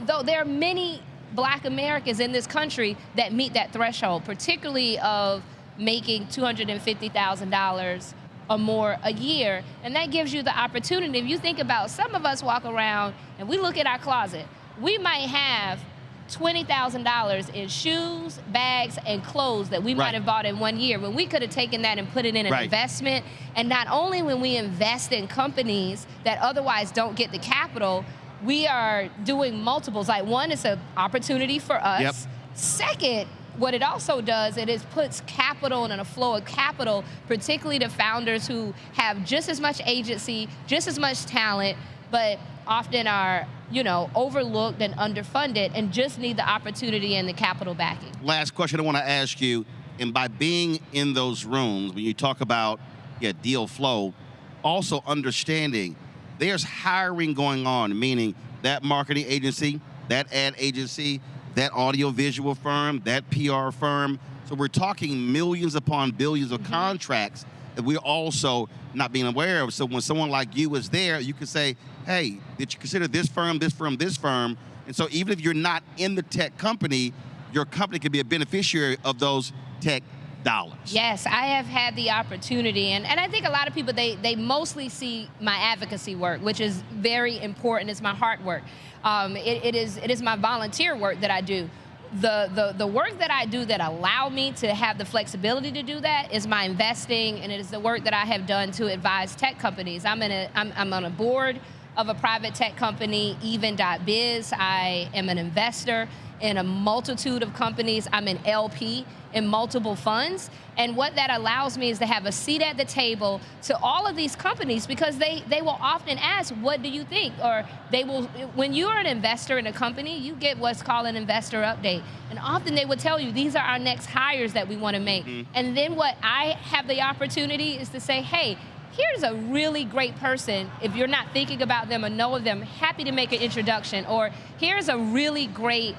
though there are many black Americans in this country that meet that threshold, particularly of making $250,000 or more a year, and that gives you the opportunity. If you think about, some of us walk around and we look at our closet, we might have $20,000 in shoes, bags, and clothes that we might have bought in 1 year, when we could have taken that and put it in an investment. And not only when we invest in companies that otherwise don't get the capital, we are doing multiples. Like, one, it's an opportunity for us. Second, what it also does, it puts capital and a flow of capital, particularly to founders who have just as much agency, just as much talent, but often are, you know, overlooked and underfunded and just need the opportunity and the capital backing. Last question I want to ask you, and by being in those rooms, when you talk about deal flow, also understanding there's hiring going on, meaning that marketing agency, that ad agency, that audiovisual firm, that PR firm. So we're talking millions upon billions of contracts that we're also not being aware of. So when someone like you is there, you can say, hey, did you consider this firm, this firm, this firm? And so even if you're not in the tech company, your company could be a beneficiary of those tech dollars. Yes, I have had the opportunity, and I think a lot of people, they mostly see my advocacy work, which is very important. It's my heart work. It is my volunteer work that I do. The work that I do that allow me to have the flexibility to do that is my investing, and it is the work that I have done to advise tech companies. I'm on a board of a private tech company, even.biz. I am an investor in a multitude of companies. I'm an LP in multiple funds. And what that allows me is to have a seat at the table to all of these companies, because they will often ask, what do you think? Or they will, when you're an investor in a company, you get what's called an investor update. And often they will tell you, these are our next hires that we want to make. And then what I have the opportunity is to say, hey, here's a really great person. If you're not thinking about them or know of them, happy to make an introduction. Or here's a really great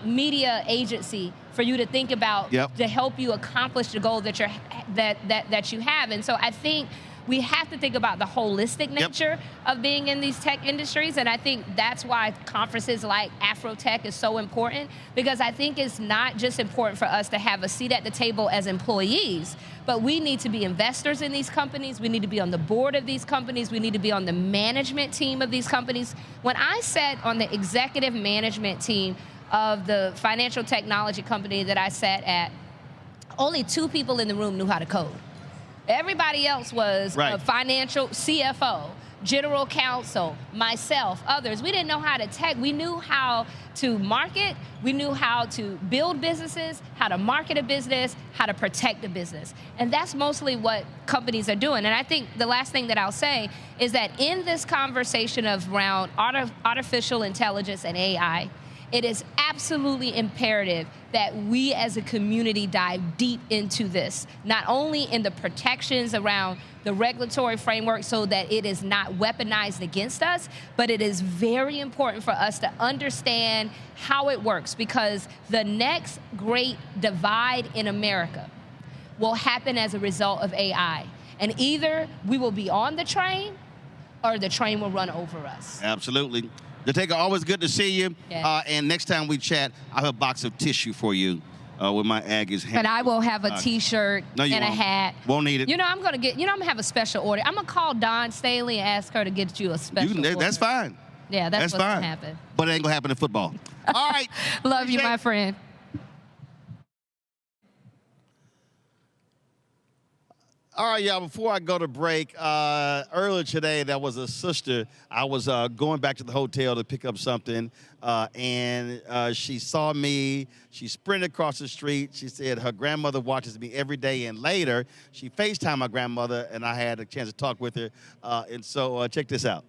media agency for you to think about to help you accomplish the goal that you have. And so I think we have to think about the holistic nature of being in these tech industries, and I think that's why conferences like Afrotech is so important, because I think it's not just important for us to have a seat at the table as employees, but we need to be investors in these companies. We need to be on the board of these companies. We need to be on the management team of these companies. When I sat on the executive management team of the financial technology company that I sat at, only 2 people in the room knew how to code. Everybody else was a financial CFO, general counsel, myself, others. We didn't know how to tech. We knew how to market. We knew how to build businesses, how to market a business, how to protect a business. And that's mostly what companies are doing. And I think the last thing that I'll say is that in this conversation around artificial intelligence and AI, it is absolutely imperative that we as a community dive deep into this, not only in the protections around the regulatory framework so that it is not weaponized against us, but it is very important for us to understand how it works, because the next great divide in America will happen as a result of AI. And either we will be on the train or the train will run over us. Absolutely. Jotica, always good to see you. And next time we chat, I have a box of tissue for you with my Aggies. And I will have a T-shirt and a hat. Won't need it. You know, I'm gonna have a special order. I'm gonna call Dawn Staley and ask her to get you a special order. That's fine. Yeah, that's what's gonna happen. But it ain't gonna happen in football. All right. Love you, my friend. All right, y'all, before I go to break, earlier today, there was a sister. I was going back to the hotel to pick up something, and she saw me. She sprinted across the street. She said her grandmother watches me every day, and later, she FaceTimed my grandmother, and I had a chance to talk with her. And so check this out.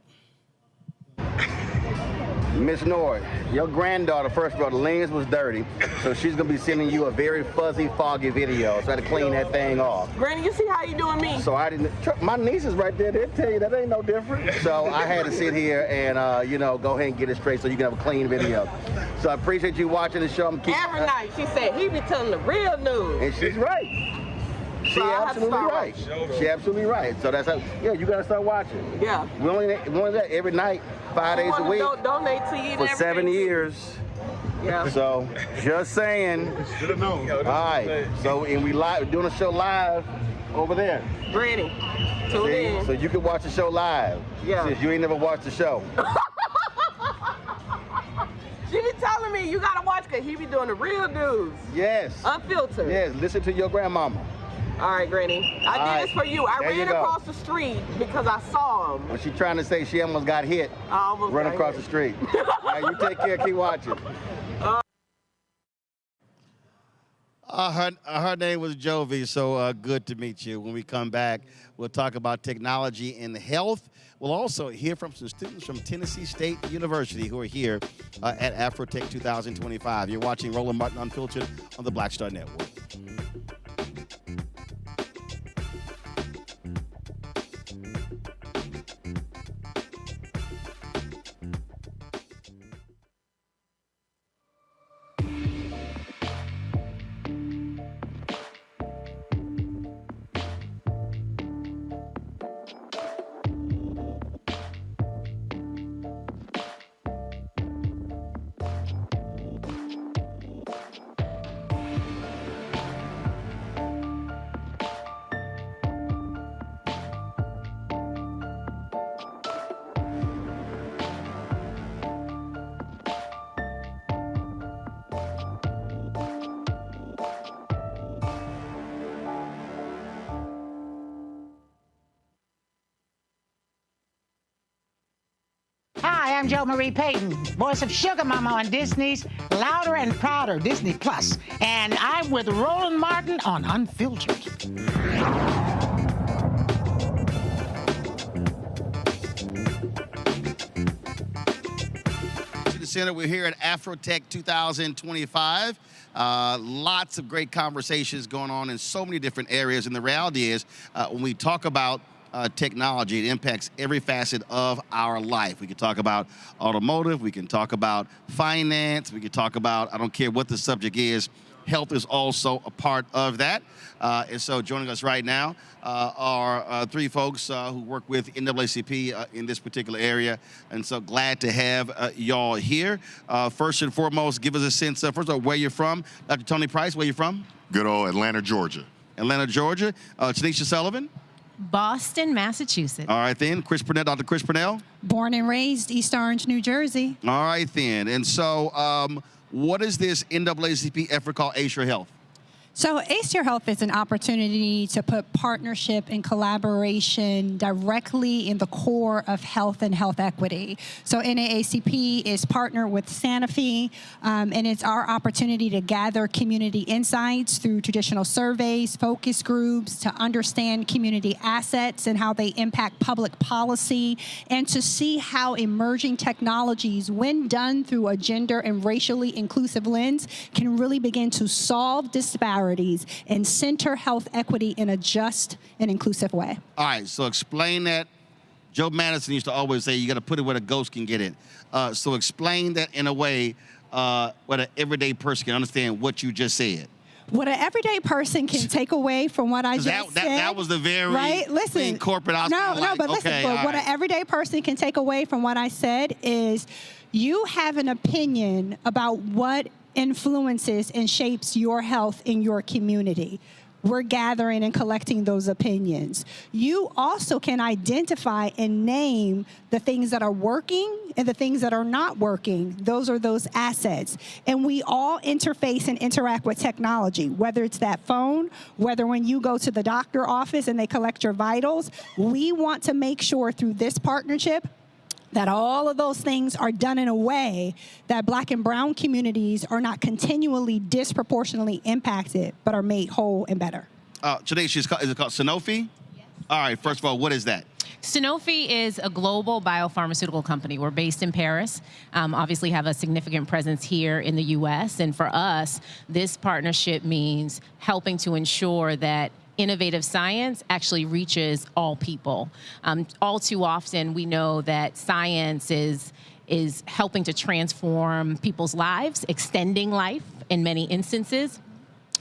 Miss Nord, your granddaughter, first of all, the lens was dirty, so she's gonna be sending you a very fuzzy, foggy video, so I had to clean that thing off. Granny, you see how you doing me? So I didn't, my niece is right there, they'll tell you that ain't no different. So I had to sit here and, you know, go ahead and get it straight so you can have a clean video. So I appreciate you watching the show. Every night, she said, he be telling the real news. And she's right. She absolutely right. She absolutely right. So that's how, yeah, you gotta start watching. Yeah. We only that every night, 5 days a week. Donate to you for 7 years. Yeah. So just saying. Should have known. All right. So and we doing a show live over there. Granny, tune in. So you can watch the show live. Yeah. Since you ain't never watched the show. She be telling me you gotta watch because he be doing the real news. Yes. Unfiltered. Yes, listen to your grandmama. All right, Granny. I did this for you. I ran across the street because I saw him. When she trying to say she almost got hit, run across the street. All right, you take care, keep watching. Her name was Jovi, so good to meet you. When we come back, we'll talk about technology and health. We'll also hear from some students from Tennessee State University who are here at Afrotech 2025. You're watching Roland Martin Unfiltered on the Black Star Network. Hi, I'm Jo Marie Payton, voice of Sugar Mama on Disney's Louder and Prouder Disney Plus, and I'm with Roland Martin on Unfiltered. To the center, we're here at Afrotech 2025. Lots of great conversations going on in so many different areas, and the reality is when we talk about technology, it impacts every facet of our life. We can talk about automotive, we can talk about finance, we can talk about, I don't care what the subject is, health is also a part of that. And so joining us right now are three folks who work with NAACP in this particular area. And so glad to have y'all here. First and foremost, give us a sense of, first of all, where you're from. Dr. Tony Price, where you from? Good old Atlanta, Georgia. Atlanta, Georgia. Tanisha Sullivan? Boston, Massachusetts. All right, then. Chris Purnell, Dr. Chris Purnell? Born and raised East Orange, New Jersey. All right, then. And so what is this NAACP effort called Ace Your Health? So Ace Your Health is an opportunity to put partnership and collaboration directly in the core of health and health equity. So NAACP is partnered with Sanofi, and it's our opportunity to gather community insights through traditional surveys, focus groups, to understand community assets and how they impact public policy, and to see how emerging technologies, when done through a gender and racially inclusive lens, can really begin to solve disparities and center health equity in a just and inclusive way. All right, so explain that. Joe Madison used to always say, you got to put it where the ghost can get it. So explain that in a way where the everyday person can understand what you just said. What an everyday person can take away from what I just said. That was the very right? Listen, corporate. Listen, what an everyday person can take away from what I said is you have an opinion about what influences and shapes your health in your community. We're gathering and collecting those opinions. You also can identify and name the things that are working and the things that are not working. Those are those assets. And we all interface and interact with technology, whether it's that phone, whether when you go to the doctor office and they collect your vitals. We want to make sure through this partnership that all of those things are done in a way that Black and brown communities are not continually disproportionately impacted, but are made whole and better. Today, is it called Sanofi? Yes. All right, first of all, what is that? Sanofi is a global biopharmaceutical company. We're based in Paris, obviously have a significant presence here in the U.S. And for us, this partnership means helping to ensure that innovative science actually reaches all people. All too often, we know that science is helping to transform people's lives, extending life in many instances.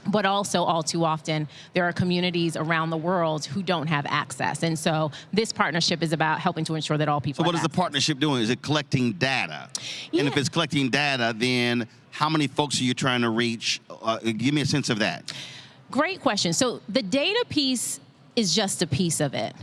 But also, all too often, there are communities around the world who don't have access. And so this partnership is about helping to ensure that all people have So what is the access. partnership doing? Is it collecting data? Yeah. And if it's collecting data, then how many folks are you trying to reach? Give me a sense of that. Great question. So the data piece is just a piece of it.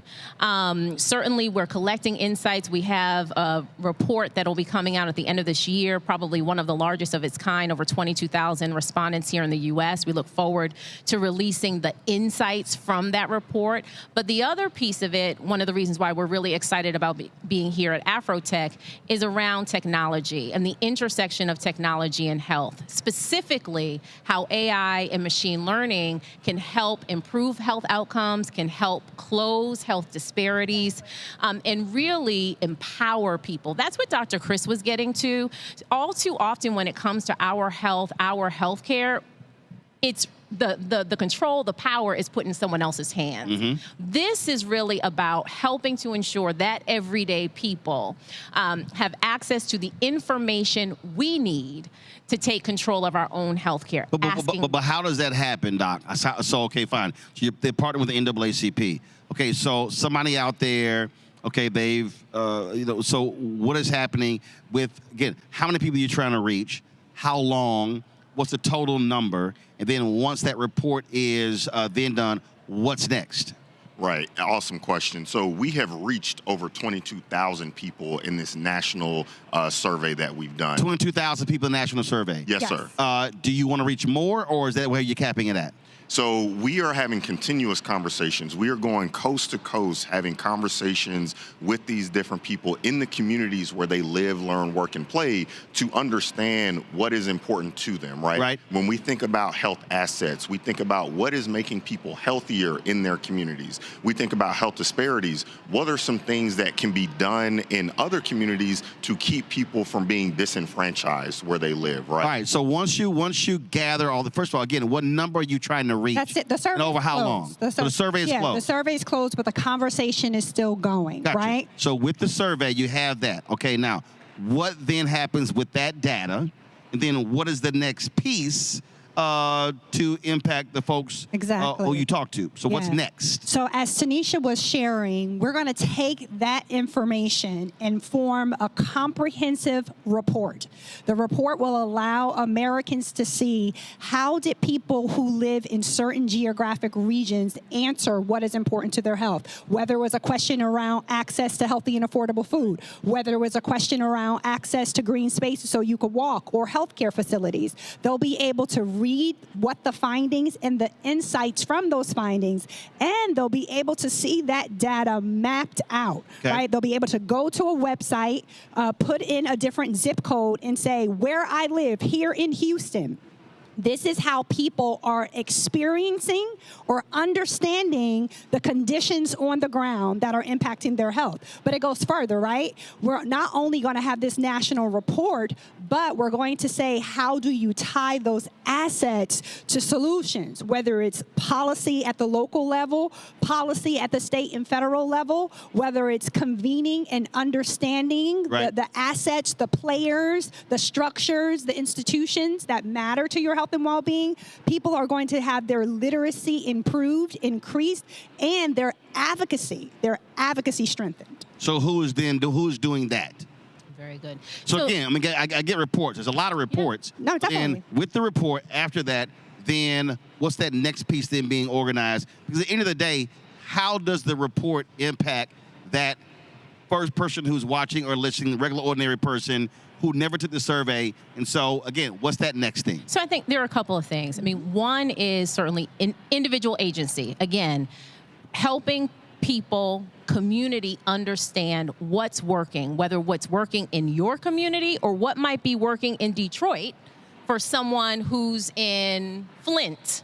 Certainly, we're collecting insights. We have a report that will be coming out at the end of this year, probably one of the largest of its kind, over 22,000 respondents here in the U.S. We look forward to releasing the insights from that report. But the other piece of it, one of the reasons why we're really excited about being here at Afrotech, is around technology and the intersection of technology and health, specifically how AI and machine learning can help improve health outcomes, can help close health disparities, and really empower people. That's what Dr. Chris was getting to. All too often when it comes to our health, our healthcare, it's the control, the power is put in someone else's hands. This is really about helping to ensure that everyday people have access to the information we need to take control of our own healthcare. But how does that happen, Doc? So okay, fine. So they're partnering with the NAACP. Okay, so somebody out there, okay, they've, so what is happening with, again, how many people are you trying to reach? How long? What's the total number? And then once that report is then done, what's next? Right, awesome question. So we have reached over 22,000 people in this national survey that we've done. 22,000 people in the national survey? Yes, sir. Do you want to reach more, or is that where you're capping it at? So we are having continuous conversations. We are going coast to coast, having conversations with these different people in the communities where they live, learn, work, and play to understand what is important to them, right? Right. When we think about health assets, we think about what is making people healthier in their communities. We think about health disparities. What are some things that can be done in other communities to keep people from being disenfranchised where they live, right? All right, so once you gather all the, first of all, again, what number are you trying to reach? That's it. The survey. And over how long? So the survey is closed. The survey is closed, but the conversation is still going, Gotcha. right? So with the survey, you have that. Okay, now, what then happens with that data? And then what is the next piece to impact the folks who you talk to? So what's next? So as Tanisha was sharing, we're going to take that information and form a comprehensive report. The report will allow Americans to see how did people who live in certain geographic regions answer what is important to their health, whether it was a question around access to healthy and affordable food, whether it was a question around access to green spaces so you could walk, or healthcare facilities. They'll be able to read what the findings and the insights from those findings, and they'll be able to see that data mapped out, right? They'll be able to go to a website, put in a different zip code and say, where I live here in Houston, this is how people are experiencing or understanding the conditions on the ground that are impacting their health. But it goes further, right? We're not only going to have this national report, but we're going to say, how do you tie those assets to solutions, whether it's policy at the local level, policy at the state and federal level, whether it's convening and understanding the assets, the players, the structures, the institutions that matter to your health and well-being. People are going to have their literacy improved, increased, and their advocacy strengthened. So who's doing that? Very good. So again, I get reports. There's a lot of reports. Yeah. No, definitely. And with the report, after that, then what's that next piece then being organized? Because at the end of the day, how does the report impact that first person who's watching or listening, the regular ordinary person who never took the survey? And so, again, what's that next thing? So I think there are a couple of things. I mean, one is certainly an individual agency. Again, helping people, community understand what's working, whether what's working in your community or what might be working in Detroit for someone who's in Flint.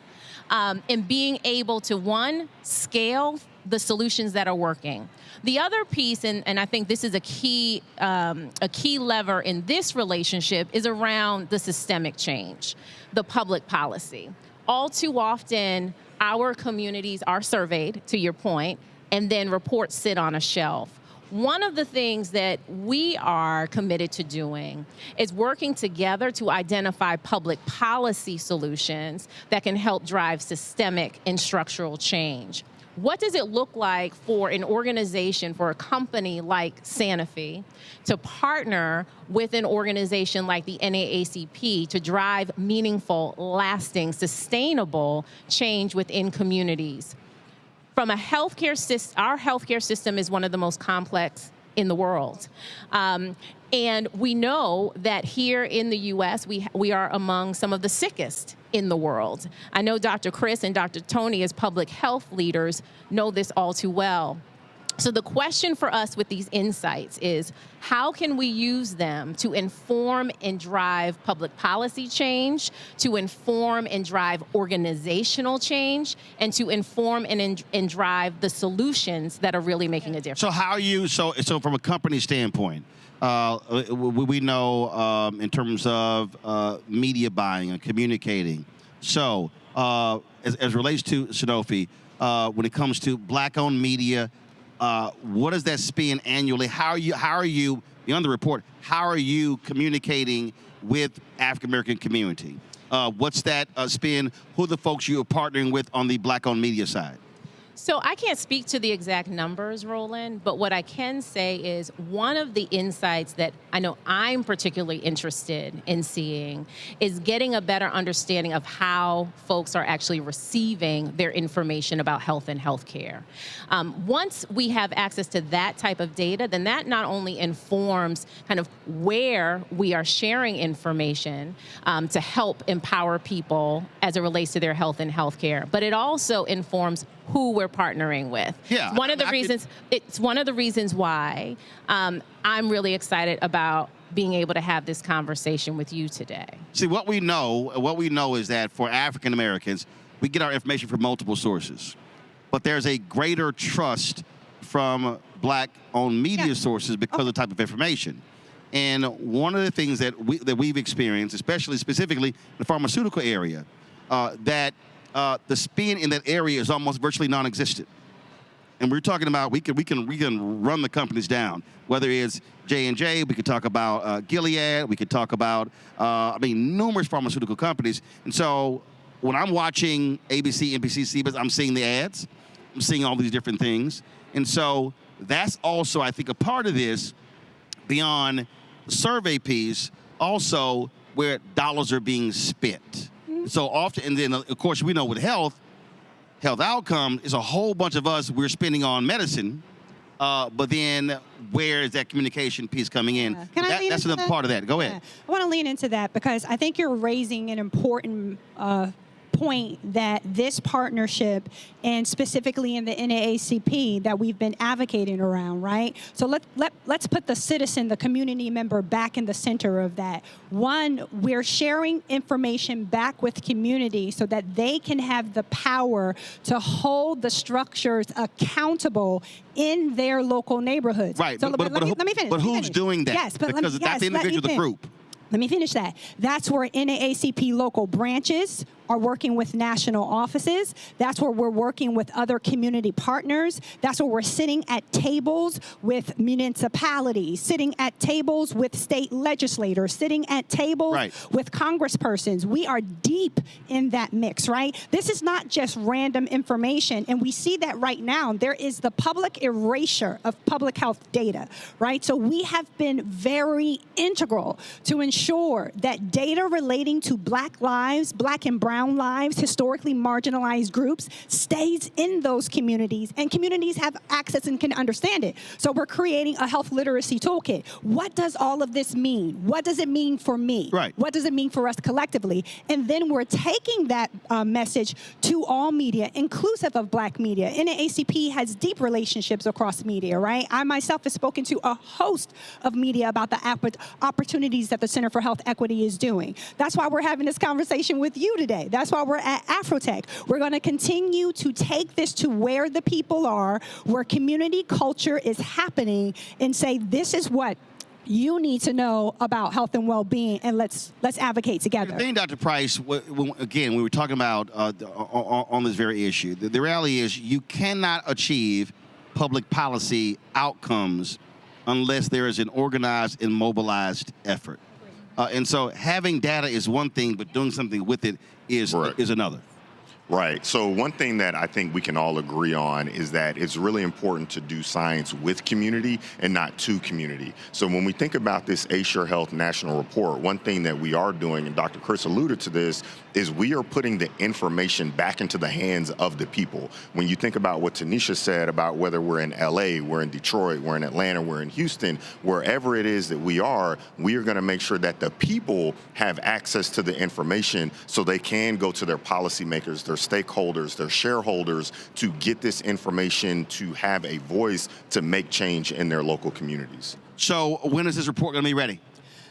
And being able to, one, scale the solutions that are working. The other piece, and I think this is a key lever in this relationship, is around the systemic change, the public policy. All too often, our communities are surveyed, to your point, and then reports sit on a shelf. One of the things that we are committed to doing is working together to identify public policy solutions that can help drive systemic and structural change. What does it look like for an organization, for a company like Sanofi, to partner with an organization like the NAACP to drive meaningful, lasting, sustainable change within communities? from a healthcare system, our healthcare system is one of the most complex in the world. And we know that here in the U.S., we are among some of the sickest in the world. I know Dr. Chris and Dr. Tony, as public health leaders, know this all too well. So the question for us with these insights is, how can we use them to inform and drive public policy change, to inform and drive organizational change, and to inform and drive the solutions that are really making a difference? So how are you, so from a company standpoint, we know in terms of media buying and communicating. So as relates to Sanofi, when it comes to Black-owned media, what does that spend annually? How are you beyond the report? How are you communicating with African American community? What's that spend? Who are the folks you are partnering with on the Black-owned media side? So I can't speak to the exact numbers, Roland, but what I can say is one of the insights that I know I'm particularly interested in seeing is getting a better understanding of how folks are actually receiving their information about health and healthcare. Once we have access to that type of data, then that not only informs kind of where we are sharing information to help empower people as it relates to their health and healthcare, but it also informs who we're partnering with. Yeah, it's one of the reasons why I'm really excited about being able to have this conversation with you today. See, what we know is that for African Americans, we get our information from multiple sources, but there's a greater trust from Black-owned media sources because of the type of information. And one of the things that we've experienced, especially specifically in the pharmaceutical area, that the spend in that area is almost virtually non-existent. And we're talking about we can run the companies down, whether it's J&J, we could talk about Gilead, we could talk about numerous pharmaceutical companies. And so when I'm watching ABC, NBC, CBS, I'm seeing the ads, I'm seeing all these different things, and so that's also, I think, a part of this beyond the survey piece, also where dollars are being spent. So often, and then of course we know with health outcome is a whole bunch of us we're spending on medicine, but then where is that communication piece coming in? That's another part of that. Go ahead. I want to lean into that because I think you're raising an important point that this partnership, and specifically in the NAACP that we've been advocating around, right? So let's put the citizen, the community member back in the center of that. One, we're sharing information back with community so that they can have the power to hold the structures accountable in their local neighborhoods. Right, so but let me finish. But who's doing that? Yes, but because that's the individual, the group. Let me finish that. That's where NAACP local branches are working with national offices. That's where we're working with other community partners. That's where we're sitting at tables with municipalities, sitting at tables with state legislators, sitting at tables with congresspersons. We are deep in that mix, right? This is not just random information, and we see that right now. There is the public erasure of public health data, right? So we have been very integral to ensure that data relating to Black lives, Black and brown lives, historically marginalized groups, stays in those communities, and communities have access and can understand it. So we're creating a health literacy toolkit. What does all of this mean? What does it mean for me? Right. What does it mean for us collectively? And then we're taking that message to all media, inclusive of Black media. NAACP has deep relationships across media, right? I myself have spoken to a host of media about the opportunities that the Center for Health Equity is doing. That's why we're having this conversation with you today. That's why we're at Afrotech. We're going to continue to take this to where the people are, where community culture is happening, and say, this is what you need to know about health and well-being, and let's advocate together. The thing, Dr. Price, again, we were talking about on this very issue. The reality is you cannot achieve public policy outcomes unless there is an organized and mobilized effort. And so having data is one thing, but doing something with it is another. Right. So one thing that I think we can all agree on is that it's really important to do science with community and not to community. So when we think about this Assure Health National Report, one thing that we are doing, and Dr. Chris alluded to this, is we are putting the information back into the hands of the people. When you think about what Tanisha said about whether we're in LA, we're in Detroit, we're in Atlanta, we're in Houston, wherever it is that we are going to make sure that the people have access to the information so they can go to their policymakers, their stakeholders, their shareholders to get this information, to have a voice to make change in their local communities. So when is this report going to be ready?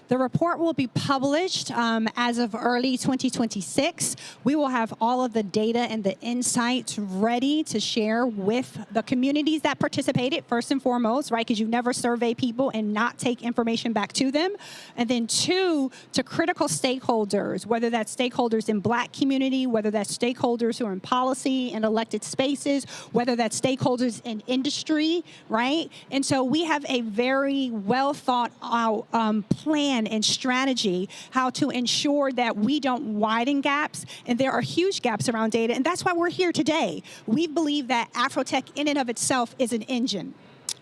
The report will be published as of early 2026. We will have all of the data and the insights ready to share with the communities that participated, first and foremost, right? Because you never survey people and not take information back to them. And then two, to critical stakeholders, whether that's stakeholders in Black community, whether that's stakeholders who are in policy and elected spaces, whether that's stakeholders in industry, right? And so we have a very well thought out plan and strategy how to ensure that we don't widen gaps. And there are huge gaps around data. And that's why we're here today. We believe that Afrotech in and of itself is an engine.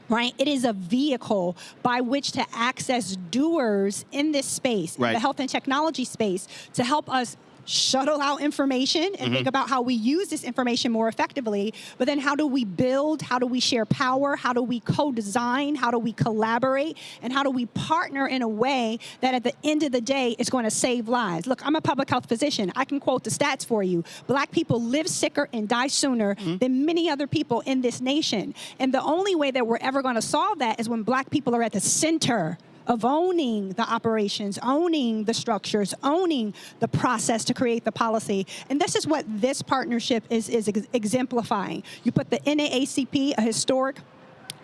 Right? It is a vehicle by which to access doers in this space, in the health and technology space, to help us shuttle out information and think about how we use this information more effectively. But then how do we build? How do we share power? How do we co-design? How do we collaborate? And how do we partner in a way that at the end of the day is going to save lives? Look, I'm a public health physician. I can quote the stats for you. Black people live sicker and die sooner than many other people in this nation. And the only way that we're ever going to solve that is when Black people are at the center of owning the operations, owning the structures, owning the process to create the policy. And this is what this partnership is exemplifying. You put the NAACP, a historic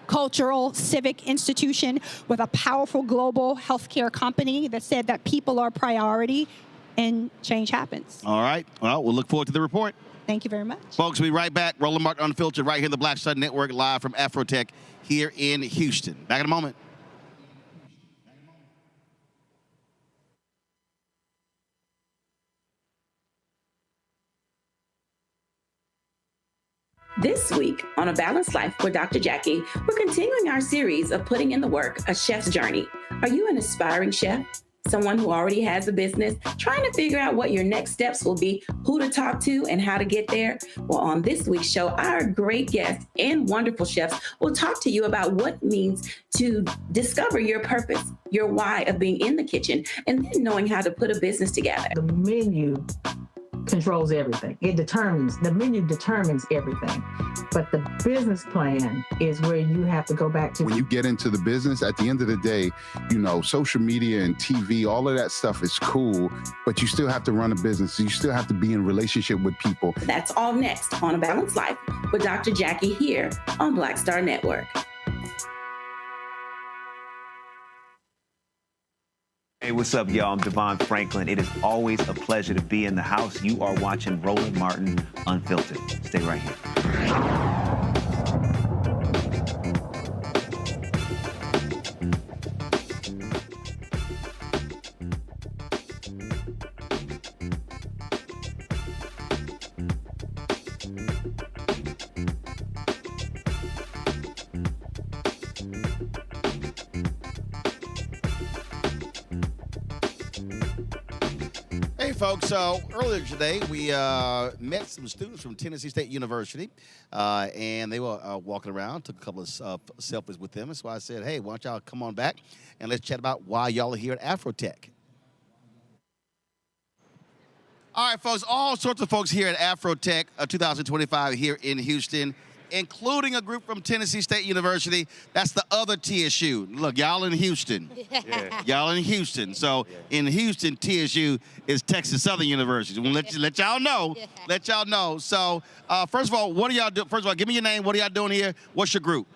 cultural, civic institution with a powerful global healthcare company that said that people are priority, and change happens. All right. Well, we'll look forward to the report. Thank you very much. Folks, we'll be right back. Roland Martin Unfiltered right here in the Black Star Network, live from Afrotech here in Houston. Back in a moment. This week on A Balanced Life with Dr. Jackie, we're continuing our series of putting in the work, A Chef's Journey. Are you an aspiring chef? Someone who already has a business, trying to figure out what your next steps will be, who to talk to, and how to get there? Well, on this week's show, our great guests and wonderful chefs will talk to you about what it means to discover your purpose, your why of being in the kitchen, and then knowing how to put a business together. The menu controls everything. The menu determines everything. But the business plan is where you have to go back to. When you get into the business, at the end of the day, you know, social media and TV, all of that stuff is cool, but you still have to run a business. You still have to be in relationship with people. That's all next on A Balanced Life with Dr. Jackie here on Black Star Network. Hey, what's up, y'all? I'm Devon Franklin. It is always a pleasure to be in the house. You are watching Roland Martin Unfiltered. Stay right here. Hey, folks, so earlier today, we met some students from Tennessee State University, and they were walking around, took a couple of selfies with them. That's why I said, hey, why don't y'all come on back, and let's chat about why y'all are here at Afrotech. All right, folks, all sorts of folks here at Afrotech 2025 here in Houston, including a group from Tennessee State University. That's the other TSU. Look, y'all in Houston. Yeah. Y'all in Houston. So in Houston, TSU is Texas Southern University. We'll let y'all know. Let y'all know. So first of all, what are y'all doing? First of all, give me your name. What are y'all doing here? What's your group?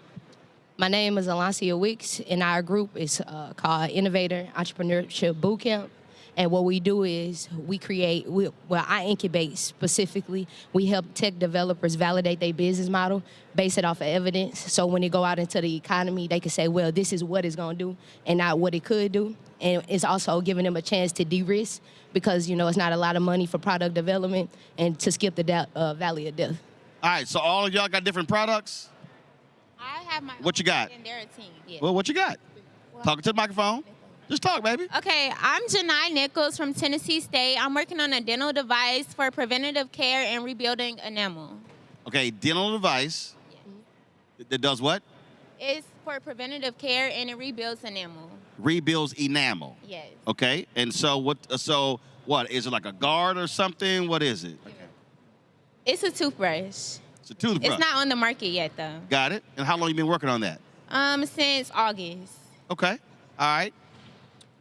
My name is Alancia Weeks, and our group is called Innovator Entrepreneurship Bootcamp. And what we do is I incubate specifically. We help tech developers validate their business model, base it off of evidence. So when they go out into the economy, they can say, well, this is what it's going to do and not what it could do. And it's also giving them a chance to de-risk because, it's not a lot of money for product development and to skip the valley of death. All right, so all of y'all got different products? I have my What you got? And they're a team. Yeah. Well, what you got? Talking to the microphone. Just talk, baby. Okay, I'm Janai Nichols from Tennessee State. I'm working on a dental device for preventative care and rebuilding enamel. Okay, dental device. That does what? It's for preventative care and it rebuilds enamel. Rebuilds enamel. Yes. Okay, and so what? So what is it, like a guard or something? What is it? Okay. It's a toothbrush. It's a toothbrush. It's not on the market yet, though. Got it. And how long you been working on that? Since August. Okay. All right.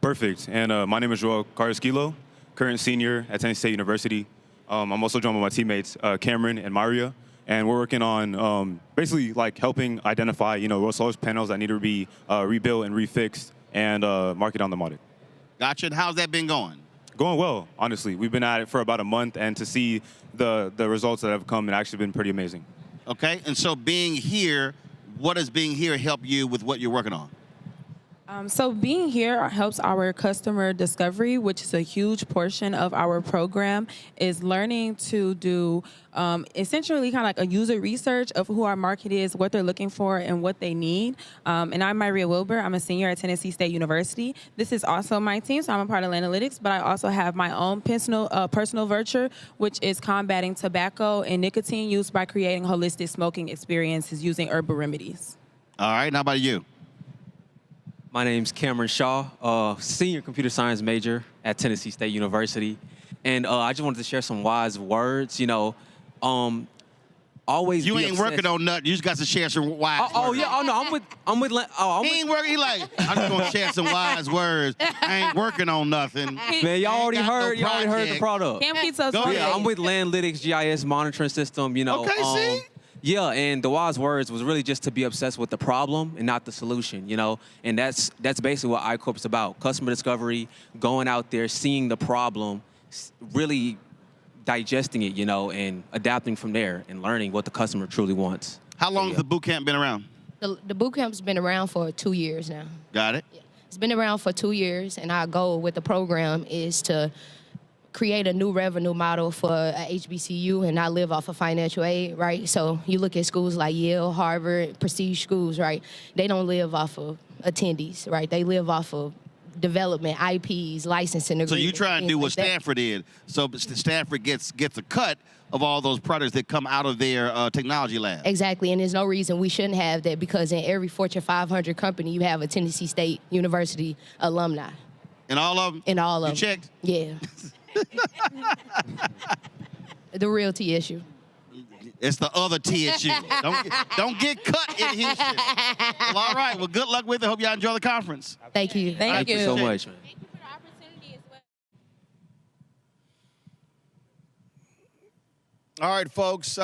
Perfect. And my name is Joel Carrasquillo, current senior at Tennessee State University. I'm also joined by my teammates, Cameron and Maria. And we're working on basically like helping identify, solar panels that need to be rebuilt and refixed and market on the market. Gotcha. And how's that been going? Going well, honestly. We've been at it for about a month, and to see the results that have come, it's actually been pretty amazing. Okay. And so being here, what does being here help you with what you're working on? So being here helps our customer discovery, which is a huge portion of our program, is learning to do essentially kind of like a user research of who our market is, what they're looking for, and what they need. And I'm Maria Wilbur. I'm a senior at Tennessee State University. This is also my team, so I'm a part of analytics, but I also have my own personal venture, which is combating tobacco and nicotine use by creating holistic smoking experiences using herbal remedies. All right. How about you? My name's Cameron Shaw, senior computer science major at Tennessee State University. And I just wanted to share some wise words, always You be ain't obsessed. working on nothing. You just got to share some wise words. Yeah, I'm with He ain't working. He like, I'm just going to share some wise words. I ain't working on nothing. Man, y'all already heard the product. Cam keeps us Yeah, I'm with Landlytics GIS monitoring system, Okay, see? Yeah, and the wise words was really just to be obsessed with the problem and not the solution, And that's basically what iCorp's about. Customer discovery, going out there, seeing the problem, really digesting it, and adapting from there and learning what the customer truly wants. How long has the boot camp been around? The boot camp's been around for 2 years now. Got it. It's been around for 2 years, and our goal with the program is to create a new revenue model for a HBCU and not live off of financial aid, right? So you look at schools like Yale, Harvard, prestige schools, right? They don't live off of attendees, right? They live off of development, IPs, licensing agreements. So you try and do what like that. Stanford did. So Stanford gets a cut of all those products that come out of their technology lab. Exactly, and there's no reason we shouldn't have that because in every Fortune 500 company, you have a Tennessee State University alumni. In all of them? In all of them. You checked? Yeah. The real T issue. It's the other T issue. Don't get cut in Houston. Well, all right. Well, good luck with it. Hope y'all enjoy the conference. Thank you. Thank you so much, man. All right, folks,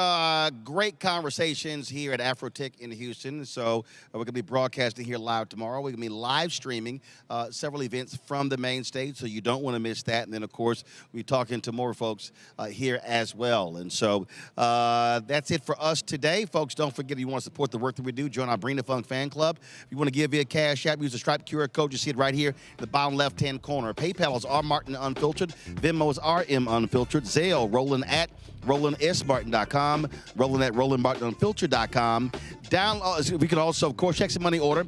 great conversations here at Afrotech in Houston. So we're going to be broadcasting here live tomorrow. We're going to be live streaming several events from the main stage, so you don't want to miss that. And then, of course, we're talking to more folks here as well. And so that's it for us today. Folks, don't forget if you want to support the work that we do, join our Bring the Funk fan club. If you want to give via Cash App, use the Stripe QR code. You see it right here in the bottom left-hand corner. PayPal is R Martin Unfiltered. Venmo is RM Unfiltered. Zelle, Roland at RolandSMartin.com, Roland at RolandMartinUnfiltered.com. We can also, of course, check some money order.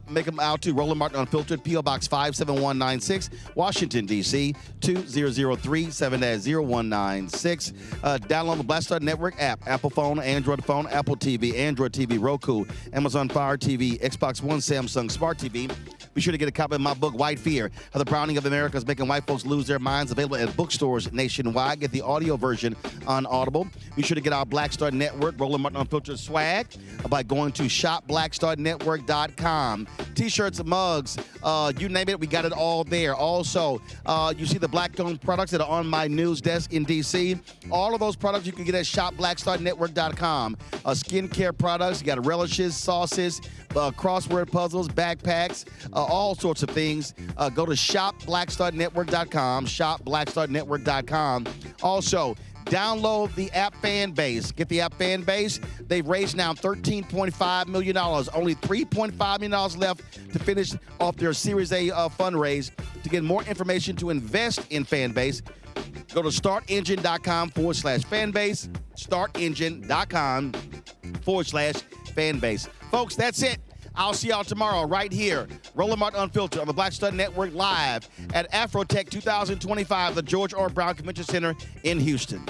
Make them out to Roland Martin Unfiltered, P.O. Box 57196, Washington, D.C., 2003 7-0196. Download the Black Star Network app, Apple phone, Android TV, Android TV, Roku, Amazon Fire TV, Xbox One, Samsung Smart TV. Be sure to get a copy of my book, White Fear, How the Browning of America is Making White Folks Lose Their Minds, available at bookstores nationwide. Get the audio version on Audible. Be sure to get our Black Star Network, Roland Martin Unfiltered swag by going to shopblackstarnetwork.com. T-shirts, mugs, you name it, we got it all there. Also, you see the Black-owned products that are on my news desk in D.C. All of those products you can get at shopblackstarnetwork.com. Skincare products, you got relishes, sauces, crossword puzzles, backpacks, all sorts of things. Go to shopblackstarnetwork.com, shopblackstarnetwork.com. Also, download the app Fanbase. Get the app Fanbase. They've raised now $13.5 million. Only $3.5 million left to finish off their Series A fundraise. To get more information to invest in Fanbase, go to startengine.com/Fanbase, startengine.com/Fanbase. Folks, that's it. I'll see y'all tomorrow right here, Roland Martin Unfiltered on the Black Star Network live at Afrotech 2025, the George R. Brown Convention Center in Houston.